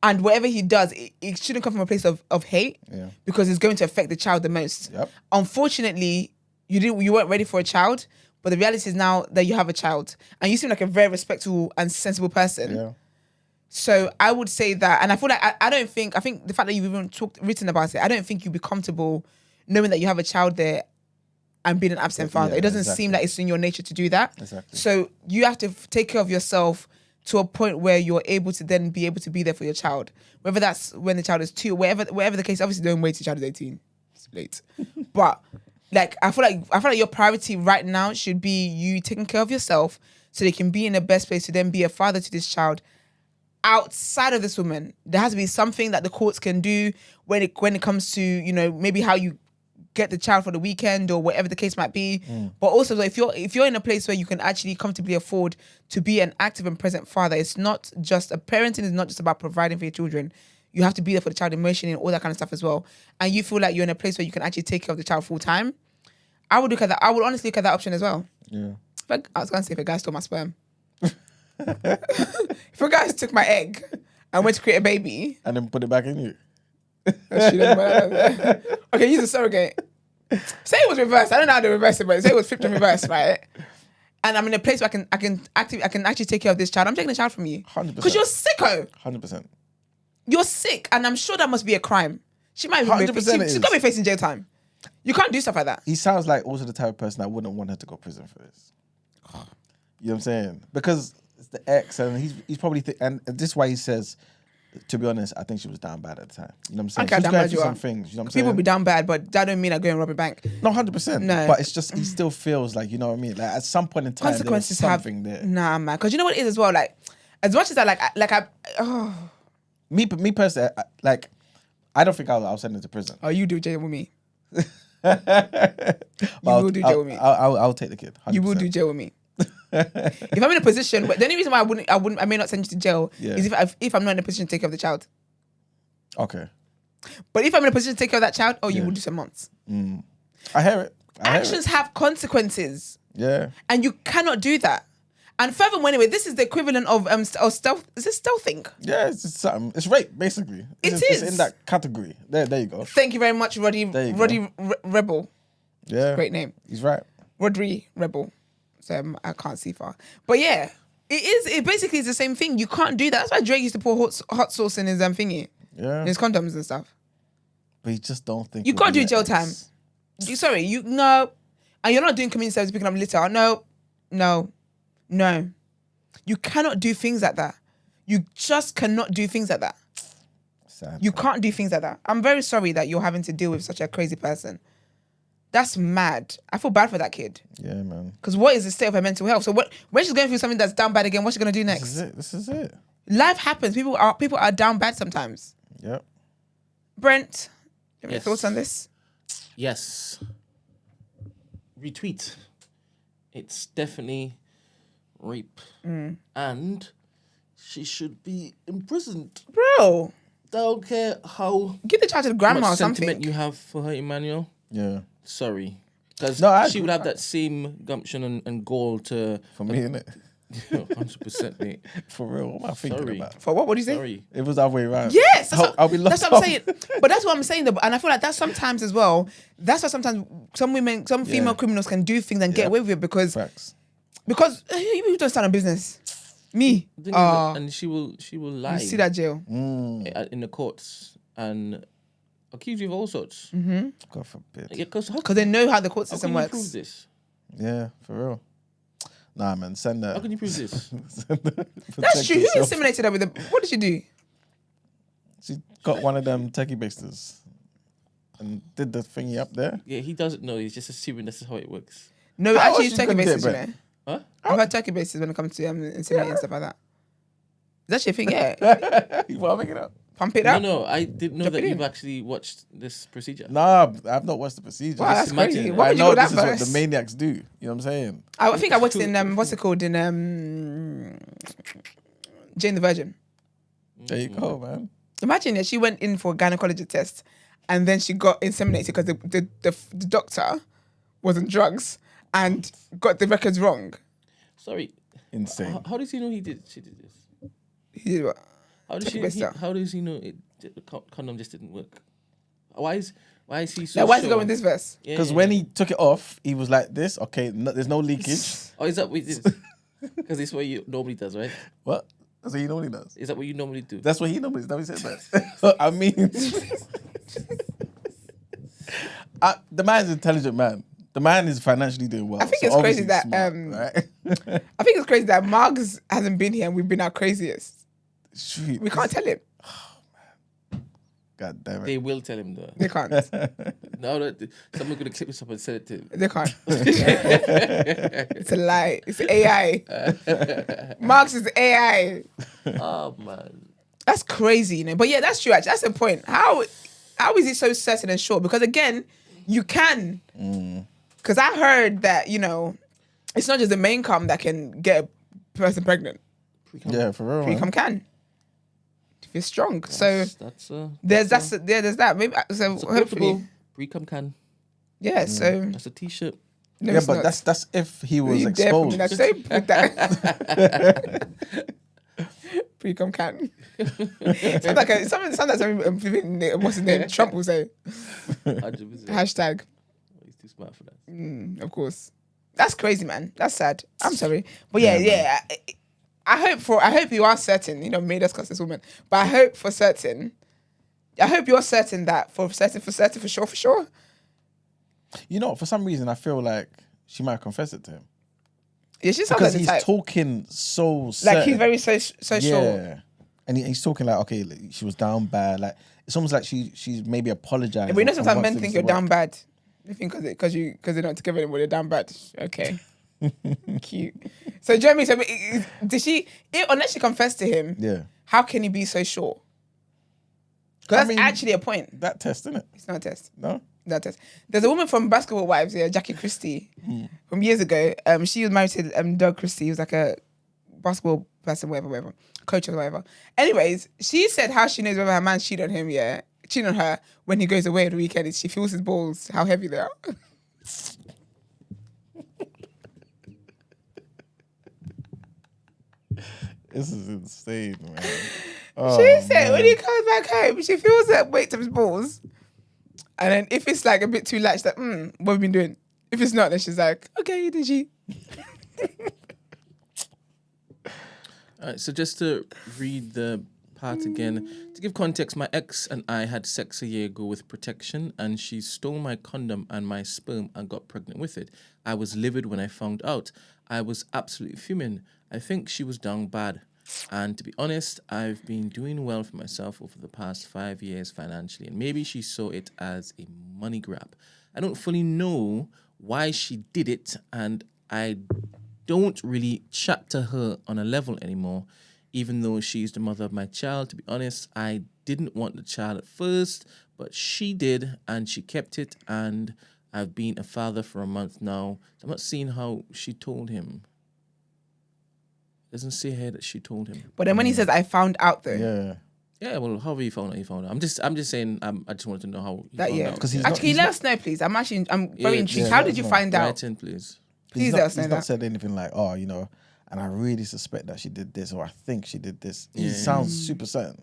And whatever he does, it shouldn't come from a place of hate, because it's going to affect the child the most. Yep. Unfortunately, you weren't ready for a child, but the reality is now that you have a child, and you seem like a very respectful and sensible person. Yeah. So I would say that, and I feel like I think the fact that you've even written about it, I don't think you'd be comfortable knowing that you have a child there and being an absent father. It doesn't seem like it's in your nature to do that. Exactly. So you have to take care of yourself to a point where you're able to then be able to be there for your child. Whether that's when the child is 2, wherever the case, obviously don't wait till the child is 18. It's late. But like I feel like your priority right now should be you taking care of yourself so they can be in the best place to then be a father to this child. Outside of this woman, there has to be something that the courts can do when it comes to, you know, maybe how you get the child for the weekend or whatever the case might be. But also, if you're in a place where you can actually comfortably afford to be an active and present father, it's not just parenting is not just about providing for your children. You have to be there for the child emotionally and all that kind of stuff as well. And you feel like you're in a place where you can actually take care of the child full time. I would look at that. I would honestly look at that option as well. Yeah. I was going to say if a guy stole my sperm. If a guy took my egg and went to create a baby and then put it back in you. Okay, use a surrogate. Say it was reversed. I don't know how to reverse it, but say it was flipped and reversed, right? And I'm in a place where I can actually take care of this child. I'm taking the child from you 100%. because you're sicko. 100%. You're sick, and I'm sure that must be a crime. She might be 100% she's got to be facing jail time. You can't do stuff like that. He sounds like also the type of person I wouldn't want her to go to prison for this. You know what I'm saying? Because it's the ex, and he's probably and this is why he says, to be honest, I think she was down bad at the time. You know what I'm saying? Okay, She was down going bad through you some are. things. You know what I'm saying? People be down bad, but that don't mean I go and rob a bank. No, 100%. No. But it's just he still feels like, you know what I mean? Like at some point in time, Consequences there was something there. Nah, man. Because you know what it is as well. Like, as much as Me personally, I don't think I'll send her to prison. Oh, you do jail with me. You will do jail with me. I'll take the kid. 100%. You will do jail with me. If I'm in a position, but the only reason why I may not send you to jail is if I'm not in a position to take care of the child. Okay. But if I'm in a position to take care of that child, you will do some months. I hear it. Actions have consequences. Yeah. And you cannot do that. And furthermore, anyway, this is the equivalent of stealth. Is this stealthing? Yeah, it's just something. It's rape, basically. It's in that category. There you go. Thank you very much, Roddy Rebel. Yeah. Great name. He's right. Rodri Rebel. So I can't see far. But yeah, it basically is the same thing. You can't do that. That's why Drake used to pour hot sauce in his thingy. Yeah. His condoms and stuff. But you just don't think you can't do jail time. No. And you're not doing community service picking up litter. No. You cannot do things like that. You just cannot do things like that. Sad. You can't do things like that. I'm very sorry that you're having to deal with such a crazy person. That's mad. I feel bad for that kid. Yeah, man. Because what is the state of her mental health? So when she's going through something that's down bad again, what's she going to do next? This is it. Life happens. People are down bad sometimes. Yep. Brent, you have any thoughts on this? Yes. Retweet. It's definitely rape. And she should be imprisoned. Bro. Don't care how give the child to the grandma much or something. sentiment you have for her, Emmanuel. Yeah. Sorry. Because she would have that same gumption and gall to... For me, innit? 100%, mate. For real, what am I thinking about? For what? What do you say? Sorry. It was the other way around. Yes, I'll be locked that's what I'm saying. But that's what I'm saying, though. And I feel like that's sometimes as well. That's why sometimes some female criminals can do things and get away with it because you don't start a business. Me. And she will lie. You see that jail in the courts and accuse you of all sorts. Mm-hmm. God forbid. Because they know how the court system works. How can you prove this? Yeah, for real. Nah, man, send that. How can you prove this? That's true. Who inseminated her with the... What did she do? She got one of them techie basters and did the thingy up there. Yeah, he doesn't know. He's just assuming this is how it works. No, actually, it's turkey bases, you know. Huh? I've had turkey bases when it comes to inseminating and stuff like that. Is that your thing? Yeah. You want to make it up? pump it up. No, I didn't know Drop that it you've in. actually watched this procedure. Nah, I've not watched the procedure. Wow, that's imagine crazy. it. Why I would you know go that this is what verse? the maniacs do. You know what I'm saying? I think I watched it in what's it called in Jane the Virgin. There you go, man. Imagine that she went in for a gynecology test, and then she got inseminated because the doctor was on drugs and got the records wrong. Sorry. Insane. How does he know she did this? He did what? How Took a piss out. how does he know the condom just didn't work? Why is he so Now, why is he sure? going with this verse? Yeah, Because when he took it off, he was like this. Okay, there's no leakage. Oh, is that what it is? Because it's what you normally does, right? What? That's what he normally does. Is that what you normally do? That's what he normally does. He said that. I mean, the man's an intelligent man. The man is financially doing well. I think so it's crazy obviously that he's smart, right? I think it's crazy that Margs hasn't been here and we've been our craziest. Sweet. We can't tell him. God damn it. They will tell him though. They can't. Now that someone's gonna clip this up and send it to him. They can't. It's a lie. It's AI. Marx is AI. Oh man. That's crazy, But yeah, that's true. Actually, that's the point. How is he so certain and sure? Because again, you can. Because I heard that it's not just the main cum that can get a person pregnant. Yeah, for real. Pre-cum can. If it's strong. So That's there's that. Maybe so hopefully. Pre-cum can. Yeah. So That's a t-shirt. no, Yeah, it's but not. that's if he was You dare put me exposed. in that shape with that. Pre-cum can. Sounds like something, what's his name? Trump will say. 100%. Hashtag. He's too smart for that. Of course. That's crazy, man. That's sad. I'm sorry. But yeah. I hope you are certain, made us cuss this woman. But I hope you're certain that for sure. For some reason, I feel like she might confess it to him. Yeah, she sounds Because like the he's type. talking so Like certain. he's very so sure. Yeah. And he's talking like, okay, she was down bad. Like, it's almost like she's maybe apologized. But and sometimes wants men things think to you're work. down bad. They think because they're not together anymore, they're down bad. Okay. Cute. So Jeremy, did she? Unless she confessed to him, Yeah. how can he be so sure? Because that's actually a point. That test, isn't it? It's not a test. No? That test. There's a woman from Basketball Wives, Jackie Christie, from years ago. She was married to Doug Christie. He was like a basketball person, whatever, coach or whatever. Anyways, she said how she knows whether her man cheated on her when he goes away on the weekend is she feels his balls, how heavy they are. This is insane, man. She said when he comes back home, she feels the weight of his balls. And then if it's like a bit too light, she's like, what have you been doing? If it's not, then she's like, okay, did you? All right, so just to read the part again. To give context, my ex and I had sex a year ago with protection, and she stole my condom and my sperm and got pregnant with it. I was livid when I found out. I was absolutely fuming. I think she was down bad. And to be honest, I've been doing well for myself over the past 5 years financially, and maybe she saw it as a money grab. I don't fully know why she did it, and I don't really chat to her on a level anymore, even though she's the mother of my child. To be honest, I didn't want the child at first, but she did, and she kept it, and I've been a father for a month now. So I'm not seeing how she told him. Doesn't say here that she told him. But then when he says, I found out though. Yeah. Yeah, well, however he found out, he found out. I'm just saying. I just wanted to know how he found out. Because he's Actually, not, let us know, please. I'm very intrigued. yeah, How let did us you know. find out? Write in, please. Please let us know he's that. not said anything like, and I really suspect that she did this, or I think she did this. He sounds super certain.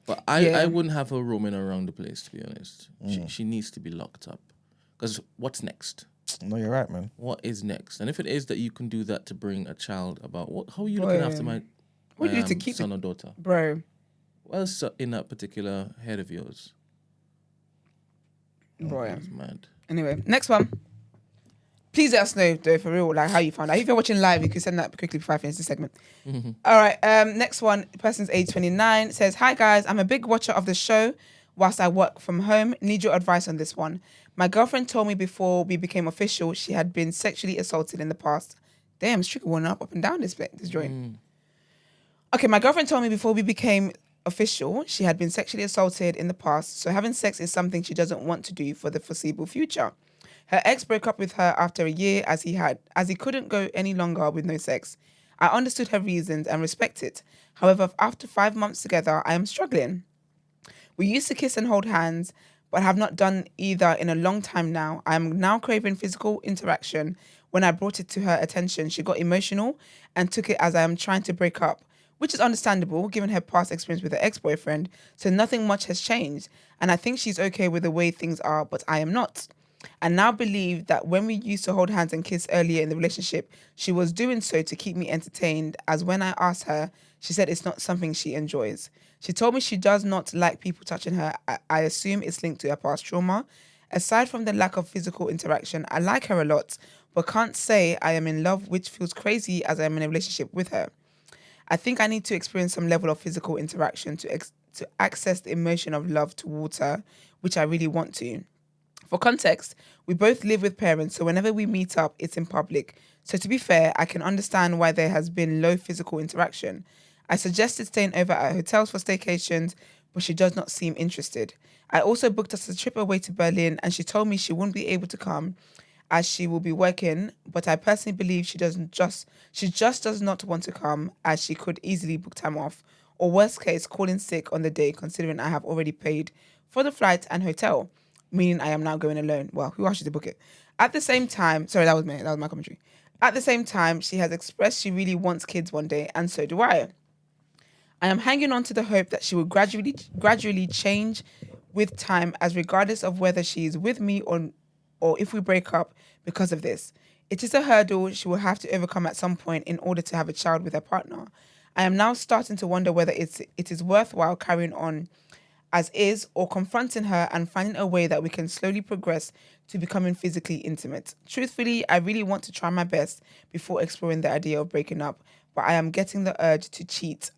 But I wouldn't have her roaming around the place, to be honest. She needs to be locked up. Because what's next? No, you're right, man. What is next? And if it is that you can do that to bring a child about, how are you looking after my What do you do to keep son or daughter? Bro. What else in that particular head of yours? Boy. That's mad. Anyway, next one. Please let us know, though, for real, like how you found out. If you're watching live, you can send that quickly before I finish the segment. All right, next one. The person's age 29 says, hi guys, I'm a big watcher of the show whilst I work from home. Need your advice on this one. My girlfriend told me before we became official she had been sexually assaulted in the past. Damn, it's tricky one up and down this joint. Okay, my girlfriend told me before we became official. She had been sexually assaulted in the past, so having sex is something she doesn't want to do for the foreseeable future. Her ex broke up with her after a year as he couldn't go any longer with no sex. I understood her reasons and respect it. However, after 5 months together, I am struggling. We used to kiss and hold hands, but have not done either in a long time now. I am now craving physical interaction. When I brought it to her attention, she got emotional and took it as I am trying to break up, which is understandable given her past experience with her ex-boyfriend, so nothing much has changed. And I think she's okay with the way things are, but I am not. I now believe that when we used to hold hands and kiss earlier in the relationship, she was doing so to keep me entertained, as when I asked her, she said it's not something she enjoys. She told me she does not like people touching her. I assume it's linked to her past trauma. Aside from the lack of physical interaction, I like her a lot, but can't say I am in love, which feels crazy as I am in a relationship with her. I think I need to experience some level of physical interaction to access the emotion of love towards her, which I really want to. For context, we both live with parents, so whenever we meet up, it's in public. So to be fair, I can understand why there has been low physical interaction. I suggested staying over at hotels for staycations, but she does not seem interested. I also booked us a trip away to Berlin, and she told me she wouldn't be able to come as she will be working, but I personally believe she just does not want to come, as she could easily book time off, or worst case, call in sick on the day, considering I have already paid for the flight and hotel, meaning I am now going alone. Well, who asked you to book it? At the same time, sorry, that was my commentary. At the same time, she has expressed she really wants kids one day, and so do I. I am hanging on to the hope that she will gradually change with time, as regardless of whether she is with me or if we break up because of this. It is a hurdle she will have to overcome at some point in order to have a child with her partner. I am now starting to wonder whether it is worthwhile carrying on as is, or confronting her and finding a way that we can slowly progress to becoming physically intimate. Truthfully, I really want to try my best before exploring the idea of breaking up, but I am getting the urge to cheat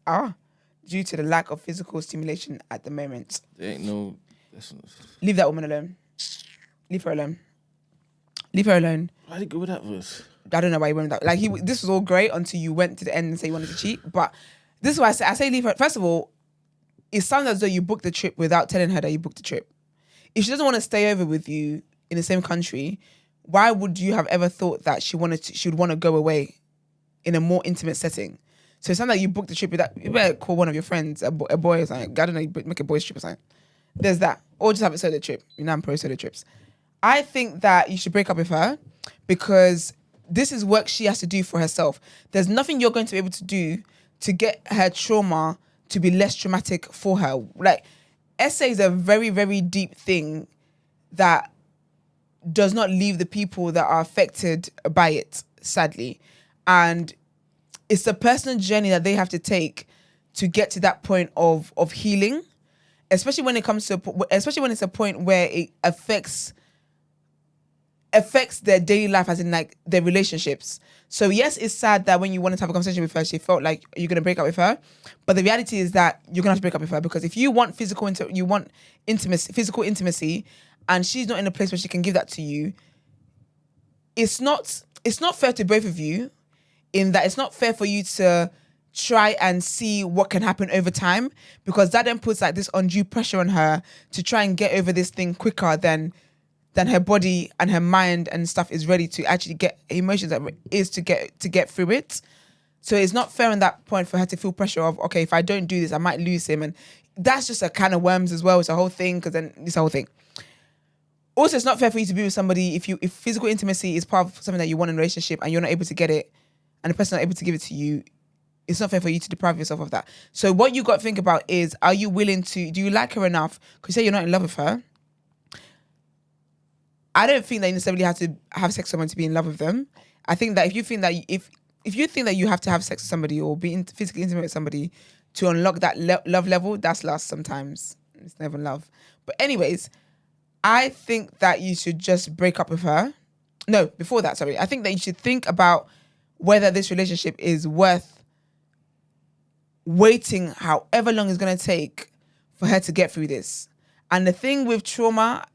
due to the lack of physical stimulation at the moment. There ain't no... Leave that woman alone. Leave her alone. Leave her alone. Why did you go with that verse? I don't know why you went with that. Like, this was all great until you went to the end and say you wanted to cheat. But this is why I say leave her. First of all, it sounds as though you booked the trip without telling her that you booked the trip. If she doesn't want to stay over with you in the same country, why would you have ever thought that she would want to go away in a more intimate setting? So it sounds like you booked the trip without... You better call one of your friends, a boy or something. I don't know, make a boys trip or something. There's that. Or just have a solo trip. You know, I'm pro solo trips. I think that you should break up with her because this is work she has to do for herself. There's nothing you're going to be able to do to get her trauma to be less traumatic for her. Like, SA is a very, very deep thing that does not leave the people that are affected by it, sadly. And it's a personal journey that they have to take to get to that point of healing, especially when it's a point where it affects their daily life, as in like their relationships. So yes, it's sad that when you wanted to have a conversation with her, she felt like you're going to break up with her. But the reality is that you're going to have to break up with her, because if you want physical intimacy, and she's not in a place where she can give that to you, it's not fair to both of you, in that it's not fair for you to try and see what can happen over time, because that then puts like this undue pressure on her to try and get over this thing quicker than her body and her mind and stuff is ready to actually get emotions that is to get through it. So it's not fair on that point for her to feel pressure of, okay, if I don't do this, I might lose him. And that's just a can of worms as well. It's a whole thing, because then it's a whole thing. Also, it's not fair for you to be with somebody if physical intimacy is part of something that you want in a relationship and you're not able to get it and the person not able to give it to you. It's not fair for you to deprive yourself of that. So what you got to think about is, are you willing to, do you like her enough? Because you say you're not in love with her. I don't think that you necessarily have to have sex with someone to be in love with them. I think that if you think that if you think that you have to have sex with somebody or be physically intimate with somebody to unlock that love level, that's lust sometimes. It's never love. But anyways, I think that you should just break up with her. No, before that, sorry. I think that you should think about whether this relationship is worth waiting however long it's going to take for her to get through this. And the thing with trauma,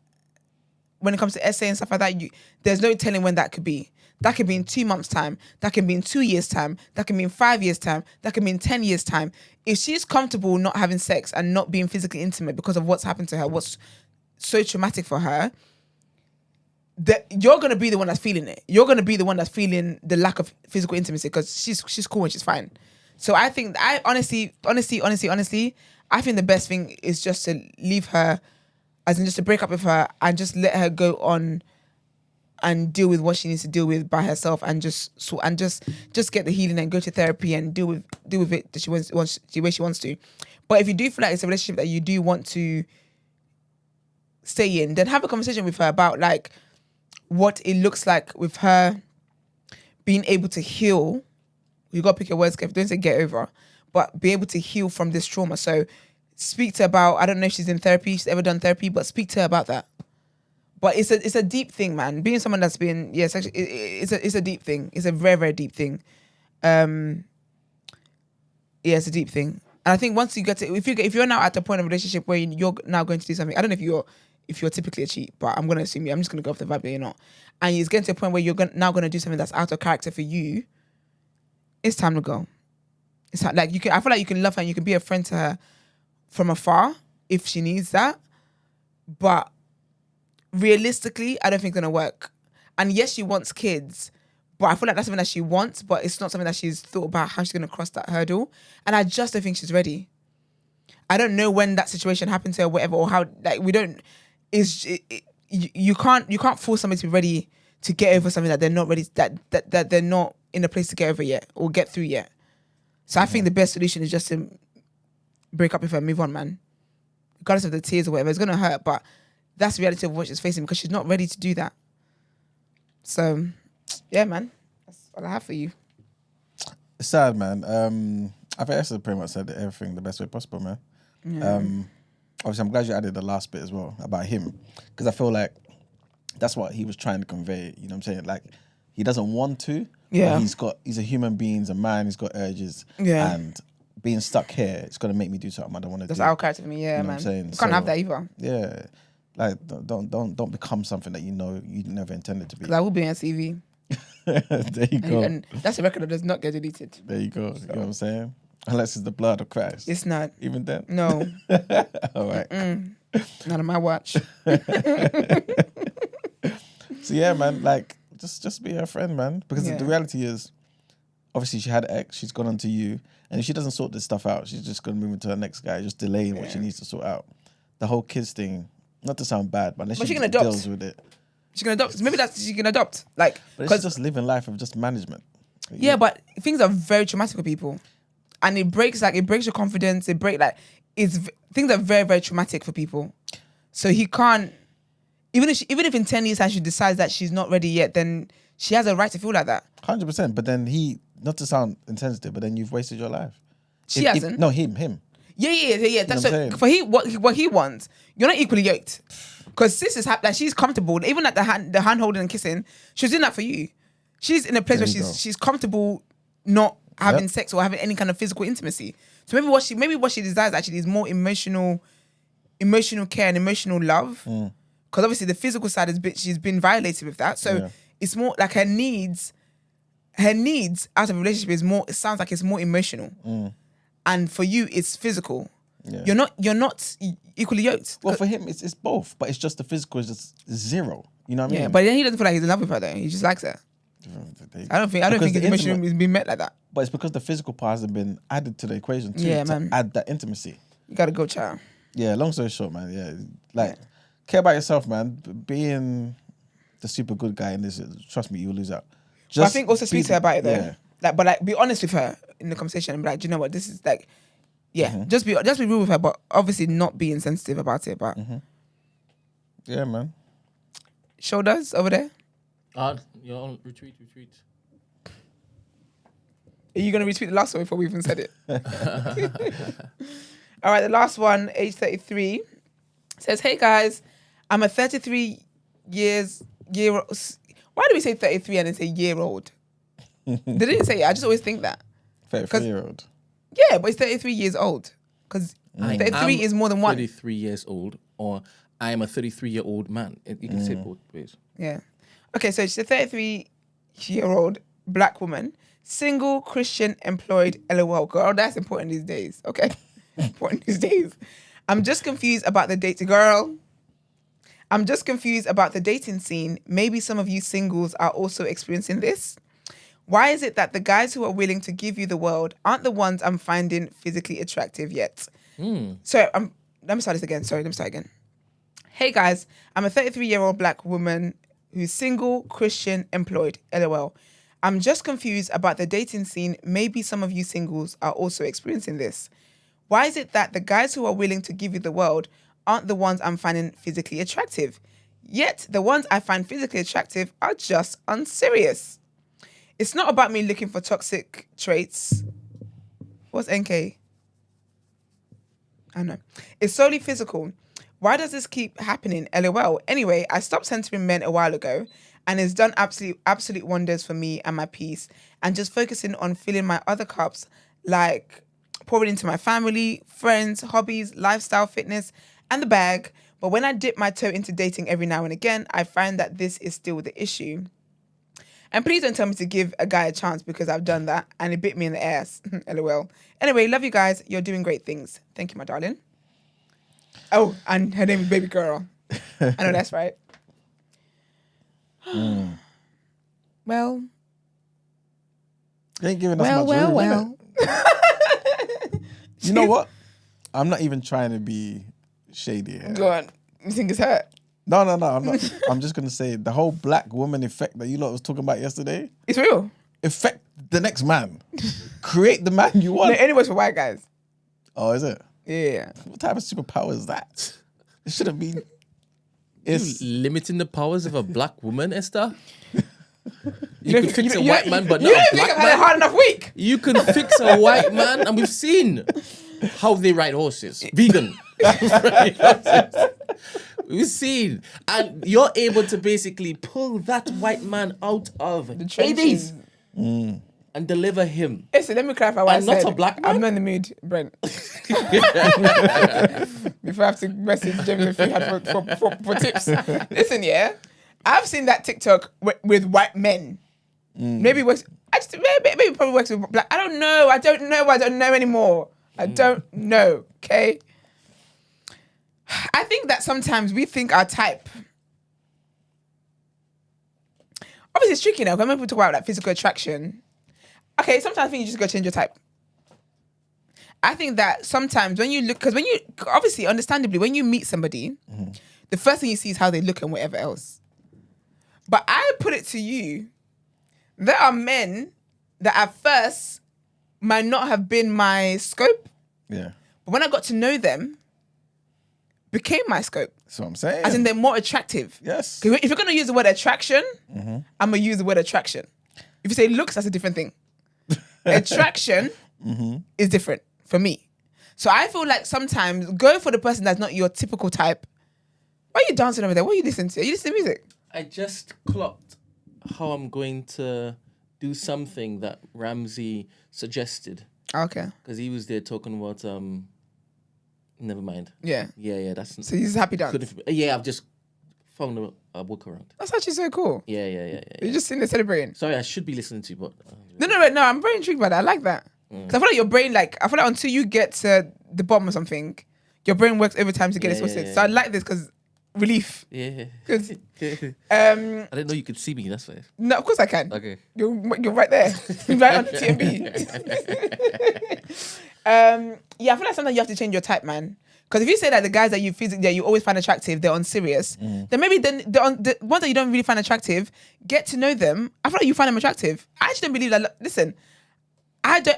when it comes to SA and stuff like that, there's no telling when that could be. That could be in 2 months' time. That can be in 2 years' time. That can be in 5 years' time. That can be in 10 years' time. If she's comfortable not having sex and not being physically intimate because of what's happened to her, what's so traumatic for her, that you're gonna be the one that's feeling it. You're gonna be the one that's feeling the lack of physical intimacy because she's cool and she's fine. So I think I honestly, I think the best thing is just to leave her, as in just to break up with her and just let her go on and deal with what she needs to deal with by herself, and just get the healing and go to therapy and deal with it that the way she wants to. But if you do feel like it's a relationship that you do want to stay in, then have a conversation with her about like what it looks like with her being able to heal. You got to pick your words carefully. Don't say get over, but be able to heal from this trauma. So speak to her about, I don't know if she's in therapy, she's ever done therapy, but speak to her about that. But it's a deep thing, man. Being someone that's been, sexually, it's a deep thing. It's a very, very deep thing. It's a deep thing. And I think once you get to, if you're now at the point of a relationship where you're now going to do something, I don't know if you're typically a cheat, but I'm going to assume I'm just going to go off the vibe that you're not. And it's getting to a point where you're now going to do something that's out of character for you. It's time to go. It's like I feel like you can love her and you can be a friend to her from afar if she needs that. But realistically, I don't think it's gonna work. And yes, she wants kids, but I feel like that's something that she wants, but it's not something that she's thought about how she's gonna cross that hurdle. And I just don't think she's ready. I don't know when that situation happened to her, or whatever, or how. Like you can't force somebody to be ready to get over something that they're not ready, that they're not in a place to get over yet or get through yet. So I think the best solution is just to break up with her and move on, man. Regardless of the tears or whatever, it's gonna hurt, but that's the reality of what she's facing because she's not ready to do that. So, yeah, man, that's all I have for you. It's sad, man. I think Esther pretty much said everything the best way possible, man. Yeah. Obviously, I'm glad you added the last bit as well about him, because I feel like that's what he was trying to convey. You know what I'm saying? Like, he doesn't want to. Yeah. He's a human being, he's a man, he's got urges. Yeah. And being stuck here, it's gonna make me do something I don't want to do. That's our character for me, yeah, you know man. What I'm saying? You can't have that either. Yeah. Like, don't become something that you know you never intended to be. That will be on CV. There you go. And that's a record that does not get deleted. There you go. So. You know what I'm saying? Unless it's the blood of Christ. It's not. Even then? No. All right. Not on my watch. So yeah, man, like, just be her friend, man. Because the reality is, obviously she had an ex, she's gone on to you, and if she doesn't sort this stuff out, she's just going to move into her next guy, just delaying what she needs to sort out. The whole kids thing, not to sound bad, but unless she deals with it. She can adopt. Maybe she can adopt. Like, but it's just living life of just management. Yeah, but things are very traumatic for people. And it breaks your confidence. Things are very, very traumatic for people. So he can't, even if in 10 years time she decides that she's not ready yet, then she has a right to feel like that. 100%. But then not to sound insensitive, but then you've wasted your life. She hasn't. No, him. Yeah. That's for what he wants. You're not equally yoked. Because sis is like she's comfortable. Even at the hand holding and kissing, she's doing that for you. She's in a place where she's comfortable not having sex or having any kind of physical intimacy. So maybe what she desires actually is more emotional care and emotional love. Because obviously the physical side she's been violated with that. So it's more like her needs out of a relationship it sounds like it's more emotional. And for you it's physical. Yeah. You're not equally yoked. Well, for him it's both, but it's just the physical is just zero. You know what I mean? Yeah, but then he doesn't feel like he's in love with her though. He just likes her. I don't think his emotion has been met like that. But it's because the physical part hasn't been added to the equation too, to add that intimacy. You gotta go, child. Yeah, long story short, man. Yeah, care about yourself, man. Being the super good guy in this, trust me, you'll lose out. But I think also speak to her about it though. Yeah. But be honest with her in the conversation and be like, do you know what? This is like, just be real with her, but obviously not being sensitive about it. But yeah, man. Shoulders over there. You're on retweet. Are you going to retweet the last one before we even said it? All right, the last one, age 33, says, hey guys, I'm a 33 years. Why do we say 33 and then say year-old? They didn't say it. I just always think that. 33-year-old. Yeah, but it's 33 years old. Because 33 is more than one. 33 years old, or I am a 33-year-old man. You can say both ways. Yeah. Okay, so she's a 33 33-year-old black woman, single, Christian, employed, LOL. Girl, that's important these days, okay? Important these days. I'm just confused about the dating scene. Maybe some of you singles are also experiencing this. Why is it that the guys who are willing to give you the world aren't the ones I'm finding physically attractive yet? So let me start this again. Sorry, let me start again. Hey guys, I'm a 33-year-old black woman who's single, Christian, employed, LOL. I'm just confused about the dating scene. Maybe some of you singles are also experiencing this. Why is it that the guys who are willing to give you the world aren't the ones I'm finding physically attractive? Yet the ones I find physically attractive are just unserious. It's not about me looking for toxic traits. What's NK? I don't know. It's solely physical. Why does this keep happening? LOL. Anyway, I stopped centering men a while ago and it's done absolute wonders for me and my peace, and just focusing on filling my other cups, like pouring into my family, friends, hobbies, lifestyle, fitness, and the bag. But when I dip my toe into dating every now and again, I find that this is still the issue. And please don't tell me to give a guy a chance because I've done that and it bit me in the ass. LOL. Anyway, love you guys. You're doing great things. Thank you, my darling. Oh, and her name is Baby Girl. I know that's right. Well. You ain't giving us much room, innit? You know what? I'm not even trying to be shady here. Go on. You think it's her? No, I'm not. I'm just going to say the whole black woman effect that you lot was talking about yesterday. It's real. Affect the next man. Create the man you want. No, anyways for white guys. Oh, is it? Yeah. What type of superpower is that? It shouldn't be. It's limiting the powers of a black woman, Esther. You can fix a white man, but not a black man. You don't think I've had a hard enough week? You can fix a white man, and we've seen how they ride horses. Vegan. Ride horses. We've seen. And you're able to basically pull that white man out of the trenches and deliver him. Listen, let me clarify what I said. I'm not a black man. I'm not in the mood, Brent. Before I have to message Jamie if you had for tips. Listen, yeah. I've seen that TikTok with white men. Maybe it works. Maybe it probably works with black. I don't know anymore. I don't know. Okay. I think that sometimes we think our type. Obviously, it's tricky now. When people talk about like physical attraction, okay, sometimes I think you just go change your type. I think that sometimes when you look, because when you obviously, understandably, when you meet somebody, the first thing you see is how they look and whatever else. But I put it to you, there are men that at first might not have been my scope. Yeah. But when I got to know them, became my scope. That's what I'm saying. As in they're more attractive. Yes. If you're going to use the word attraction, I'm going to use the word attraction. If you say looks, that's a different thing. Attraction is different for me. So I feel like sometimes go for the person that's not your typical type. Why are you dancing over there? What are you listening to? Are you listening to music? I just clocked how I'm going to do something that Ramsey suggested. Okay. Because he was there talking about never mind. Yeah. Yeah, that's... So he's happy dance? Yeah, I've just found a walk around. That's actually so cool. Yeah. You're just sitting there celebrating. Sorry, I should be listening to you, but... No, I'm very intrigued by that. I like that. Because I feel like your brain, I feel like until you get to the bottom of something, your brain works overtime to get it sorted. So I like this because relief. Yeah. Good. I didn't know you could see me, that's why. No, of course I can. Okay. You're right there. Right on the TMB. Yeah, I feel like sometimes you have to change your type, man. Because if you say that the guys that you always find attractive, they're unserious, then maybe the ones that you don't really find attractive, get to know them. I feel like you find them attractive. I actually don't believe that. Listen, I feel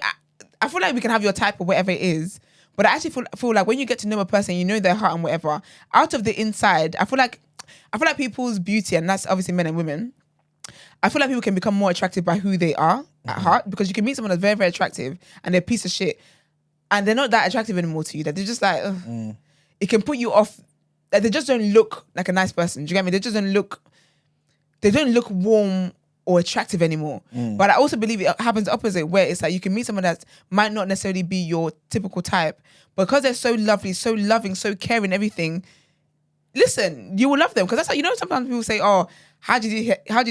like we can have your type or whatever it is, but I actually feel like when you get to know a person, you know their heart and whatever, out of the inside, I feel like people's beauty, and that's obviously men and women, I feel like people can become more attracted by who they are at heart, because you can meet someone that's very, very attractive and they're a piece of shit and they're not that attractive anymore to you, that they're just like, it can put you off, that they just don't look like a nice person. Do you get me? They don't look warm or attractive anymore. But I also believe it happens the opposite, where it's like you can meet someone that might not necessarily be your typical type, but because they're so lovely, so loving, so caring, everything, listen, you will love them. Because that's how, sometimes people say, oh, how did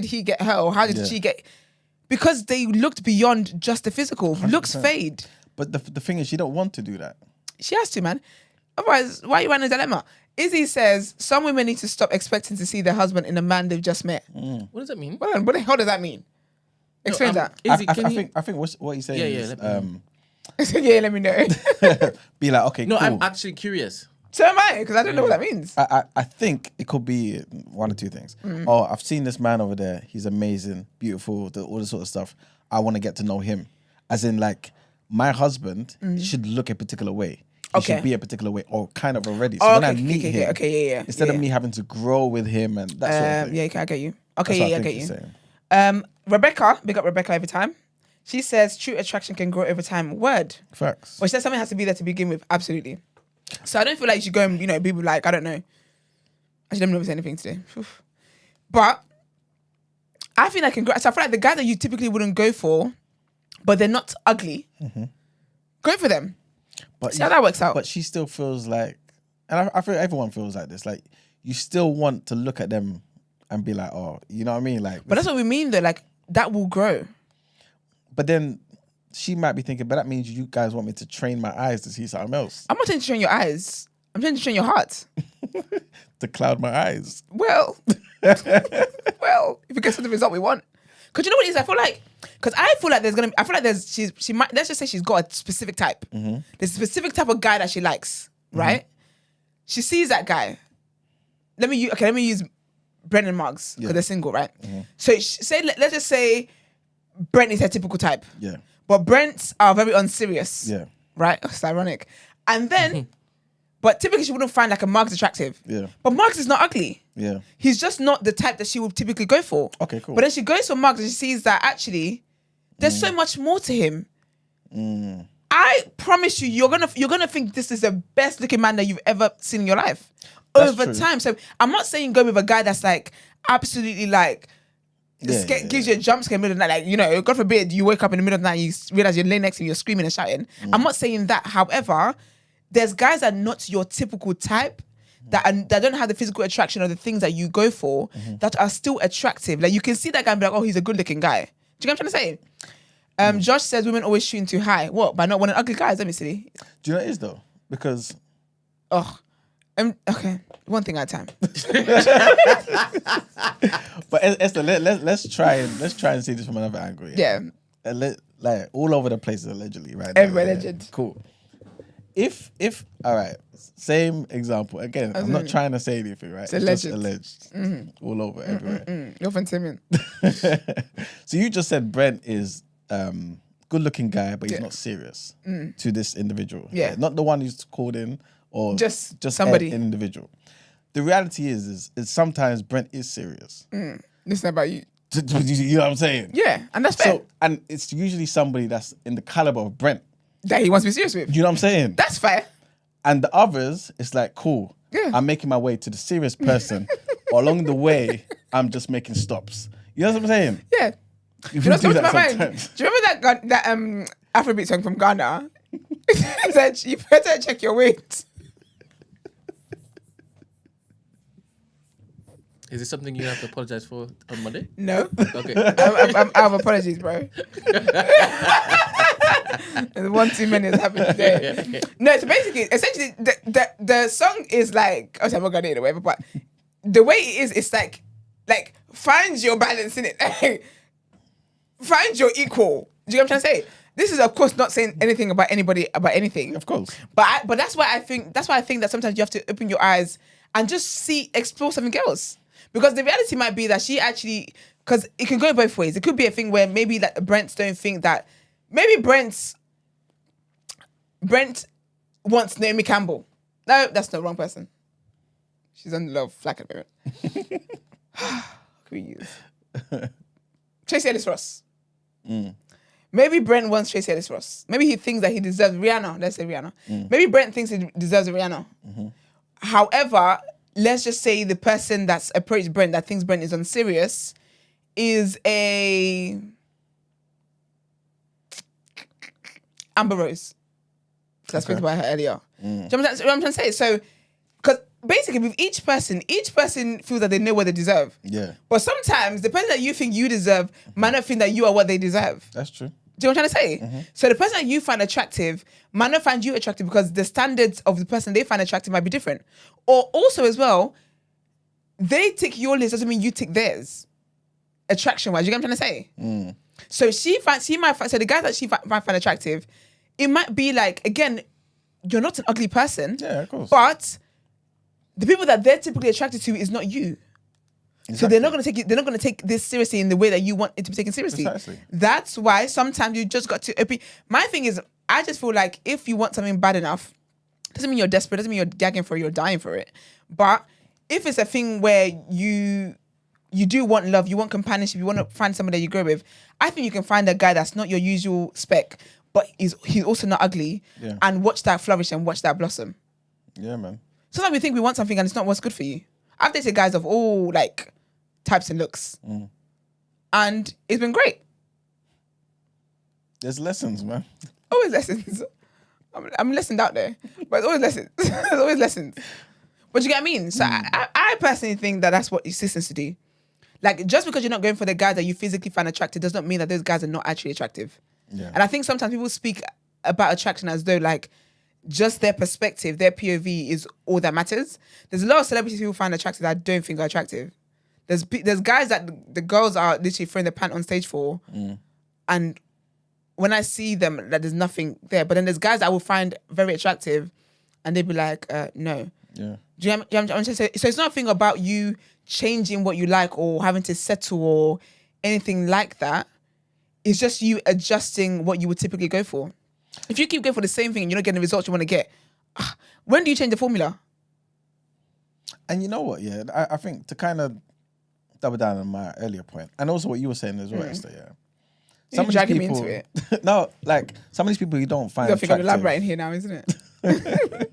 he get her, or how did she get... because they looked beyond just the physical. 100%. Looks fade. But the thing is, she don't want to do that. She has to, man. Otherwise, why are you running a dilemma? Izzy says, some women need to stop expecting to see their husband in a man they've just met. What does that mean? What the hell does that mean? Explain that. Izzy, I think what he's saying is... let me know. Be like, okay, no, cool. I'm actually curious. So am I, because I don't know what that means. I think it could be one or two things. Oh, I've seen this man over there. He's amazing, beautiful, all this sort of stuff. I want to get to know him. As in, like, my husband should look a particular way. He should be a particular way, or kind of already. So when I meet him, instead of me having to grow with him and that sort of thing. Yeah, I get you. Okay, I get you. Rebecca, big up Rebecca every time. She says true attraction can grow over time. Word. Facts. But she says something has to be there to begin with. Absolutely. So I don't feel like you should go and, be like, I don't know. Actually, let me not say anything today. But I feel like can grow. So I feel like the guy that you typically wouldn't go for, but they're not ugly, go for them. But see how that works out. But she still feels like, and I feel everyone feels like this, like you still want to look at them and be like, oh, you know what I mean? Like, but that's what we mean though, like that will grow. But then she might be thinking, but that means you guys want me to train my eyes to see something else. I'm not trying to train your eyes. I'm trying to train your heart. To cloud my eyes. Well, if it gets to the result we want. Because you know what it is? I feel like she might, let's just say she's got a specific type. There's a specific type of guy that she likes, right? She sees that guy. Let me use Brent and Marks because they're single, right? So let's just say Brent is her typical type. Yeah. But Brents are very unserious. Yeah. Right? It's ironic. And then, but typically she wouldn't find like a Marks attractive. Yeah. But Marks is not ugly. Yeah. He's just not the type that she would typically go for. Okay, cool. But then she goes for Marks and she sees that actually there's so much more to him. I promise you, you're gonna think this is the best looking man that you've ever seen in your life. That's over true. time. So I'm not saying go with a guy that's like absolutely like gives you a jump scare in the middle of the night. Like, God forbid you wake up in the middle of the night, you realize you're laying next to me, you're screaming and shouting. I'm not saying that. However, there's guys that are not your typical type that don't have the physical attraction or the things that you go for that are still attractive. Like you can see that guy and be like, oh, he's a good looking guy. Do you get what I'm trying to say? Josh says women always shooting too high. What? By not wanting ugly guys? Let me see. Do you know what it is though? Because okay, one thing at a time. But Esther, let's try and see this from another angle. Yeah. Like all over the place allegedly, right? Everywhere alleged. Cool. If all right, same example again. I'm not trying to say anything, right? It's just alleged. All over, everywhere. You're fantastic. So you just said Brent is good looking guy, but he's not serious to this individual. Yeah. Not the one who's called in or just somebody, an individual. The reality is sometimes Brent is serious. Listen about you. You know what I'm saying? Yeah, and that's fair. So, and it's usually somebody that's in the caliber of Brent that he wants to be serious with. You know what I'm saying? That's fair. And the others, it's like, cool. Yeah. I'm making my way to the serious person. Along the way, I'm just making stops. You know what I'm saying? Yeah. You know what's coming to my mind? Do you remember that Afrobeat song from Ghana? It said, you better check your weight. Is this something you have to apologize for on Monday? No. Okay. I have apologies, bro. There's one too many has happened today. No, so basically, essentially, the song is like, I'm not gonna do it or whatever, but the way it is, it's like find your balance in it. Find your equal. Do you know what I'm trying to say? This is, of course, not saying anything about anybody about anything. Of course. But that's why I think that sometimes you have to open your eyes and just explore something else. Because the reality might be that she actually, because it can go both ways. It could be a thing where maybe that Brents don't think that, maybe Brent wants Naomi Campbell. No, that's the wrong person. She's on the love flack at the moment. Who we use? Tracy Ellis Ross. Maybe Brent wants Tracy Ellis Ross. Maybe he thinks that he deserves Rihanna. Let's say Rihanna. Maybe Brent thinks he deserves Rihanna. However, let's just say the person that's approached Brent, that thinks Brent is unserious, is a Amber Rose. Because I spoke about her earlier. Do you know what I'm trying to say? So, basically with each person feels that they know what they deserve. Yeah. But sometimes the person that you think you deserve might not think that you are what they deserve. That's true. Do you know what I'm trying to say? So the person that you find attractive might not find you attractive because the standards of the person they find attractive might be different. Or also as well, they tick your list doesn't mean you tick theirs. Attraction-wise, you get what I'm trying to say? So so the guys that she might find attractive, it might be like, again, you're not an ugly person. Yeah, of course. But the people that they're typically attracted to is not you. Exactly. So they're not going to take this seriously in the way that you want it to be taken seriously. Precisely. That's why sometimes you just got to. My thing is, I just feel like if you want something bad enough, doesn't mean you're desperate, doesn't mean you're gagging for it, you're dying for it. But if it's a thing where you do want love, you want companionship, you want to find someone that you grow with, I think you can find a guy that's not your usual spec, but he's also not ugly, and watch that flourish and watch that blossom. Yeah, man. Sometimes we think we want something and it's not what's good for you. I've dated guys of all like types and looks, and it's been great. There's lessons, man. Always lessons. I'm lessoned out there, but it's always lessons. There's always lessons. But you get what I mean? So I personally think that that's what existence to do. Like, just because you're not going for the guys that you physically find attractive does not mean that those guys are not actually attractive. Yeah. And I think sometimes people speak about attraction as though like just their perspective, their POV is all that matters. There's a lot of celebrities people find attractive that I don't think are attractive. There's guys that the girls are literally throwing their pant on stage for, and when I see them, like, there's nothing there. But then there's guys that I will find very attractive, and they'd be like, no. Yeah. Do you know what I'm trying to say? So it's not a thing about you changing what you like or having to settle or anything like that. It's just you adjusting what you would typically go for. If you keep going for the same thing and you're not getting the results you want to get, when do you change the formula? And you know what? Yeah, I think to kind of double down on my earlier point, and also what you were saying as well, Esther. Yeah, You're dragging me into it. No, like some of these people you don't find. I think I'm attractive. elaborating here now, isn't it?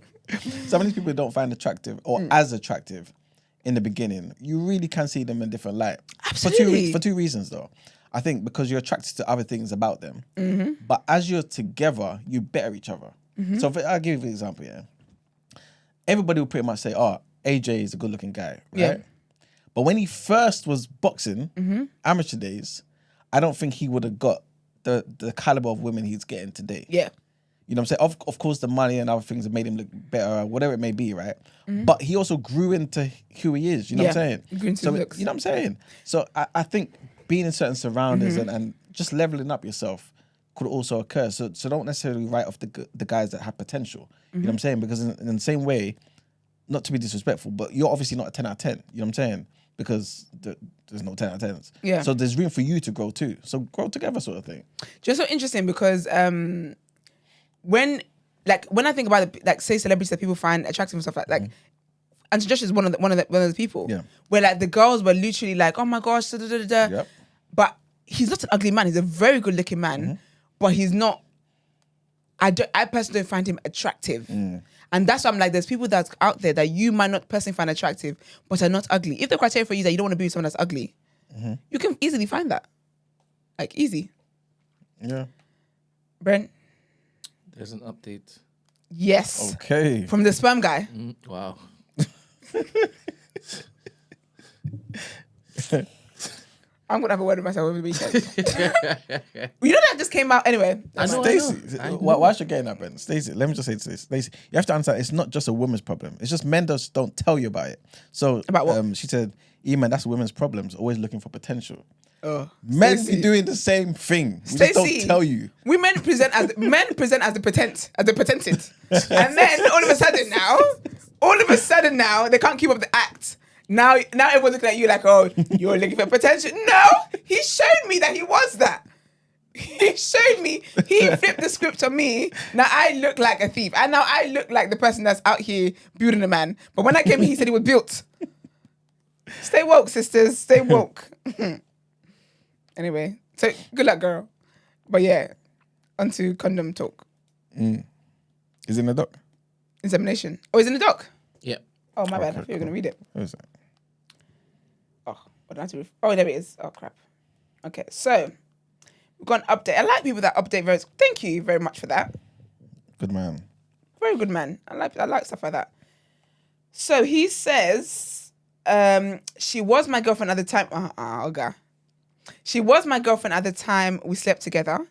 Some of these people you don't find attractive or as attractive in the beginning. You really can see them in a different light. Absolutely. For two reasons though. I think because you're attracted to other things about them, but as you're together, you better each other. So I'll give you an example. Yeah, everybody will pretty much say, "Oh, AJ is a good-looking guy," right? Yeah. But when he first was boxing, amateur days, I don't think he would have got the caliber of women he's getting today. Yeah. You know what I'm saying? Of course, the money and other things have made him look better, whatever it may be, right? But he also grew into who he is. You know what I'm saying? He grew into so, looks. you know what I'm saying? So I think being in certain surroundings and just leveling up yourself could also occur. So don't necessarily write off the guys that have potential. You know what I'm saying? Because in the same way, not to be disrespectful, but you're obviously not a 10 out of 10. You know what I'm saying? Because there's no 10 out of 10s. Yeah. So there's room for you to grow too. So grow together sort of thing. Just so interesting because when I think about say celebrities that people find attractive and stuff like Anthony Josh is one of the people. Yeah. Where like the girls were literally like, oh my gosh, da, da, da, da. Yep. But he's not an ugly man. He's a very good looking man, but he's not. I personally don't find him attractive. And that's why I'm like, there's people that's out there that you might not personally find attractive, but are not ugly. If the criteria for you is that you don't want to be with someone that's ugly, you can easily find that. Like, easy. Yeah. Brent? There's an update. Yes. Okay. From the sperm guy. Wow. I'm going to have a word with myself over the weekend. You know that just came out anyway. Stacey, whilst you're getting that, Ben, Stacey, let me just say to this. Stacey, you have to understand it's not just a woman's problem. It's just men just don't tell you about it. So about what? She said, man, that's women's problems, always looking for potential. Men Stacey. be doing the same thing. We just don't tell you. We men present as the potented. And then all of a sudden now, they can't keep up the act. Now everyone's looking at you like, oh, you're looking for potential. No, he showed me that he was that. He showed me, he flipped the script on me. Now I look like a thief. And now I look like the person that's out here building a man. But when I came here, he said he was built. Stay woke, sisters. Stay woke. Anyway, so good luck, girl. But yeah, onto condom talk. Is it in the doc? Examination. Oh, it's in the doc? Yeah. Oh, my bad. I thought you were going to read it. What is that? Oh, there it is. Oh, crap. Okay, so we've got an update. I like people that update very. Thank you very much for that. Good man. Very good man. I like stuff like that. So he says, she was my girlfriend at the time. Okay. She was my girlfriend at the time we slept together.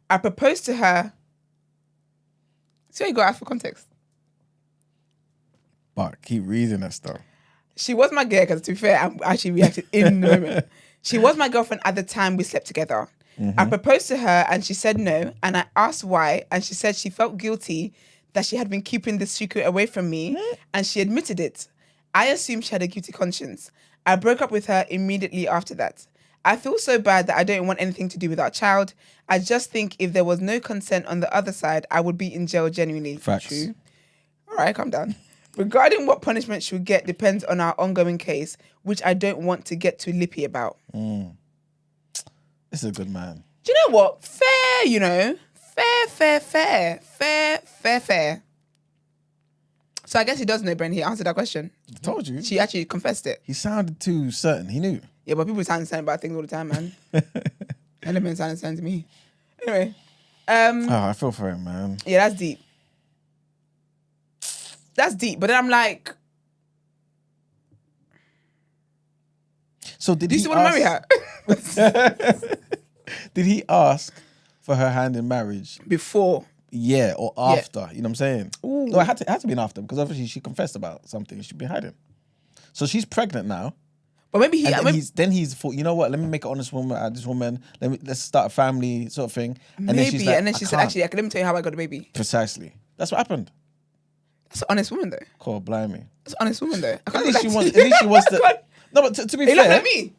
I proposed to her. So you got to ask for context. But keep reading that stuff. She was my girl, because to be fair, I actually reacted in the moment. She was my girlfriend at the time we slept together. I proposed to her and she said no. And I asked why. And she said she felt guilty that she had been keeping this secret away from me. And she admitted it. I assumed she had a guilty conscience. I broke up with her immediately after that. I feel so bad that I don't want anything to do with our child. I just think if there was no consent on the other side, I would be in jail genuinely. Facts. True. All right, calm down. Regarding what punishment she would get depends on our ongoing case, which I don't want to get too lippy about. This is a good man. Do you know what? Fair, you know. Fair. So I guess he does know, Brent. He answered that question. I told you. She actually confessed it. He sounded too certain. He knew. Yeah, but people sound certain about things all the time, man. Elements sound certain to me. Anyway. I feel for him, man. Yeah, that's deep. That's deep. But then I'm like, so did do you he still want to marry her? Did he ask for her hand in marriage Before. Yeah, or after. You know what I'm saying? Ooh. No, it had to be an after, because obviously she confessed about something she'd been hiding. So she's pregnant now. But maybe he's thought, you know what? Let me make an honest woman. This woman. Let's start a family sort of thing. And maybe, then she's like, and then she said, actually, let me tell you how I got a baby. Precisely. That's what happened. That's an honest woman, though. Call blimey. That's an honest woman, though. At least she wants to. No, but to be fair. He looked at me.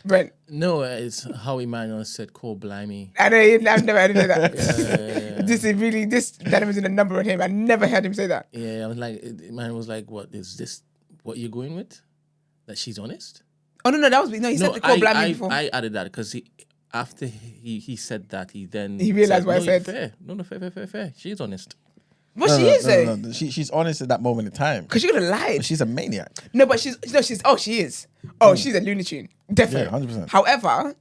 Brent. No, it's how Emmanuel said, call blimey. I didn't know that. Yeah. This dynamic is in a number on him. I never heard him say that. Yeah, I was like, Emmanuel was like, what, is this what you're going with? That she's honest? Oh, no, that was, he said to call blimey before. I added that because after he said that, he realized what I said. Fair. No, fair. She's honest. But she is, though. No. She's honest at that moment in time. Because she could have lied. But she's a maniac. No, but she is. Oh, she's a Looney Tune. Definitely. Yeah, 100%. However,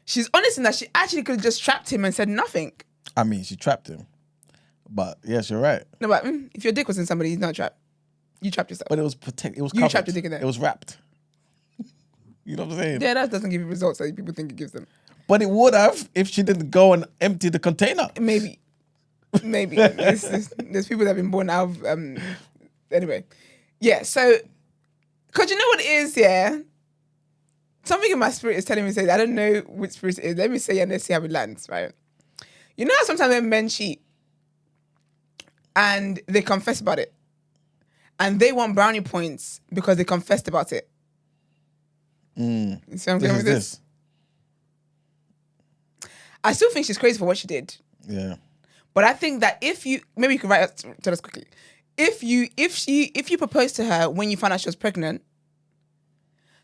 she's honest in that she actually could have just trapped him and said nothing. I mean, she trapped him. But yes, you're right. No, but if your dick was in somebody, he's not trapped. You trapped yourself. But it was protected. It was You covered. trapped your dick in there. It was wrapped. You know what I'm saying? Yeah, that doesn't give you results that people think it gives them. But it would have if she didn't go and empty the container. Maybe. There's people that have been born out of anyway. Yeah, so because you know what it is, yeah. Something in my spirit is telling me, say, I don't know which spirit it is. Let me say and let's see how it lands, right? You know how sometimes when men cheat and they confess about it and they want brownie points because they confessed about it. You see what I'm saying with this? I still think she's crazy for what she did. Yeah. But I think that maybe you could tell us quickly. If you proposed to her when you found out she was pregnant,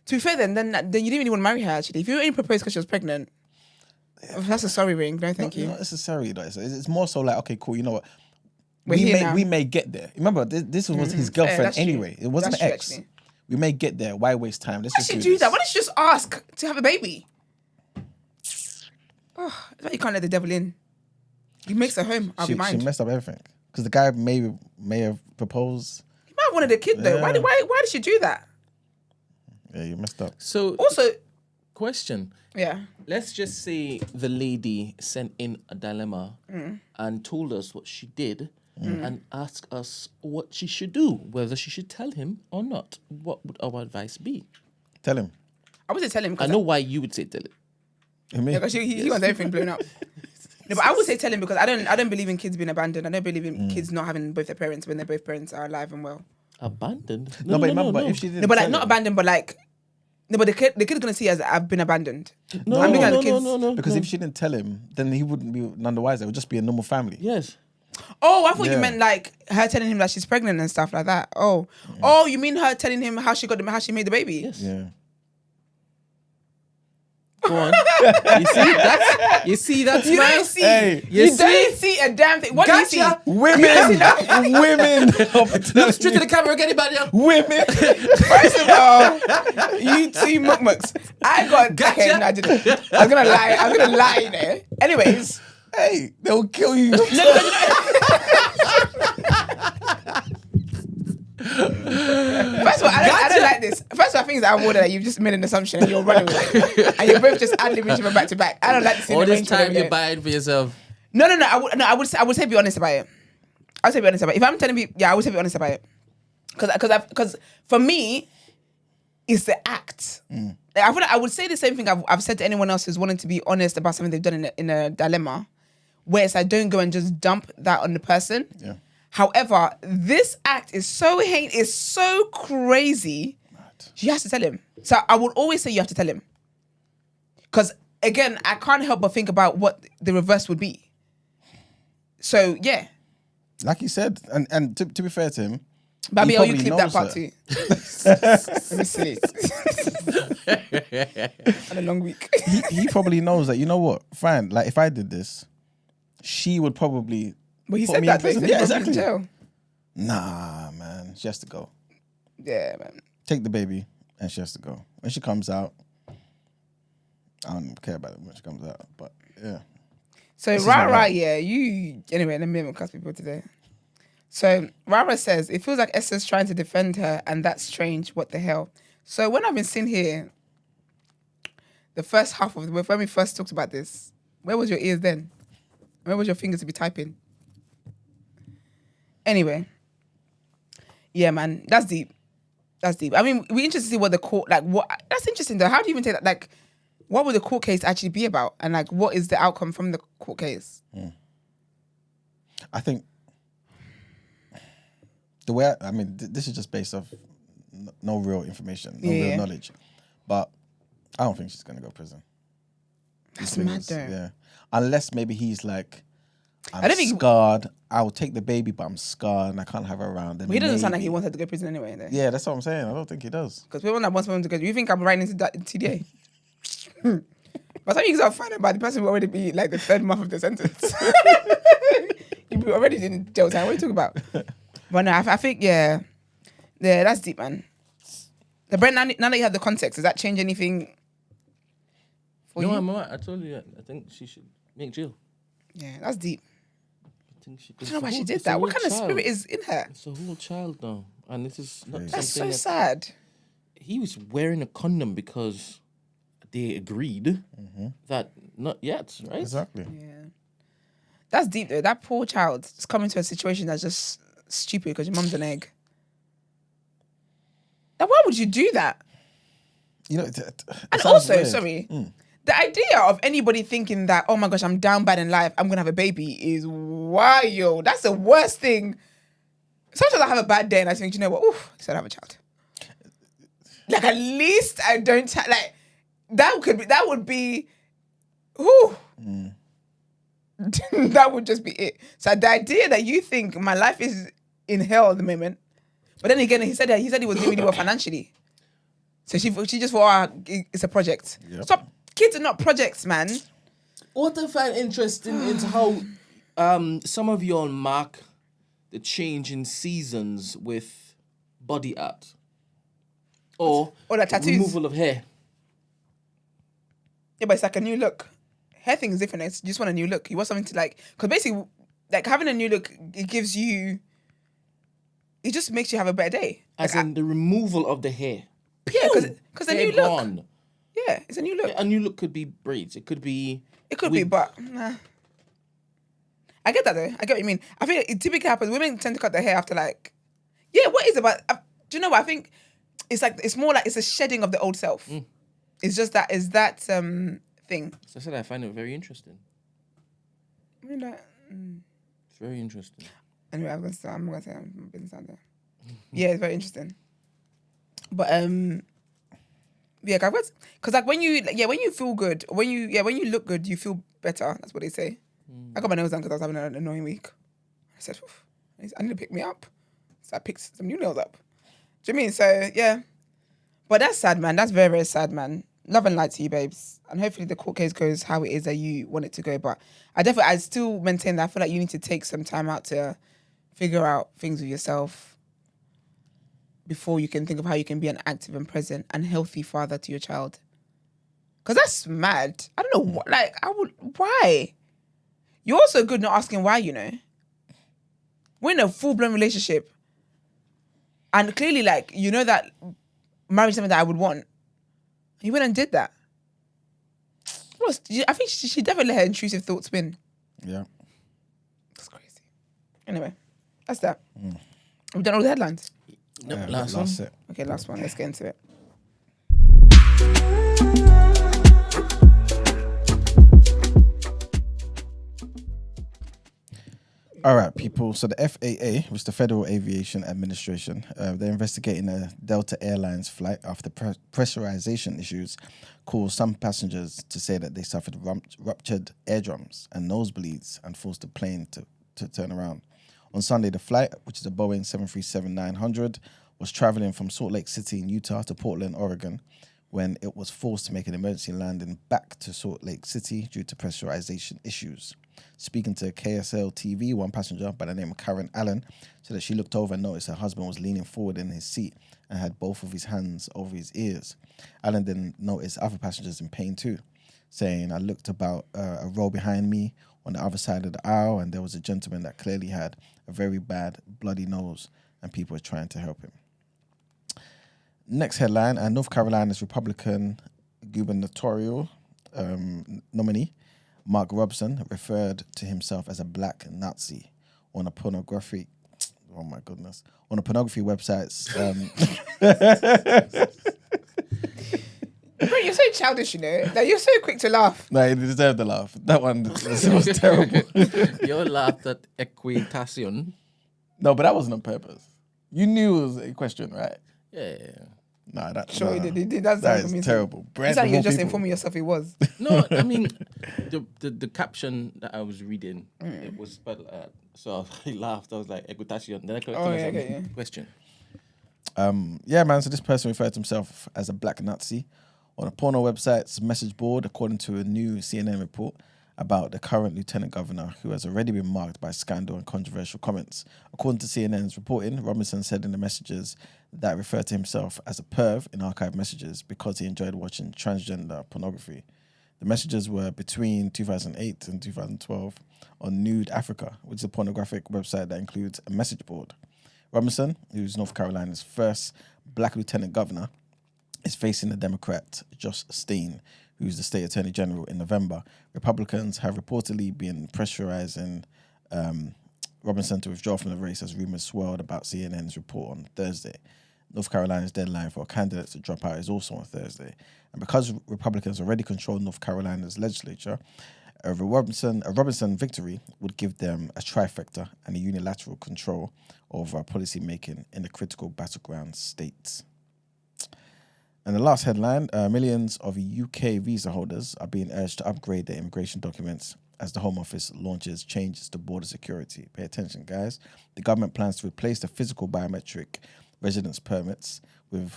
to be fair, then you didn't really want to marry her. Actually, if you only proposed because she was pregnant, that's a sorry ring. No, thank you. Not necessarily. It's more so like, okay, cool. You know what? We may get there. Remember, this was his girlfriend anyway. It wasn't an ex. Actually. We may get there. Why waste time? Let's Why just should do you do that? this. Why don't you just ask to have a baby? Oh, it's like you can't let the devil in. He makes a home. I'll be She mine. messed up everything because the guy may have proposed. He might have wanted a kid though. Yeah. Why did she do that? Yeah, you messed up. So Also, question. yeah. Let's just say the lady sent in a dilemma and told us what she did and asked us what she should do, whether she should tell him or not. What would our advice be? Tell him. I would say tell him. I know why you would say tell him. Because he wants everything blown up. No, but I would say tell him because I don't believe in kids being abandoned. I don't believe in kids not having both their parents when their both parents are alive and well. Abandoned? No, but remember, if she didn't. No, but like tell not him- abandoned, but like no, but the kid's gonna see as I've been abandoned. No, I'm looking at the kids. no. Because if she didn't tell him, then he wouldn't be none the wiser. It would just be a normal family. Yes. Oh, I thought you Yeah. meant like her telling him that she's pregnant and stuff like that. Oh, you mean her telling him how she made the baby? Yes. Yeah. Go on. You see that You smile? don't see. Hey, you see? don't see a damn thing. What do you see? Gotcha. Women. Look straight to the camera, get anybody else. Women. First of all, you two mukmuks. I got Gotcha. okay, no, I didn't. I was gonna lie there. Anyways. Hey, they'll kill you. First of all, I don't like this. First of all, I think it's out of order that you've just made an assumption and you're running with it. And you're both just ad-libbing each other back to back. I don't like this. All this time you're buying for yourself. No. I would say be honest about it. I would say be honest about it. If I'm telling you, I would say be honest about it. Because for me, it's the act. Like, I feel like I would say the same thing I've said to anyone else who's wanting to be honest about something they've done in a dilemma, where it's like, don't go and just dump that on the person. Yeah. However, this act is so it's so crazy. You have to tell him. So I would always say you have to tell him. Because again, I can't help but think about what the reverse would be. So yeah. Like he said, and to be fair to him, Baby, you clip that part too. Let me see. And a long week. he probably knows that, you know what, fine, like if I did this, she would probably But he said that thing. Yeah, exactly. Nah, man. She has to go. Yeah, man. Take the baby and she has to go. When she comes out, I don't care about it when she comes out. But yeah. So Rara, anyway, let me cuss people today. So Rara says, it feels like Esther's trying to defend her and that's strange. What the hell? So when I've been sitting here, the first half of when we first talked about this, where was your ears then? Where was your fingers to be typing? Anyway. Yeah, man. That's deep. That's deep. I mean, we're interested to see what the court, that's interesting though. How do you even take that? Like, what would the court case actually be about? And like, what is the outcome from the court case? I think the way, this is just based off no real information, no real knowledge. But I don't think she's going to go to prison. That's mad though. Yeah. Unless maybe he's like, I'm scarred. I will take the baby, but I'm scarred and I can't have her around. But he doesn't sound like he wants her to go to prison anyway. Though. Yeah, that's what I'm saying. I don't think he does. Because we're one that wants women to go. You think I'm writing into TDA? By the time you start finding out, the person will already be like the third month of the sentence. You'll be already in jail time. What are you talking about? But no, I think, yeah, that's deep, man. The Brent, now that you have the context, does that change anything for you? No, I'm alright. I told you that. I think she should make jail. Yeah, that's deep. I think she I don't know why she did that. What kind of spirit is in her? It's a whole child now. And this is not something that's so sad. He was wearing a condom because they agreed that not yet, right? Exactly. Yeah. That's deep though. That poor child just coming to a situation that's just stupid because your mum's an egg. Now, why would you do that? You know, and also, weird. Sorry, the idea of anybody thinking that, oh my gosh, I'm down bad in life, I'm gonna have a baby is wild. That's the worst thing. Sometimes I have a bad day and I think, you know what? Oof, I said I have a child. Like at least I don't like that would be, whew. That would just be it. So the idea that you think my life is in hell at the moment, but then again, he said he was doing really well financially. So she just thought, it's a project. Yep. Stop. Kids are not projects, man. What I find interesting is how some of y'all mark the change in seasons with body art or the tattoos. Removal of hair. Yeah, but it's like a new look. Hair thing is different. You just want a new look. You want something to because basically, like having a new look, it just makes you have a better day. As in the removal of the hair. Yeah, because a new look. Gone. Yeah, it's a new look. A new look could be braids. It could be. It could be, but nah. I get that though. I get what you mean. I think it typically happens. Women tend to cut their hair after what is it about? Do you know what? I think it's more like it's a shedding of the old self. It's just that thing. So I said I find it very interesting. I mean, it's very interesting. Anyway, I'm gonna say I'm a business out there. Yeah, it's very interesting. But yeah, because when you feel good, when you look good, you feel better. That's what they say. I got my nails done because I was having an annoying week. I said, I need to pick me up. So I picked some new nails up. Do you mean? So yeah, but that's sad, man. That's very, very sad, man. Love and light to you, babes. And hopefully the court case goes how it is that you want it to go. But I still maintain that I feel like you need to take some time out to figure out things with yourself before you can think of how you can be an active and present and healthy father to your child. Because that's mad. I don't know why? You're also good not asking why, you know. We're in a full-blown relationship. And clearly, like, you know that marrying someone that I would want. You went and did that. I think she definitely let her intrusive thoughts win. Yeah. That's crazy. Anyway, that's that. We've done all the headlines. No, last one. Set. Okay, last one. Let's get into it. All right, people. So the FAA, which is the Federal Aviation Administration, they're investigating a Delta Airlines flight after pressurization issues caused some passengers to say that they suffered ruptured eardrums and nosebleeds and forced the plane to turn around. On Sunday, the flight, which is a Boeing 737-900, was traveling from Salt Lake City in Utah to Portland, Oregon, when it was forced to make an emergency landing back to Salt Lake City due to pressurization issues. Speaking to KSL TV, one passenger by the name of Karen Allen said that she looked over and noticed her husband was leaning forward in his seat and had both of his hands over his ears. Allen then noticed other passengers in pain too, saying, I looked about a row behind me on the other side of the aisle, and there was a gentleman that clearly had a very bad bloody nose, and people were trying to help him. Next headline, North Carolina's Republican gubernatorial nominee, Mark Robson, referred to himself as a black Nazi on a pornography websites. Bro, you're so childish, you know. Like, you're so quick to laugh. No, he deserved the laugh. That one was terrible. You laughed at equitation. No, but that wasn't on purpose. You knew it was a question, right? Yeah. Nah, that Sure, no, he did. That is terrible. Brent, It's like of you're all just people. informing yourself it was. No, I mean, the caption that I was reading, it was spelled so I laughed. I was like, equitation. Then I corrected myself. Question. Yeah, man. So this person referred to himself as a black Nazi on a porno website's message board, according to a new CNN report about the current lieutenant governor, who has already been marked by scandal and controversial comments. According to CNN's reporting, Robinson said in the messages that referred to himself as a perv in archived messages because he enjoyed watching transgender pornography. The messages were between 2008 and 2012 on Nude Africa, which is a pornographic website that includes a message board. Robinson, who's North Carolina's first black lieutenant governor, is facing the Democrat Josh Steen, who's the state attorney general, in November. Republicans have reportedly been pressurizing Robinson to withdraw from the race as rumors swirled about CNN's report on Thursday. North Carolina's deadline for candidates to drop out is also on Thursday. And because Republicans already control North Carolina's legislature, a Robinson victory would give them a trifecta and a unilateral control over policy making in the critical battleground states. And the last headline, millions of UK visa holders are being urged to upgrade their immigration documents as the Home Office launches changes to border security. Pay attention, guys. The government plans to replace the physical biometric residence permits,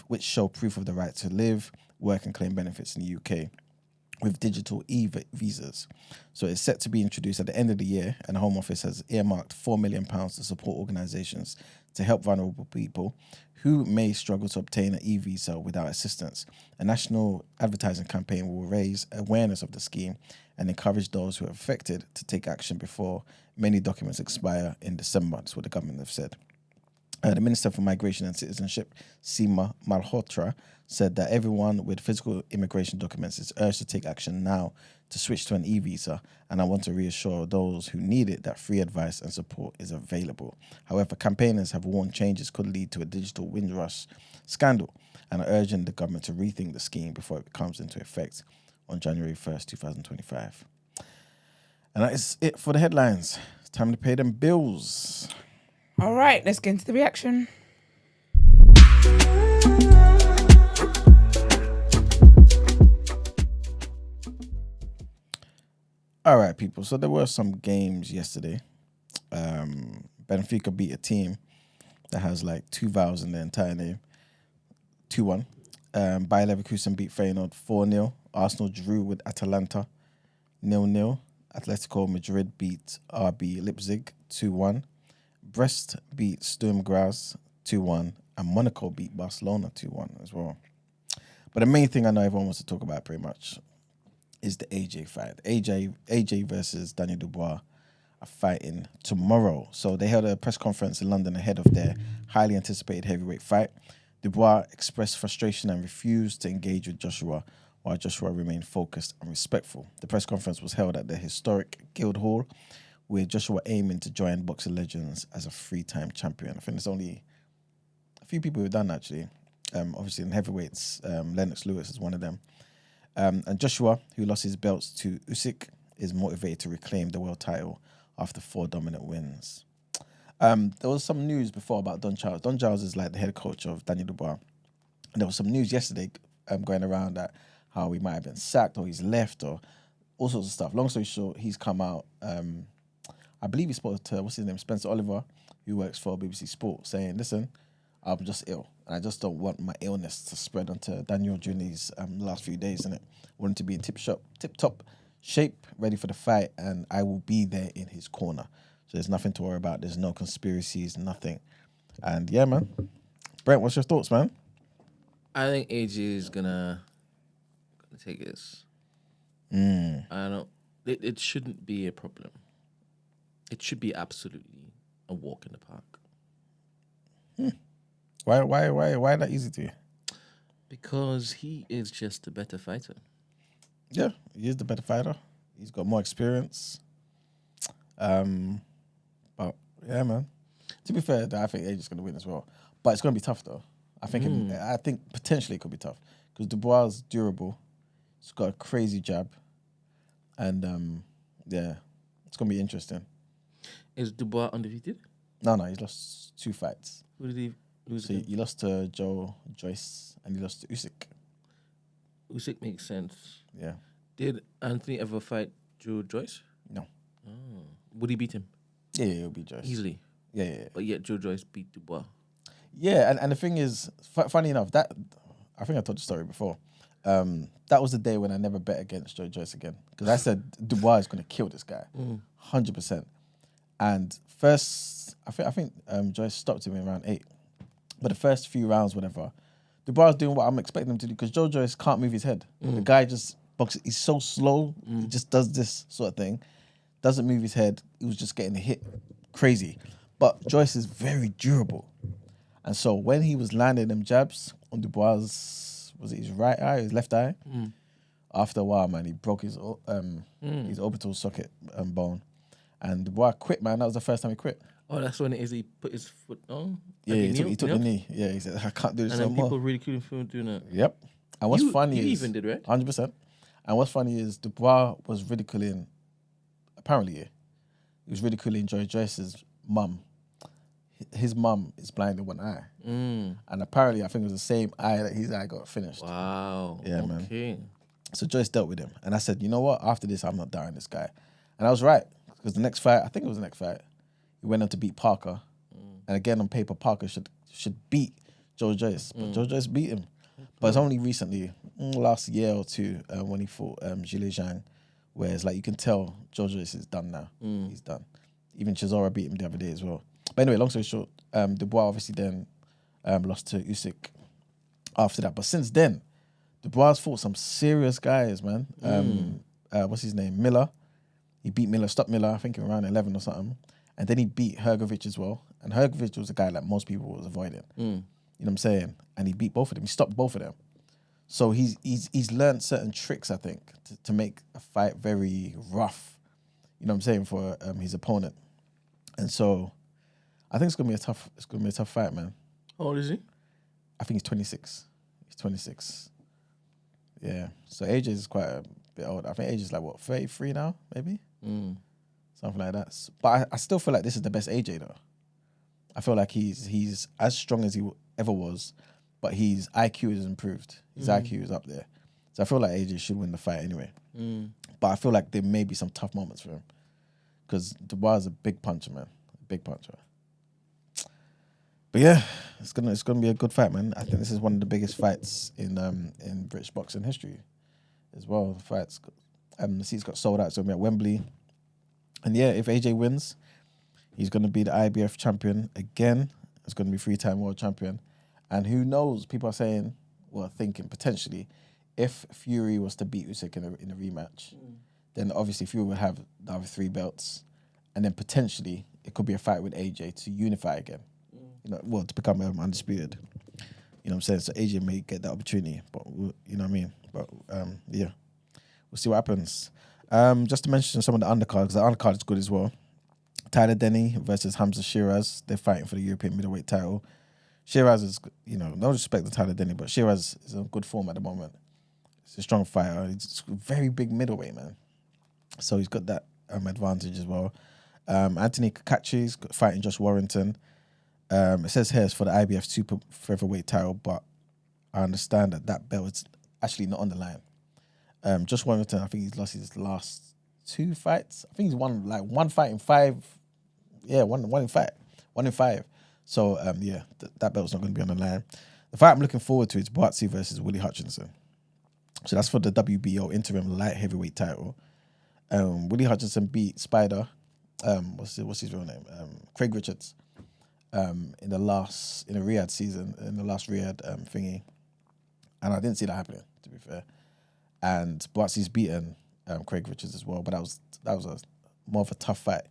which show proof of the right to live, work and claim benefits in the UK, with digital e-visas. So it's set to be introduced at the end of the year, and the Home Office has earmarked £4 million to support organisations to help vulnerable people who may struggle to obtain an e-visa without assistance. A national advertising campaign will raise awareness of the scheme and encourage those who are affected to take action before many documents expire in December. That's what the government have said. The Minister for Migration and Citizenship, Seema Malhotra, said that everyone with physical immigration documents is urged to take action now to switch to an e-visa, and I want to reassure those who need it that free advice and support is available. However, campaigners have warned changes could lead to a digital Windrush scandal and are urging the government to rethink the scheme before it comes into effect on January 1st, 2025. And that is it for the headlines. It's time to pay them bills. All right, let's get into the reaction. All right, people. So there were some games yesterday. Benfica beat a team that has like two vowels in their entire name. 2-1. Bayer Leverkusen beat Feyenoord 4-0. Arsenal drew with Atalanta 0-0. Atletico Madrid beat RB Leipzig 2-1. Brest beat Sturm Graz 2-1. And Monaco beat Barcelona 2-1 as well. But the main thing I know everyone wants to talk about pretty much is the AJ fight. AJ versus Daniel Dubois. are fighting tomorrow. So they held a press conference in London ahead of their highly anticipated heavyweight fight. Dubois expressed frustration and refused to engage with Joshua, while Joshua remained focused and respectful. The press conference was held at the historic Guildhall, with Joshua aiming to join boxing legends as a three-time champion. I think there's only a few people who've done that, actually. Obviously, in heavyweights, Lennox Lewis is one of them. And Joshua, who lost his belts to Usyk, is motivated to reclaim the world title after 4 dominant wins. There was some news before about Don Charles. Don Charles is like the head coach of Daniel Dubois. And there was some news yesterday going around that how he might have been sacked or he's left or all sorts of stuff. Long story short, he's come out. I believe he spoke to, what's his name, Spencer Oliver, who works for BBC Sport, saying, listen, I'm just ill. And I just don't want my illness to spread onto Daniel during these last few days, innit? I want him to be in tip-top shape, ready for the fight, and I will be there in his corner. So there's nothing to worry about. There's no conspiracies, nothing. And yeah, man. Brent, what's your thoughts, man? I think AJ is gonna take this. I don't. It shouldn't be a problem. It should be absolutely a walk in the park. Why that easy to you? Because he is just a better fighter. Yeah, he is the better fighter. He's got more experience. But yeah, man. To be fair, I think AJ's gonna win as well. But it's gonna be tough though. I think potentially it could be tough because Dubois is durable. He's got a crazy jab, and yeah, it's gonna be interesting. Is Dubois undefeated? No, he's lost 2 fights. Who did he lose? So he lost to Joe Joyce and he lost to Usyk. Usyk makes sense. Yeah. Did Anthony ever fight Joe Joyce? No. Oh. Would he beat him? Yeah, he'll beat Joyce. Easily. Yeah. But yet Joe Joyce beat Dubois. Yeah, and the thing is, funny enough, that I think I told the story before. That was the day when I never bet against Joe Joyce again because I said Dubois is going to kill this guy, 100%. And first, I think Joyce stopped him in round 8, but the first few rounds, whatever, Dubois is doing what I'm expecting him to do because Joe Joyce can't move his head. The guy just boxes. He's so slow. He just does this sort of thing, doesn't move his head. He was just getting hit crazy, but Joyce is very durable. And so when he was landing them jabs on Dubois, was it his right eye, his left eye? After a while, man, he broke his orbital socket bone. And Dubois quit, man. That was the first time he quit. Oh, that's when it is he put his foot on? Yeah, he took the knee. Yeah, he said, I can't do this and no then more. people ridiculed him for doing that. Yep. And what's funny is... You even did, right? 100%. And what's funny is Dubois was ridiculing... Apparently, yeah. He was ridiculing Joe Joyce's mum. His mum is blind in one eye. And apparently, I think it was the same eye that his eye got finished. Wow. Yeah, okay. man. So Joyce dealt with him. And I said, you know what? After this, I'm not dying this guy. And I was right. Because the next fight, I think it was the next fight, he went on to beat Parker. And again, on paper, Parker should beat Joe Joyce. But Joe Joyce beat him. But it's only recently, last year or two, when he fought Zhilei Zhang, where it's like you can tell Joe Joyce is done now. He's done. Even Chisora beat him the other day as well. But anyway, long story short, Dubois obviously then lost to Usyk after that. But since then, Dubois fought some serious guys, man. What's his name? Miller. He beat Miller, stopped Miller, I think in round 11 or something. And then he beat Hrgovic as well. And Hrgovic was a guy that most people was avoiding. You know what I'm saying? And he beat both of them. He stopped both of them. So he's learned certain tricks, I think, to make a fight very rough. You know what I'm saying, for his opponent. And so I think it's gonna be a tough fight, man. How old is he? I think he's 26. He's 26. Yeah. So AJ is quite a bit old. I think AJ is like what, 33 now, maybe? Something like that. But I still feel like this is the best AJ though. I feel like he's as strong as he ever was, but his IQ has improved. His IQ is up there. So I feel like AJ should win the fight anyway. But I feel like there may be some tough moments for him. Because Dubois is a big puncher, man. A big puncher. But yeah, it's gonna be a good fight, man. I think this is one of the biggest fights in British boxing history as well. The fights, the seats got sold out. It's gonna be at Wembley, and yeah, if AJ wins, he's gonna be the IBF champion again. It's gonna be 3-time world champion, and who knows? People are saying, well, thinking potentially, if Fury was to beat Usyk in a rematch, then obviously Fury would have the other 3 belts, and then potentially it could be a fight with AJ to unify again. To become undisputed. You know what I'm saying? So AJ may get that opportunity, but you know what I mean? But we'll see what happens. Just to mention some of the undercards, because the undercard is good as well. Tyler Denny versus Hamza Shiraz. They're fighting for the European middleweight title. Shiraz is, no respect to Tyler Denny, but Shiraz is in good form at the moment. He's a strong fighter. He's a very big middleweight, man. So he's got that advantage as well. Anthony Kakachi's fighting Josh Warrington. It says here it's for the IBF super featherweight title, but I understand that belt is actually not on the line. Josh Warrington, I think he's lost his last 2 fights. I think he's won like 1 fight in 5. Yeah, one in 5. So that belt's not going to be on the line. The fight I'm looking forward to is Boatsy versus Willie Hutchinson. So that's for the WBO interim light heavyweight title. Willie Hutchinson beat Spider. What's his real name? Craig Richards. In the Riyadh season, in the last Riyadh thingy, and I didn't see that happening, to be fair. And Boatsy's beaten Craig Richards as well, but that was more of a tough fight.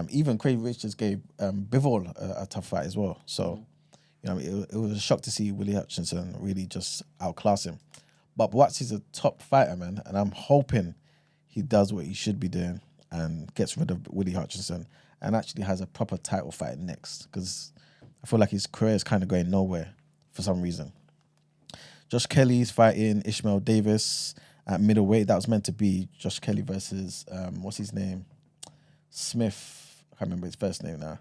Even Craig Richards gave Bivol a tough fight as well. So, it was a shock to see Willie Hutchinson really just outclass him. But Boatsy's a top fighter, man, and I'm hoping he does what he should be doing and gets rid of Willie Hutchinson and actually has a proper title fight next, because I feel like his career is kind of going nowhere for some reason. Josh Kelly's fighting Ishmael Davis at middleweight. That was meant to be Josh Kelly versus, what's his name? Smith. I can't remember his first name now.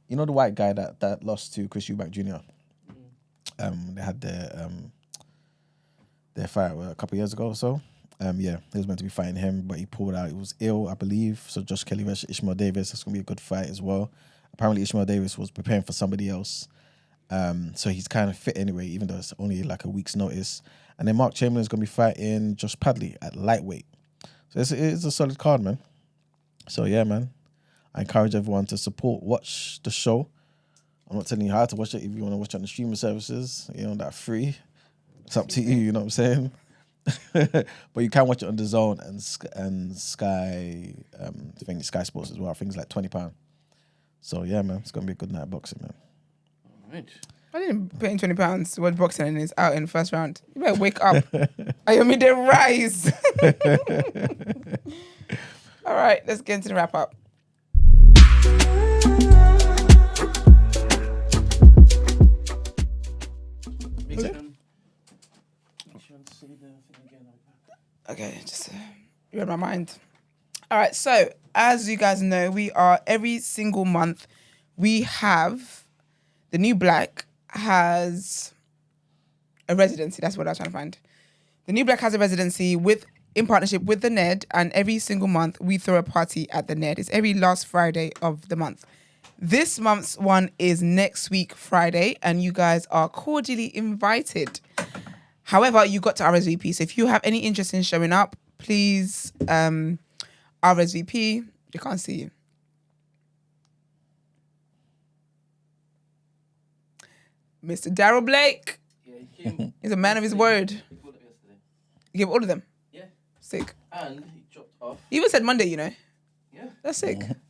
You know the white guy that lost to Chris Eubank Jr.? They had their fight a couple of years ago or so. He was meant to be fighting him, but he pulled out. He was ill, I believe. So Josh Kelly versus Ishmael Davis. That's going to be a good fight as well. Apparently Ishmael Davis was preparing for somebody else. So he's kind of fit anyway, even though it's only like a week's notice. And then Mark Chamberlain's going to be fighting Josh Padley at lightweight. So it's a solid card, man. So yeah, man. I encourage everyone to watch the show. I'm not telling you how to watch it. If you want to watch it on the streaming services, that free. It's up to you, you know what I'm saying? But you can watch it on DAZN and Sky, Sky Sports as well. I think it's like £20. So yeah, man, it's gonna be a good night of boxing, man. All right. I didn't put in £20 to watch boxing and it's out in the first round. You better wake up. I am in the rise. All right, let's get into the wrap up. Okay, just read my mind. All right, so as you guys know, we are every single month we have the New Black has a residency. That's what I was trying to find. The New Black has a residency in partnership with the Ned, and every single month we throw a party at the Ned. It's every last Friday of the month. This month's one is next week, Friday, and you guys are cordially invited. However, you got to RSVP. So if you have any interest in showing up, please RSVP. You can't see you. Mr. Daryl Blake. Yeah, he came. He's a man of his word. He pulled up yesterday. You gave all of them? Yeah. Sick. And he dropped off. He even said Monday, Yeah. That's sick. Dropped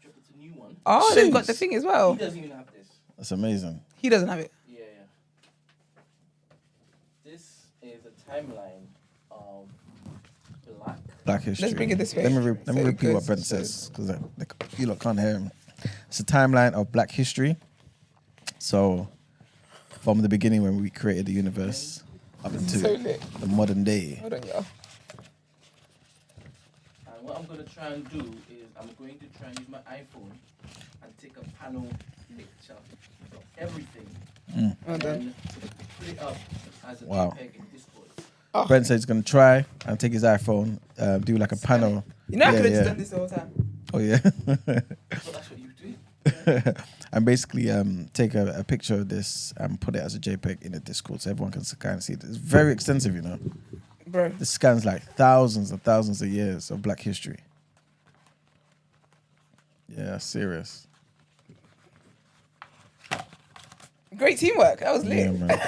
it to a new one. Oh, they've got the thing as well. He doesn't even have this. That's amazing. He doesn't have it. Yeah. This is a timeline of Black history. Let's bring it this way. Let me repeat what Brent says, because you lot can't hear him. It's a timeline of Black history. So, from the beginning when we created the universe up into the modern day. Hold on, y'all. And what I'm going to try and do is I'm going to try and use my iPhone and take a panel picture of everything Well done. put it up as a Wow. JPEG in Discord. Oh. Brent said he's going to try and take his iPhone, do like a panel. You know I could have Yeah, just yeah. done this the whole time. Oh, yeah. So that's what you do. And basically take a picture of this and put it as a JPEG in the Discord so everyone can kind of see it. It's very extensive, you know. Bro. This scans like thousands and thousands of years of Black history. Yeah, serious. Great teamwork. That was lit. Yeah, man.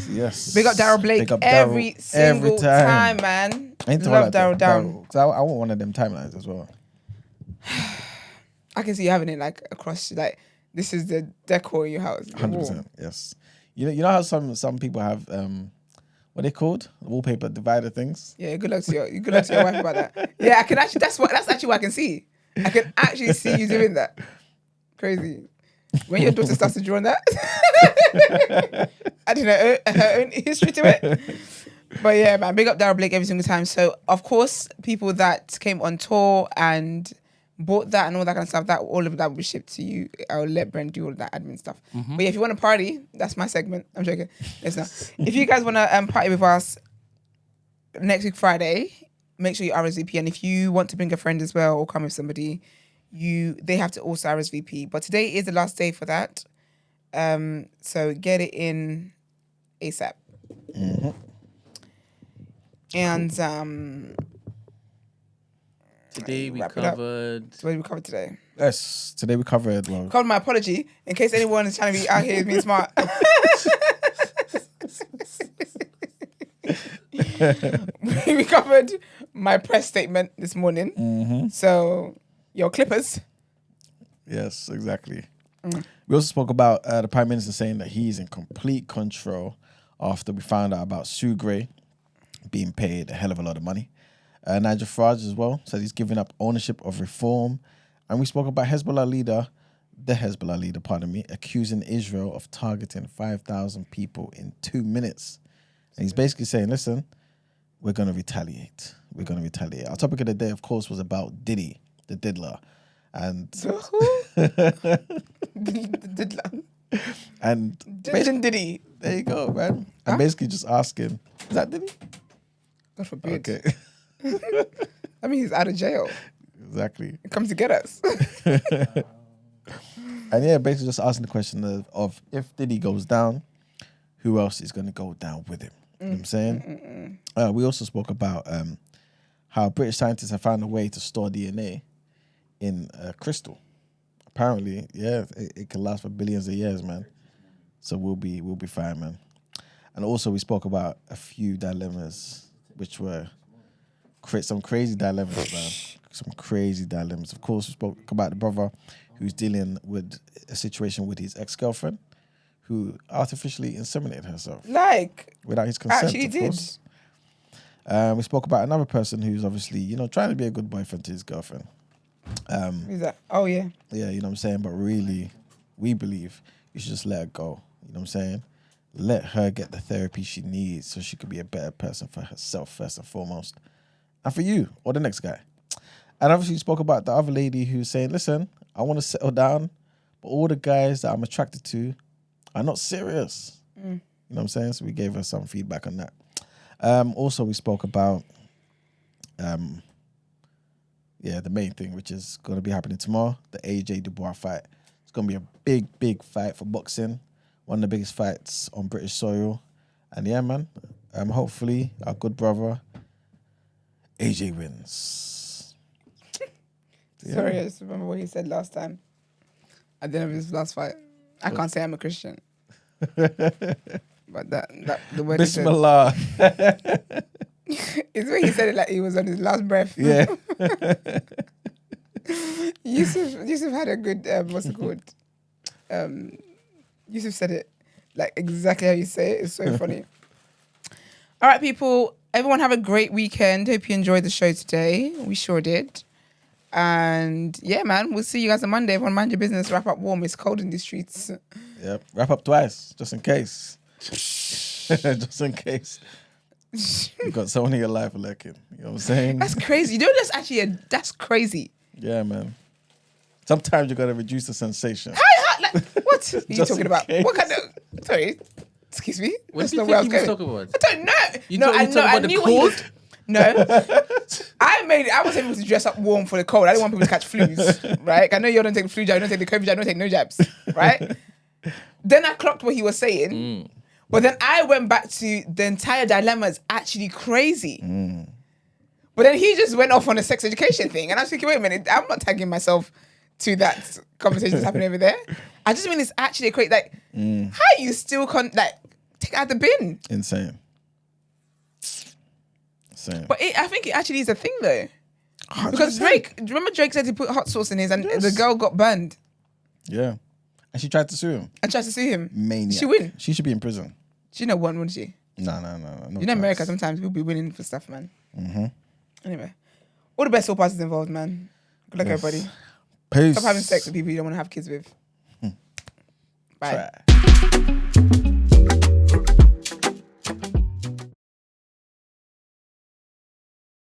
Yes. Big up Daryl Blake Big up every Daryl single every time, man. Love Daryl down. Because I want one of them timelines as well. I can see you having it like across, like this is the decor in your house. 100%. Yes. You know how some people have what are they called? Wallpaper divider things. Yeah, good luck to your wife about that. Yeah, I can actually. That's actually what I can see. I can actually see you doing that. Crazy. When your daughter starts to draw on that, I didn't know her own history to it. But yeah, man, big up Daryl Blake every single time. So of course, people that came on tour and bought that and all that kind of stuff, that all of that will be shipped to you. I'll let Brent do all that admin stuff. But yeah, if you want to party, that's my segment. I'm joking. It's not. If you guys want to party with us next week Friday, make sure you RSVP. And if you want to bring a friend as well or come with somebody, they have to also RSVP. But today is the last day for that. So get it in ASAP. And today we covered. So what did we cover today? Yes, today we covered. Covered my apology in case anyone is trying to be out here being smart. We covered my press statement this morning. So your Clippers. Yes, exactly. We also spoke about the Prime Minister saying that he's in complete control after we found out about Sue Gray being paid a hell of a lot of money. Nigel Farage as well said he's giving up ownership of reform. And we spoke about the Hezbollah leader, accusing Israel of targeting 5,000 people in 2 minutes. And he's basically saying, listen, we're going to retaliate. Our topic of the day, of course, was about Diddy, the diddler. And the diddler. And Diddy. There you go, man. I'm basically just asking, is that Diddy? God forbid. Okay. I mean, he's out of jail. Exactly. He comes to get us. And yeah, basically just asking the question of if Diddy goes down, who else is going to go down with him? You know what I'm saying? We also spoke about how British scientists have found a way to store DNA in crystal. Apparently, yeah, it can last for billions of years, man. So we'll be fine, man. And also we spoke about a few dilemmas, which were some crazy dilemmas, man. Some crazy dilemmas. Of course, we spoke about the brother who's dealing with a situation with his ex-girlfriend who artificially inseminated herself. Like, without his consent, actually of did. course. We spoke about another person who's obviously, trying to be a good boyfriend to his girlfriend. Who's that? Oh, yeah. Yeah, you know what I'm saying? But really, we believe you should just let her go. You know what I'm saying? Let her get the therapy she needs so she could be a better person for herself first and foremost. And for you, or the next guy. And obviously you spoke about the other lady who's saying, listen, I want to settle down, but all the guys that I'm attracted to are not serious. You know what I'm saying? So we gave her some feedback on that. Also, we spoke about, the main thing, which is going to be happening tomorrow, the AJ Dubois fight. It's going to be a big, big fight for boxing. One of the biggest fights on British soil. And yeah, man, hopefully our good brother, AJ wins. Yeah. Sorry, I just remember what he said last time. At the end of his last fight. I can't say I'm a Christian. But that the word Bismillah. It's when he said it like he was on his last breath. Yeah. Yusuf had a good, what's it called? Yusuf said it like exactly how you say it. It's so funny. All right, people. Everyone have a great weekend. Hope you enjoyed the show today. We sure did. And yeah, man, we'll see you guys on Monday. Everyone mind your business. Wrap up warm. It's cold in these streets. Yep. Wrap up twice, just in case. Just in case. You've got someone in your life lurking. You know what I'm saying? That's crazy. You know, that's crazy. Yeah, man. Sometimes you got to reduce the sensation. Like, what are you talking about? Case. What kind of... Sorry. Excuse me. What do you think he was talking about? I don't know. I knew what he was... No. I was able to dress up warm for the cold. I didn't want people to catch flus, right? I know you don't take the flu jab, you don't take the COVID jab, you don't take no jabs, right? Then I clocked what he was saying. But then I went back to the entire dilemma is actually crazy. But then he just went off on a sex education thing. And I was thinking, wait a minute, I'm not tagging myself to that conversation that's happening over there. I just mean it's actually crazy. Like, how you still take it out the bin? Insane. Same. But I think it actually is a thing though. Because 100%. remember Drake said he put hot sauce in his and Yes. the girl got burned Yeah. And she tried to sue him. and tried to sue him. Maniac. She win. She should be in prison. She know one, wouldn't she? No. You know America sometimes we'll be winning for stuff, man. Anyway. All the best all parties involved, man. Good luck, everybody. Peace. Stop having sex with people you don't want to have kids with. Bye. Try.